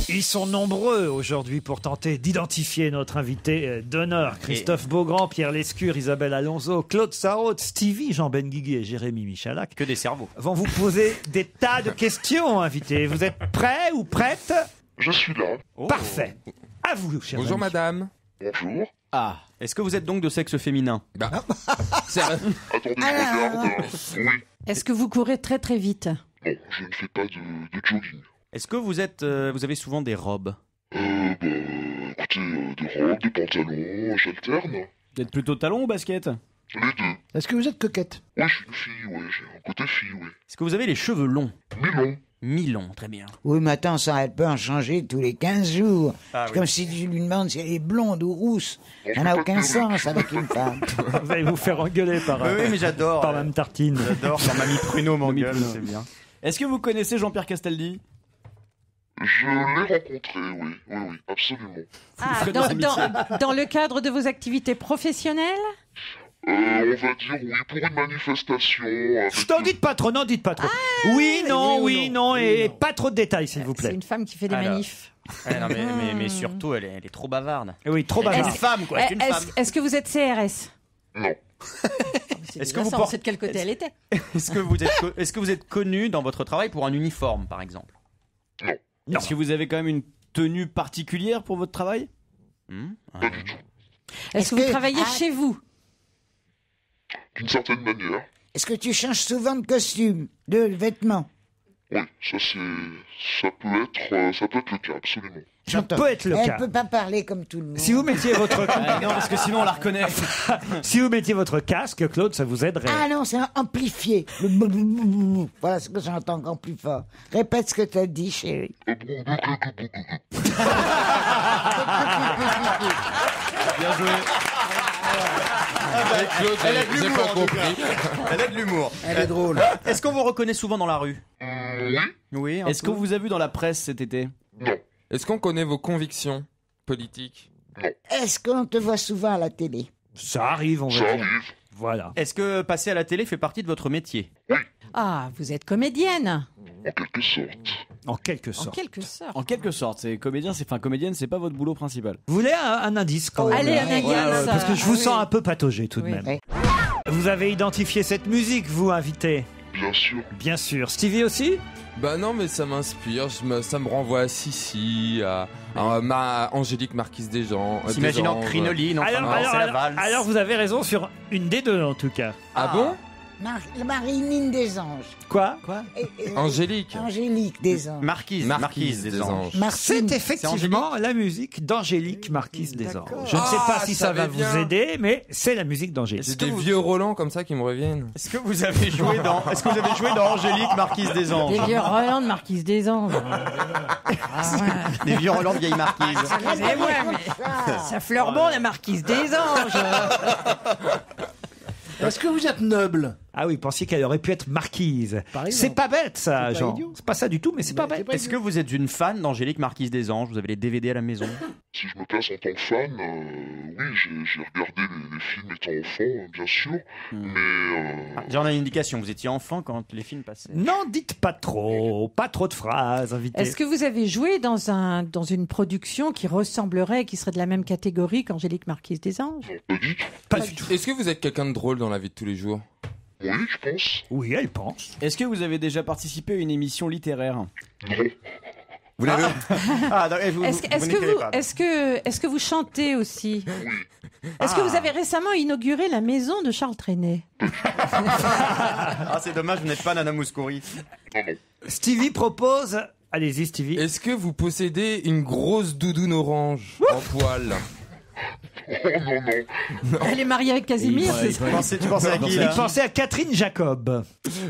Ils sont nombreux aujourd'hui pour tenter d'identifier notre invité d'honneur. Christophe Beaugrand, Pierre Lescure, Isabelle Alonso, Claude Sarraute, Stevie, Jean Benguigui et Jérémy Michalak. Que des cerveaux. Vont vous poser des tas de questions, invité. Vous êtes prêts ou prêtes? Je suis là. Parfait. À vous, cher Bonjour ami. madame. Bonjour. Ah, est-ce que vous êtes donc de sexe féminin? Bah, Attendez, je regarde. Oui. Est-ce que vous courez très très vite? Non, je ne fais pas de jogging. Est-ce que vous avez souvent des robes? Écoutez, des robes, des pantalons, j'alterne. Vous êtes plutôt talon ou basket? Les deux. Est-ce que vous êtes coquette? Oui, je suis une fille, ouais, j'ai un côté fille, oui. Est-ce que vous avez les cheveux longs? Mi-long. Mi-long, très bien. Oui, mais attends, ça, elle peut en changer tous les 15 jours. Ah, C'est oui. comme si tu lui demandes si elle est blonde ou rousse. Ça n'a aucun sens avec une femme. Vous allez vous faire engueuler par, Oui, mais j'adore. par Mme Tartine. J'adore quand Mamie Pruneau m'engueule, Pruneau. c'est bien. Est-ce que vous connaissez Jean-Pierre Castaldi? Je l'ai rencontré, oui, absolument. Ah, dans le cadre de vos activités professionnelles? On va dire oui pour une manifestation. N'en dites pas trop, n'en dites pas trop. oui, non, et pas trop de détails, s'il vous plaît. C'est une femme qui fait des Alors. manifs. Non, mais surtout, elle est trop bavarde. Oui, trop C'est bavard. une femme, quoi. C'est une femme. Est-ce que vous êtes CRS? Non. Est-ce que vous On sait de quel côté elle était. Est-ce que vous êtes connu dans votre travail pour un uniforme, par exemple? Non. Est-ce que vous avez quand même une tenue particulière pour votre travail? Pas du tout. Est-ce que vous travaillez chez vous? D'une certaine manière. Est-ce que tu changes souvent de costume, de vêtements? Oui, ça peut être le cas, absolument. Ça peut être le Elle cas. peut pas parler comme tout le monde. Si vous mettiez votre Non, parce que sinon on la reconnaît. si vous mettiez votre casque, Claude, ça vous aiderait. Ah non, c'est amplifié. Voilà ce que j'entends encore plus fort. Répète ce que t'as dit, chérie. Bien joué. Claude, Elle a de j'ai l'humour, pas en tout compris. cas. Elle a de l'humour. Elle est drôle. Est-ce qu'on vous reconnaît souvent dans la rue? Oui. Oui. Est-ce qu'on vous a vu dans la presse cet été? Non. Est-ce qu'on connaît vos convictions politiques? Est-ce qu'on te voit souvent à la télé? Ça arrive, on va Ça dire. arrive. Voilà. Est-ce que passer à la télé fait partie de votre métier? Ah, vous êtes comédienne. En quelque sorte. En quelque En sorte. quelque sorte. En quelque sorte, c'est comédienne, c'est pas votre boulot principal. Vous voulez un indice quand même? Allez, un indice. Parce que je vous Ah, sens oui. un peu pataugé tout de Oui. même. Oui. Vous avez identifié cette musique, vous, invité? Bien sûr. Bien sûr. Stevie aussi? Bah non, mais ça m'inspire, ça me renvoie à Sissi, à Angélique Marquise des gens. S'imagine en crinoline, en train de danser la valse. alors vous avez raison sur une des deux en tout cas. Ah bon? Marinine des Anges. Quoi Angélique. Angélique des Anges. Marquise des Anges. C'est effectivement la musique d'Angélique, Marquise des Anges. Je ne sais pas si ça va vous aider, mais c'est la musique d'Angélique. C'est des vieux Roland comme ça qui me reviennent. Est-ce que vous avez joué dans Angélique, Marquise des Anges? Les vieux Roland de Marquise des Anges. Des vieux Roland de vieille Marquise. Excusez-moi, mais ça fleure bon la Marquise des Anges. Est-ce que vous êtes noble? Ah oui, pensiez qu'elle aurait pu être marquise. C'est pas bête, ça, C'est pas Jean. idiot. C'est pas ça du tout, mais c'est pas bête. Est-ce que vous êtes une fan d'Angélique, Marquise des Anges? Vous avez les DVD à la maison? Si je me place en tant que fan, oui, j'ai regardé les films étant enfant, bien sûr, mais... Déjà, on a une indication, vous étiez enfant quand les films passaient. N'en dites pas trop de phrases, invité. Est-ce que vous avez joué dans une production qui ressemblerait, qui serait de la même catégorie qu'Angélique Marquise des Anges? Pas du tout. Est-ce que vous êtes quelqu'un de drôle dans la vie de tous les jours? Oui, je pense. Oui, elle pense. Est-ce que vous avez déjà participé à une émission littéraire? Vous l'avez Est-ce que vous chantez aussi? Est-ce que vous avez récemment inauguré la maison de Charles Trenet? Ah, c'est dommage, vous n'êtes pas Nana Mouskouri. Stevie propose... Allez-y, Stevie. Est-ce que vous possédez une grosse doudoune orange en poil? Oh non. Elle est mariée avec Casimir, c'est ça? Tu pensais à qui, là? Il pensait à Catherine Jacob.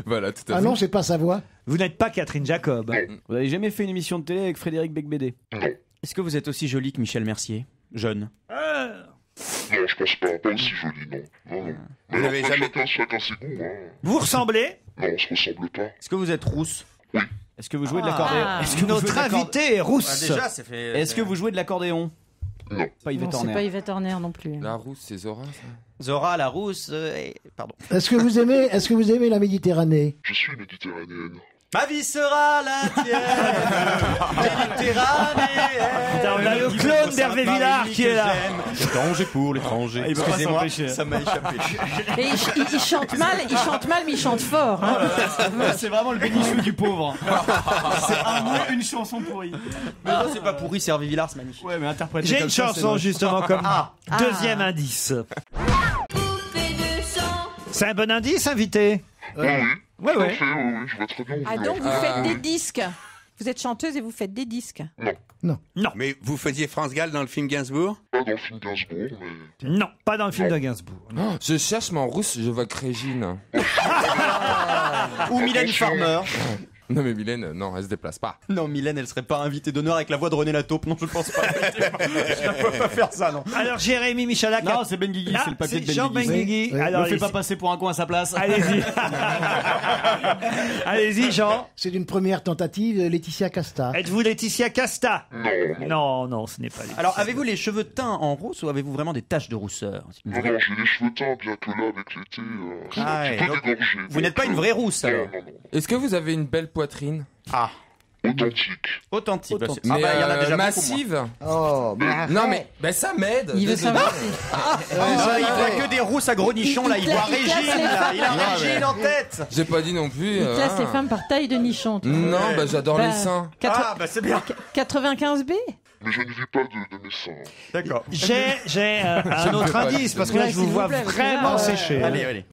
Voilà, tout à fait. Ah non, c'est pas sa voix. Vous n'êtes pas Catherine Jacob. Vous n'avez jamais fait une émission de télé avec Frédéric Becbédé? Est-ce que vous êtes aussi jolie que Michel Mercier? Jeune. Non, je pense pas aussi joli, non. Vous n'avez jamais... Chacun ses goûts, hein. Vous ressemblez? Non, on se ressemble pas. Est-ce que vous êtes rousse? Oui. Est-ce que vous jouez de l'accordéon? Est-ce que notre invitée est rousse? Déjà, c'est fait... Est-ce que vous jouez de l'accordéon? Non. Pas Yvette Non, c'est Horner. pas Yvette Horner non plus. La rousse, c'est Zora, ça? Zora, la rousse, pardon. Est-ce que vous aimez la Méditerranée? Je suis méditerranéenne. Ma vie sera la tienne, méditerranéenne. On a le clone d'Hervé Villard qui est là. Danger pour l'étranger. Excusez-moi, ça m'a échappé. Et il chante mal, mais il chante fort. Hein. C'est vraiment le bénichou du pauvre. C'est un mot, une chanson pourrie. Mais non, c'est pas pourri, c'est Hervé Villard, c'est magnifique. Ouais, mais interprété J'ai comme une ça, c'est chanson moche. justement comme deuxième indice. C'est un bon indice, invité? Oui, Ouais. je vois très bien. Ah donc vous faites des disques. Vous êtes chanteuse et vous faites des disques. Non. Mais vous faisiez France Gall dans le film Gainsbourg? Pas dans le film Gainsbourg, mais... Non, pas dans le film de Gainsbourg. Oh, je cherche, mais en rousse, je vois que Régine. Ou Mylène Farmer. Non, mais Mylène, non, elle se déplace pas. Non, Mylène, elle serait pas invitée d'honneur avec la voix de René Lataupe. Non, je pense pas. Je ne peux pas faire ça, non. Alors, Jérémy Michalak. Non, c'est Benguigui, c'est le papier de Jean Benguigui. Benguigui. Oui. Alors, Ne fais pas passer pour un con à sa place. allez-y. Allez-y, Jean. C'est une première tentative de Laetitia Casta. Êtes-vous Laetitia Casta? Non, ce n'est pas Laetitia. Alors, avez-vous les cheveux teints en rousse ou avez-vous vraiment des taches de rousseur? Non, j'ai les cheveux teints, bien que là, avec l'été, c'est Ah, un ouais, petit peu donc, dégorgé. vous n'êtes pas une vraie rousse, alors? Non. Est-ce que vous avez une belle poitrine? Ah, Authentique. authentique. Mais Ah bah, il y en a déjà massive? Oh, mais arrête. Non, mais ben, ça m'aide. Il veut Désolé. savoir Il voit que des rousses à gros nichons, là. Il voit il classe Régine, les là. femmes. Il a Non, Régine mais- en tête. J'ai pas dit non plus. Il classe les femmes par taille de nichon. tu vois. Non, bah j'adore Bah, les seins. Ah, bah c'est bien. 95B? Mais je ne vis pas de mes seins. D'accord. J'ai un autre pas indice, le parce que là, Ouais, je vous s'il vous vois plaît, parce que vraiment là, sécher. Allez.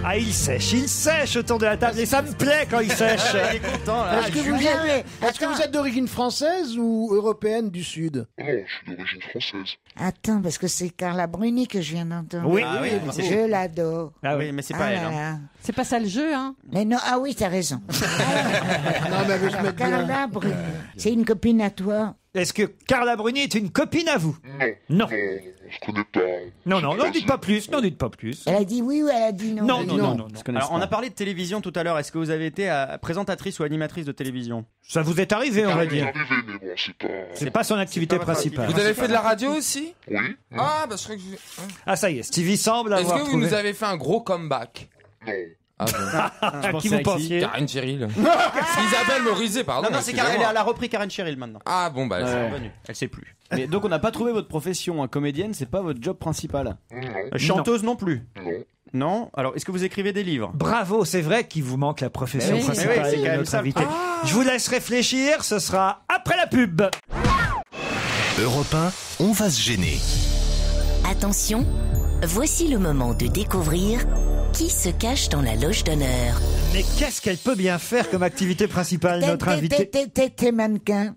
Ah, il sèche autour de la table, et ça me plaît quand il sèche. Il est content, là. Est-ce que vous êtes d'origine française ou européenne du Sud? Non, je suis d'origine française. Attends, parce que c'est Carla Bruni que je viens d'entendre. Oui, Ah oui, mais c'est- Je l'adore. Ah Oui, mais c'est pas elle. là hein. là. C'est pas ça le jeu, hein? Mais non, ah oui, t'as raison. Non, mais je me dis bien. Carla Bruni, c'est une copine à toi. Est-ce que Carla Bruni est une copine à vous? Non. Je connais pas. Non, n'en dites pas plus, Elle a dit oui ou elle a dit non? Non. Alors, on a parlé de télévision tout à l'heure. Est-ce que vous avez été présentatrice ou animatrice de télévision? Ça vous est arrivé, on va dire. Arrivé, mais bon, c'est pas... C'est pas son activité pas votre principale. Vous avez fait de la radio aussi? Oui. Ah, bah je crois que je... Ah, ça y est, Stevie semble Est-ce avoir que vous trouvé. nous avez fait un gros comeback? Non. Ah bon. À qui vous pensiez? Karen Cheryl. Isabelle Morizet, pardon. Non, c'est excusez-moi. elle a repris Karen Cheryl maintenant. Ah bon, bah... Elle est c'est- revenue. Elle sait plus. Mais donc on n'a pas trouvé votre profession, hein. Comédienne, c'est pas votre job principal. Chanteuse non plus. Non. Non. Alors, est-ce que vous écrivez des livres? Bravo, c'est vrai qu'il vous manque la profession Mais oui, principale mais oui, c'est de quand même notre ça. invité. Je vous laisse réfléchir, ce sera après la pub. Europe 1, on va se gêner. Attention, voici le moment de découvrir Qui se cache dans la loge d'honneur? Mais qu'est-ce qu'elle peut bien faire comme activité principale, notre invitée? T'es mannequin.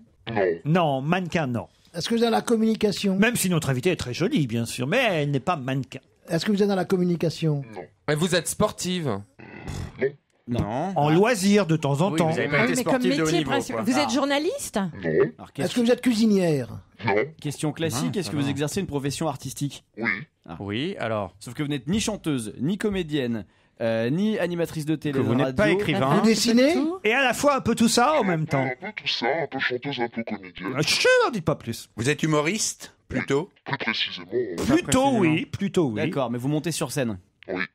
Non, mannequin, non. Est-ce que vous êtes dans la communication? Même si notre invitée est très jolie, bien sûr, mais elle n'est pas mannequin. Est-ce que vous êtes dans la communication? Mais vous êtes sportive? Non. En loisir, de temps en temps. Oui, mais comme métier principal. Vous êtes journaliste? Est-ce que vous êtes cuisinière? Question classique, est-ce que vous exercez une profession artistique? Oui, alors. Sauf que vous n'êtes ni chanteuse, ni comédienne, ni animatrice de télé. Que vous n'êtes pas écrivain. Vous dessinez? Et à la fois un peu tout ça en même temps. Un peu tout ça, un peu chanteuse, un peu comédienne. Je n'en dis pas plus. Vous êtes humoriste, plutôt? Plus précisément. Plutôt oui. D'accord, mais vous montez sur scène.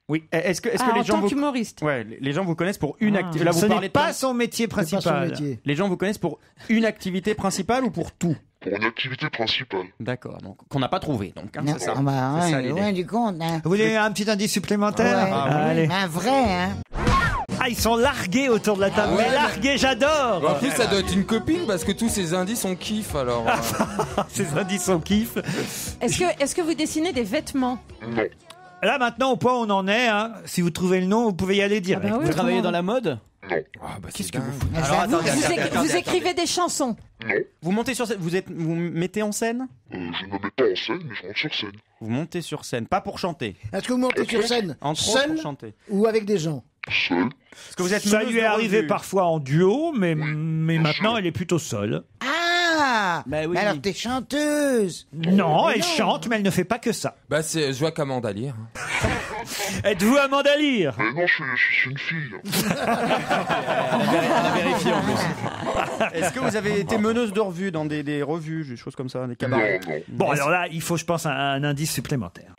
Oui. Est-ce que En les gens tant qu'humoriste. Ouais, les gens vous connaissent pour une activité. Ce n'est pas son métier principal. Les gens vous connaissent pour une activité principale ou pour tout? Pour une activité principale. D'accord, donc qu'on n'a pas trouvé. Donc, hein, Non, c'est ça. bah, C'est ça, ouais, l'idée. loin du compte. Hein. Vous voulez un petit indice supplémentaire? Ouais. Allez. Un vrai, hein. Ah, ils sont largués autour de la table. Mais largués, j'adore. En plus, ça doit être une copine parce que tous ces indices on kiffe alors. Ces indices on kiffe. Est-ce que vous dessinez des vêtements? Non. Là maintenant, au point où on en est, hein, si vous trouvez le nom, vous pouvez y aller direct. bah oui, Vous travaillez dans la mode? Non. Qu'est-ce que vous foutez? Alors, attendez, Vous écrivez des chansons? Vous montez sur scène, vous mettez en scène? Je ne me mets pas en scène, mais je monte sur scène. Vous montez sur scène, pas pour chanter. Est-ce que vous montez sur scène Entre autres, seul pour chanter. ou avec des gens? Seul. Est-ce que vous êtes Ça meneuse lui est de arrivé revue? parfois en duo, mais maintenant elle est plutôt seule. Ah Bah oui. Mais alors t'es chanteuse. Non, elle chante, mais elle ne fait pas que ça. Bah c'est, je vois qu'Amanda Lear. Êtes-vous Amanda Lear? Mais non, je suis une fille. Elle a vérifié en plus. Est-ce que vous avez été meneuse de revue dans des revues, des choses comme ça, des cabarets? Non. Bon, alors là, il faut, je pense, un indice supplémentaire.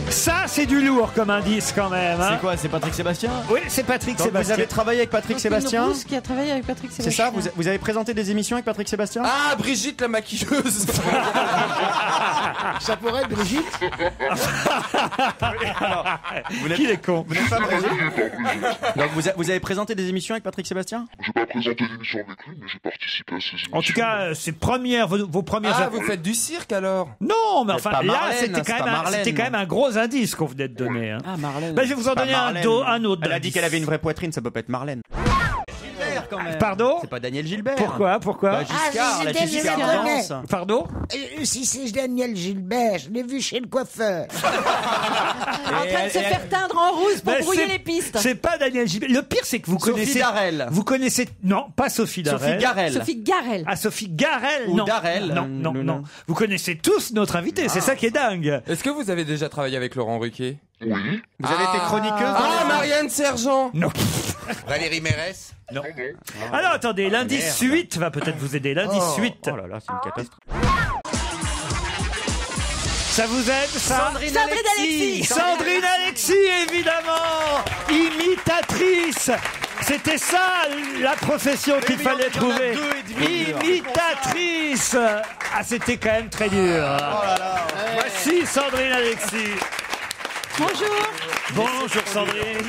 Ça, c'est du lourd comme indice quand même. Hein. C'est quoi? C'est Patrick Sébastien? Oui, c'est Patrick Donc, Sébastien. vous avez travaillé avec Patrick Sébastien? Qui a travaillé avec Patrick C'est Sébastien. ça, vous avez présenté des émissions avec Patrick Sébastien? Ah, Brigitte la maquilleuse. Ça pourrait être Brigitte? Qu'il est con. Vous n'êtes pas Brigitte. Donc vous avez présenté des émissions avec Patrick Sébastien? J'ai pas présenté d'émission avec lui, mais j'ai participé à ces émissions. En tout cas, vos premières. Ah, vous faites du cirque alors? Non, mais enfin, pas là, Marlène, c'était c'est quand, pas Marlène. c'était quand même un gros indice qu'on venait de donner. Hein. Ah, Marlène. Ben, je vais vous en Pas donner Marlène. un autre. Elle a dit indice. qu'elle avait une vraie poitrine, ça peut pas être Marlène. Gilbert quand même. Pardon? C'est pas Daniel Gilbert. Pourquoi Bah, Giscard, la Daniel Giscard Gilbert. danse. Pardon? Si c'est Daniel Gilbert, je l'ai vu chez le coiffeur. En train de se faire teindre en rouge pour Ben, brouiller c'est- les pistes. C'est pas Daniel Gilbert. Le pire, c'est que vous Sophie connaissez. Darel. Vous connaissez. Non, pas Sophie Darel. Sophie Garel. Sophie Garel. Ah, Sophie Garel. Ou non. Darel. Non. Vous connaissez tous notre invité. C'est ça qui est dingue. Est-ce que vous avez déjà travaillé avec Laurent Ruquier? Oui. Vous avez été chroniqueuse dans Ah, les- Marianne Sergent. Non. Valérie Mérès? Non. Alors attendez, l'indice 8 va peut-être vous aider. L'indice 8. Oh là là, c'est une catastrophe. Ça vous aide, ça? Sandrine Alexis. Sandrine Alexis, évidemment. Imitatrice. C'était ça la profession qu'il fallait trouver. Imitatrice. Ah, c'était quand même très dur. Voici Sandrine Alexis. Bonjour. Bonjour Sandrine.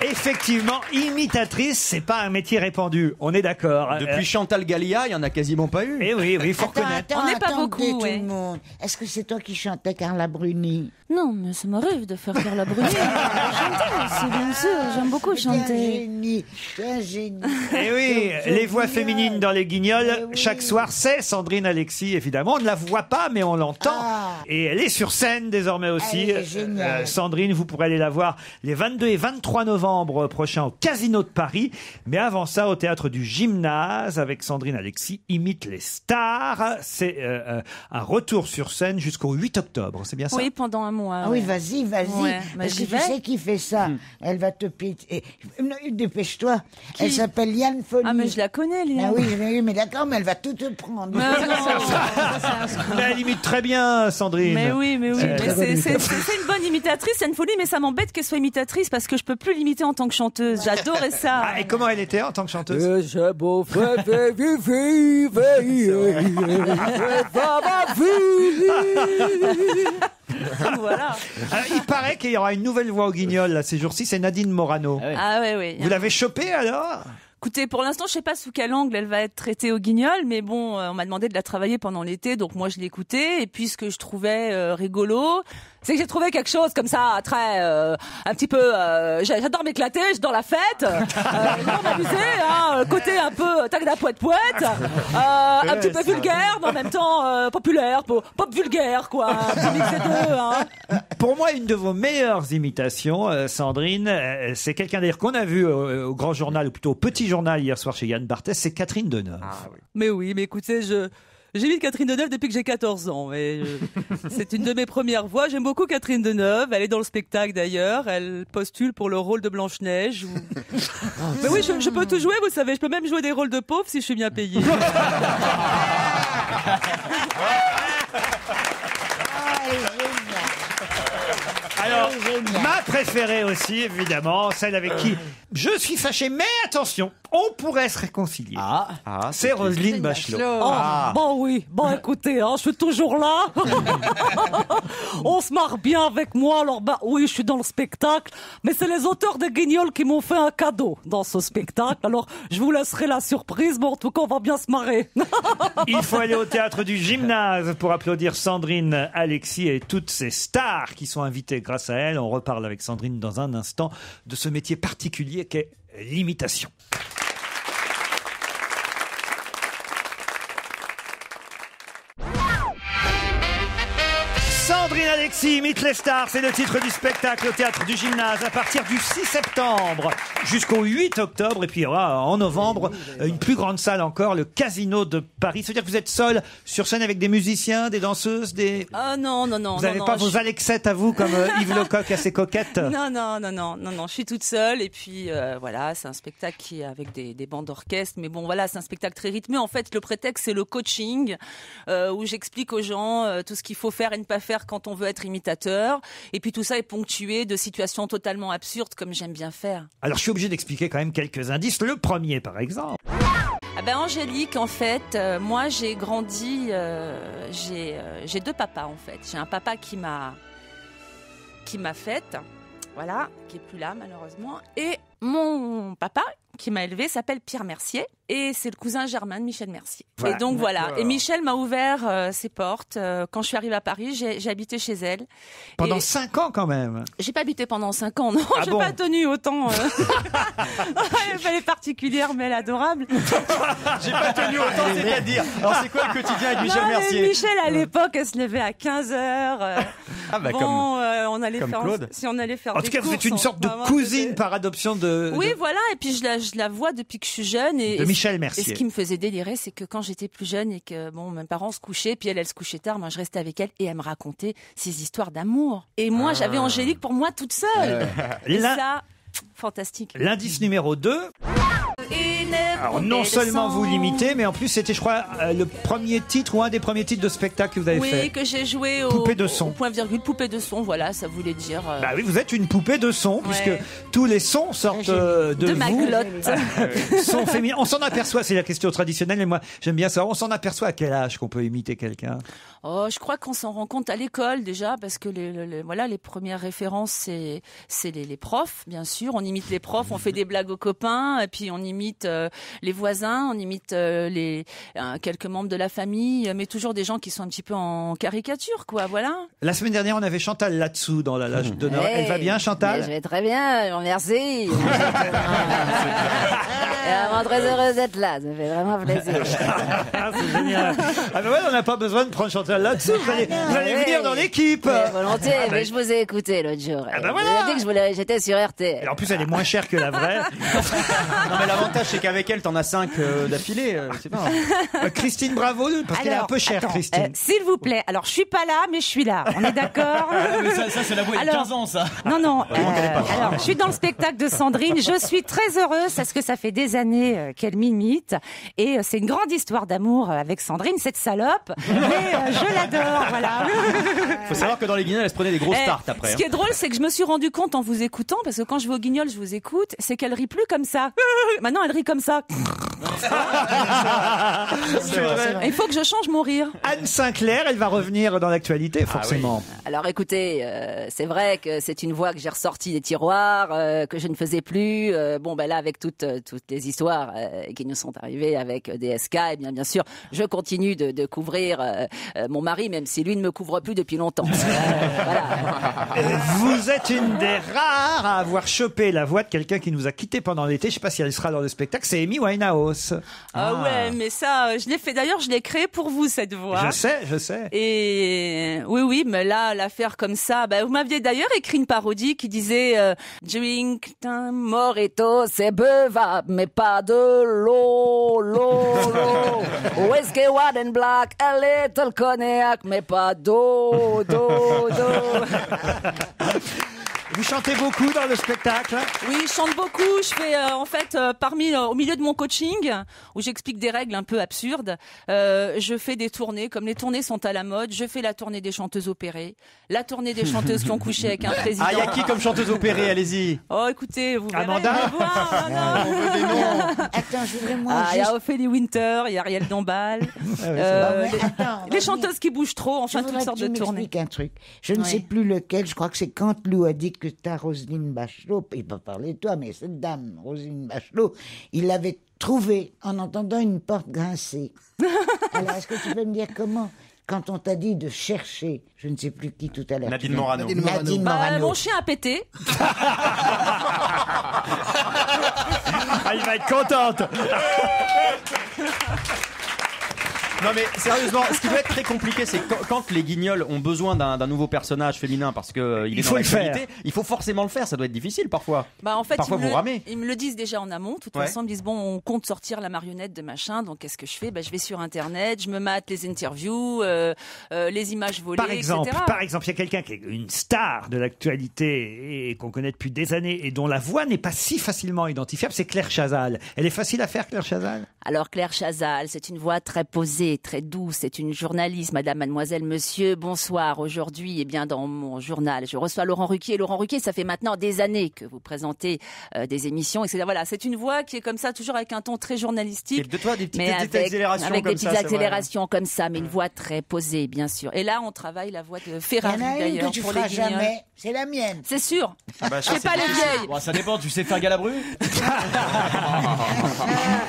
Effectivement, imitatrice, c'est pas un métier répandu. On est d'accord. Depuis Chantal Gallia, il y en a quasiment pas eu. Eh oui, faut reconnaître. On n'est pas beaucoup, tout ouais. le monde. Est-ce que c'est toi qui chantais Carla Bruni? Non, mais ça m'arrive de faire Carla Bruni. Chanter, c'est bien sûr, j'aime beaucoup chanter. T'es un génie. Eh oui, les voix féminines dans les Guignols, chaque soir, c'est Sandrine Alexis, évidemment. On ne la voit pas, mais on l'entend. Et elle est sur scène désormais aussi. Elle est géniale. Sandrine, vous pourrez aller la voir les 22 et 23 novembre prochains au Casino de Paris. Mais avant ça, au Théâtre du Gymnase, avec Sandrine Alexis, imite les stars. C'est un retour sur scène jusqu'au 8 octobre, c'est bien ça? Oui, pendant un mois. Ah oui, vas-y. Ouais, bah, Parce j'y que vais. tu sais qui fait ça. Elle va te péter. Dépêche-toi. Elle s'appelle Yann Folly. Ah, mais je la connais, Liane. Ah oui, mais d'accord, mais elle va tout te prendre. Mais non. Mais elle imite très bien, Sandrine. Mais oui. Mais très bonne c'est une bonne imitatrice, c'est une folie, mais ça m'embête qu'elle soit imitatrice parce que je peux plus l'imiter en tant que chanteuse. J'adorais ça. Ah, et comment elle était en tant que chanteuse? Voilà. Alors, il paraît qu'il y aura une nouvelle voix au Guignol là, ces jours-ci, c'est Nadine Morano. Ah ouais. Vous l'avez chopée alors? Écoutez, pour l'instant, je sais pas sous quel angle elle va être traitée au Guignol, mais bon, on m'a demandé de la travailler pendant l'été, donc moi je l'ai écoutée. Et puis ce que je trouvais rigolo, c'est que j'ai trouvé quelque chose comme ça, très, un petit peu. J'adore m'éclater, j'adore la fête, j'adore m'amuser, hein, côté un peu tagda poète, un petit peu vulgaire, mais en même temps populaire, pop vulgaire, quoi. Un petit mix des deux, hein. Pour moi, une de vos meilleures imitations, Sandrine, c'est quelqu'un d'ailleurs qu'on a vu au Grand Journal, ou plutôt au Petit Journal hier soir chez Yann Barthès, c'est Catherine Deneuve. Mais oui, mais écoutez, j'imite Catherine Deneuve depuis que j'ai 14 ans. Et c'est une de mes premières voix. J'aime beaucoup Catherine Deneuve. Elle est dans le spectacle d'ailleurs. Elle postule pour le rôle de Blanche-Neige. Mais oui, je peux tout jouer, vous savez. Je peux même jouer des rôles de pauvres si je suis bien payée. Alors, ma préférée aussi, évidemment, celle avec qui je suis fâché, mais attention, on pourrait se réconcilier. C'est Roselyne Bachelot. Bon oui, bon écoutez, hein, je suis toujours là. On se marre bien avec moi, alors oui, je suis dans le spectacle, mais c'est les auteurs de Guignol qui m'ont fait un cadeau dans ce spectacle, alors je vous laisserai la surprise, mais en tout cas, on va bien se marrer. Il faut aller au théâtre du Gymnase pour applaudir Sandrine, Alexis et toutes ces stars qui sont invitées grâce à elle. On reparle avec Sandrine dans un instant de ce métier particulier qu'est l'imitation. Sandrine Alexis imite les stars, c'est le titre du spectacle au théâtre du Gymnase à partir du 6 septembre jusqu'au 8 octobre. Et puis il y aura en novembre une plus grande salle encore, le Casino de Paris. Ça veut dire que vous êtes seul sur scène avec des musiciens, des danseuses, des... Ah non. Vous n'avez pas vos Alexettes à vous comme Yves Lecoq assez coquette? Non, je suis toute seule. Et puis voilà, c'est un spectacle qui est avec des bandes d'orchestre. Mais bon, voilà, c'est un spectacle très rythmé. En fait, le prétexte, c'est le coaching où j'explique aux gens tout ce qu'il faut faire et ne pas faire quand on veut être imitateur. Et puis tout ça est ponctué de situations totalement absurdes comme j'aime bien faire. Alors je suis obligé d'expliquer quand même quelques indices. Le premier par exemple. Angélique, en fait, moi j'ai grandi, j'ai deux papas en fait. J'ai un papa qui m'a faite, voilà, qui est plus là malheureusement. Et mon papa qui m'a élevée s'appelle Pierre Mercier. Et c'est le cousin germain de Michel Mercier. Voilà. Et donc voilà. Et Michel m'a ouvert ses portes. Quand je suis arrivée à Paris, j'ai habité chez elle. Pendant 5 ans quand même. J'ai pas habité pendant 5 ans, non. J'ai pas tenu autant. Elle est particulière, mais elle est adorable. J'ai pas tenu autant, c'est-à-dire. Alors c'est quoi le quotidien avec Michel Mercier? Michel, à l'époque, elle se levait à 15h. On allait comme faire, Claude. Si on allait faire en tout cas, vous êtes une sorte de cousine par adoption de... Oui, voilà. Et puis je la vois depuis que je suis jeune. De Michel Mercier. Et ce qui me faisait délirer, c'est que quand j'étais plus jeune et que mes parents se couchaient, puis elle se couchait tard, moi je restais avec elle et elle me racontait ses histoires d'amour. Et moi, j'avais Angélique pour moi toute seule. Et ça, fantastique. L'indice numéro 2. Alors non seulement vous l'imitez, mais en plus c'était, je crois, le premier titre ou un des premiers titres de spectacle que vous avez fait. Oui, que j'ai joué au Poupée de son. Au point virgule, poupée de son, voilà, ça voulait dire... Bah oui, vous êtes une poupée de son, puisque tous les sons sortent de vous. ma glotte. Son féminin. On s'en aperçoit, c'est la question traditionnelle, mais moi j'aime bien ça. On s'en aperçoit à quel âge qu'on peut imiter quelqu'un? Oh, je crois qu'on s'en rend compte à l'école déjà, parce que les premières références, c'est les profs, bien sûr. On imite les profs, on fait des blagues aux copains, et puis on imite les voisins, on imite quelques membres de la famille, mais toujours des gens qui sont un petit peu en caricature, quoi, voilà. La semaine dernière, on avait Chantal là-dessous dans la loge d'honneur. Elle va bien, Chantal? Je vais très bien, merci. Vraiment très heureuse d'être là, ça me fait vraiment plaisir. C'est génial. Ah ben ouais, on n'a pas besoin de prendre Chantal là-dessous, vous allez venir dans l'équipe. Volontiers, mais je vous ai écouté l'autre jour. Ah ben voilà. Vous avez dit que j'étais sur RTL. Et en plus, elle est moins chère que la vraie. Non mais l'avantage c'est qu'avec elle t'en as 5 d'affilée, c'est pas. Christine Bravo, parce qu'elle est un peu chère, Christine. S'il vous plaît, alors je suis pas là, mais je suis là. On est d'accord? Mais ça c'est la voix il y a 15 ans ça. Non. Alors je suis dans le spectacle de Sandrine. Je suis très heureuse parce que ça fait des années qu'elle m'imite et c'est une grande histoire d'amour avec Sandrine, cette salope. Mais je l'adore, voilà. Faut savoir que dans les Guignols, elle se prenait des grosses tartes après. Ce qui est drôle, c'est que je me suis rendu compte en vous écoutant, parce que quand je vais au Guignol, je vous écoute, c'est qu'elle rit plus comme ça. Maintenant, elle rit comme ça. C'est vrai. Il faut que je change mon rire. Anne Sinclair, elle va revenir dans l'actualité, forcément. Alors écoutez, c'est vrai que c'est une voix que j'ai ressortie des tiroirs, que je ne faisais plus. Bon, ben là, avec toutes les histoires qui nous sont arrivées avec DSK, et bien sûr, je continue de couvrir mon mari, même si lui ne me couvre plus depuis longtemps. Vous êtes une des rares à avoir chopé la voix de quelqu'un qui nous a quittés pendant l'été. Je sais pas si elle sera dans le spectacle. C'est Amy Winehouse. Ah ouais, mais ça, je l'ai fait. D'ailleurs, je l'ai créé pour vous, cette voix. Je sais. Et oui, mais là, l'affaire comme ça, vous m'aviez d'ailleurs écrit une parodie qui disait Drink un Morito, c'est buvable, mais pas de l'eau. Whiskey white and black, a little cognac, mais pas d'eau. Vous chantez beaucoup dans le spectacle? Oui, je chante beaucoup. Je fais au milieu de mon coaching, où j'explique des règles un peu absurdes, je fais des tournées. Comme les tournées sont à la mode, je fais la tournée des chanteuses opérées, la tournée des chanteuses qui ont couché avec un président. Ah, il y a qui comme chanteuse opérée? Allez-y. Oh, écoutez, vous verrez. Amanda. On veut des noms. Attends, je voudrais moi. Il y a Ophélie Winter, il y a Ariel Dombal, les chanteuses qui bougent trop, enfin toutes sortes de tournées. Un truc. Je ne sais plus lequel. Je crois que c'est quand Lou a dit que t'as Roselyne Bachelot, il peut parler de toi, mais cette dame, Roselyne Bachelot, il l'avait trouvée en entendant une porte grincer. Alors, est-ce que tu peux me dire comment, quand on t'a dit de chercher, je ne sais plus qui tout à l'heure. Nadine Morano. Mon chien a pété. Il va être contente. Non mais sérieusement, ce qui doit être très compliqué, c'est quand les Guignols ont besoin d'un nouveau personnage féminin parce que il faut le faire. Il faut forcément le faire. Ça doit être difficile parfois. En fait, parfois vous ramez. Ils me le disent déjà en amont. De toute façon, ils me disent on compte sortir la marionnette de machin. Donc qu'est-ce que je fais? Je vais sur internet, je me mate les interviews, les images volées, par exemple, etc. Il y a quelqu'un qui est une star de l'actualité et qu'on connaît depuis des années et dont la voix n'est pas si facilement identifiable. C'est Claire Chazal. Elle est facile à faire, Claire Chazal? Alors Claire Chazal, c'est une voix très posée, très douce. C'est une journaliste, madame, mademoiselle, monsieur. Bonsoir. Aujourd'hui, dans mon journal, je reçois Laurent Ruquier. Laurent Ruquier, ça fait maintenant des années que vous présentez des émissions. Et voilà, c'est une voix qui est comme ça, toujours avec un ton très journalistique. Et de toi, des petites accélérations avec comme des petites accélérations comme ça, mais une voix très posée, bien sûr. Et là, on travaille la voix de Ferrari, d'ailleurs, que tu pour feras les Guignols. jamais. C'est la mienne. C'est sûr. Je fais pas les vieilles. Bon, ça dépend. Tu sais faire Galabru?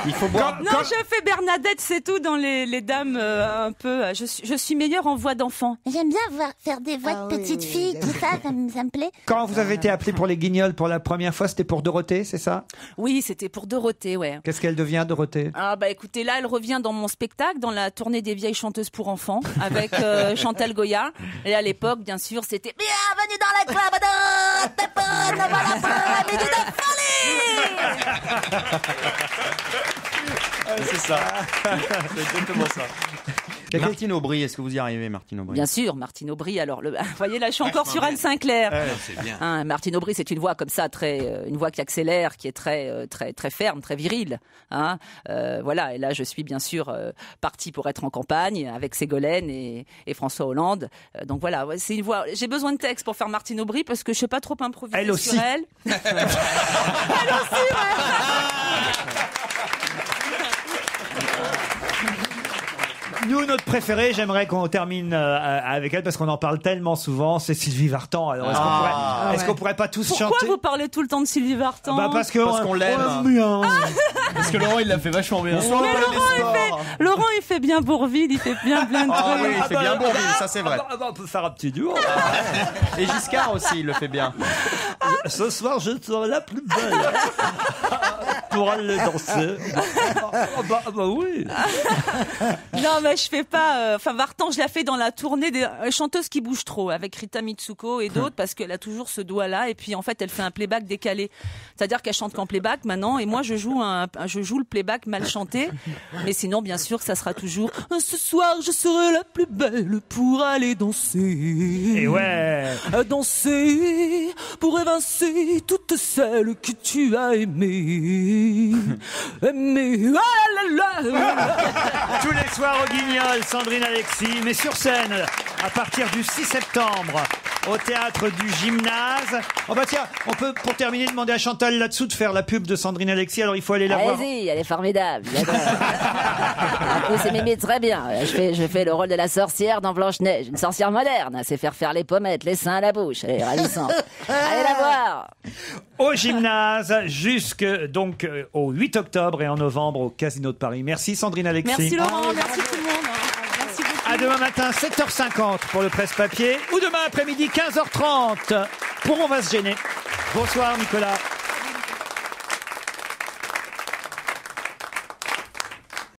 Il faut boire. Non, je fais Bernadette, c'est tout, dans les dames un peu. Je suis meilleure en voix d'enfant. J'aime bien faire des voix de petites filles, tout ça, ça me plaît. Quand vous avez été appelé pour les Guignols pour la première fois, c'était pour Dorothée, c'est ça? Oui, c'était pour Dorothée, ouais. Qu'est-ce qu'elle devient, Dorothée? Écoutez, là, elle revient dans mon spectacle, dans la tournée des vieilles chanteuses pour enfants, avec Chantal Goya. Et à l'époque, bien sûr, c'était bienvenue dans la club de voilà, midi de folie. C'est ça. C'est exactement ça. Martine Aubry, est-ce que vous y arrivez, Martine Aubry? Bien sûr, Martine Aubry. Alors, vous voyez, là, je suis encore sur Anne Sinclair. C'est bien. Martine Aubry, c'est une voix comme ça, une voix qui accélère, qui est très, très, très ferme, très virile. Voilà. Et là, je suis bien sûr partie pour être en campagne avec Ségolène et François Hollande. Donc voilà, c'est une voix. J'ai besoin de texte pour faire Martine Aubry parce que je sais pas trop improviser elle aussi. sur elle. Elle aussi, ouais. Nous, notre préférée, j'aimerais qu'on termine avec elle parce qu'on en parle tellement souvent, c'est Sylvie Vartan. Alors, est-ce qu'on pourrait pas tous chanter? Pourquoi vous parlez tout le temps de Sylvie Vartan? Parce qu'on l'aime. Parce que Laurent, il l'a fait vachement bien. Laurent, il fait bien Bourvil, il fait bien plein de trucs. Oui, il fait bien Bourvil, ça c'est vrai. On peut faire un petit duo. Et Giscard aussi, il le fait bien. Ce soir, je serai la plus belle. Pour aller danser. Oui. Non, mais je fais pas. Vartan, je la fais dans la tournée des chanteuses qui bougent trop, avec Rita Mitsuko et d'autres, parce qu'elle a toujours ce doigt-là. Et puis, en fait, elle fait un playback décalé. C'est-à-dire qu'elle chante qu'en playback maintenant, et moi, je joue le playback mal chanté. Mais sinon, bien sûr, ça sera toujours ce soir, je serai la plus belle pour aller danser. Et ouais. Danser pour évincer toutes celles que tu as aimées. Aimées. Ah là là. Tous les soirs au Guignol, Sandrine Alexis, mais sur scène, à partir du 6 septembre, au théâtre du Gymnase. Oh bah tiens, on peut pour terminer demander à Chantal là-dessous de faire la pub de Sandrine Alexis. Alors il faut aller la voir. Allez-y, elle est formidable. j'adore. En plus, elle m'imite très bien. Je fais le rôle de la sorcière dans Blanche-Neige, une sorcière moderne. Elle sait faire les pommettes, les seins à la bouche. Elle est ravissante. Allez la voir. Au Gymnase, jusque donc au 8 octobre et en novembre au Casino de Paris. Merci Sandrine Alexis. Merci Laurent, merci tout le monde. Merci beaucoup. À demain matin 7h50 pour le presse-papier ou demain après-midi 15h30 pour On va se gêner. Bonsoir Nicolas.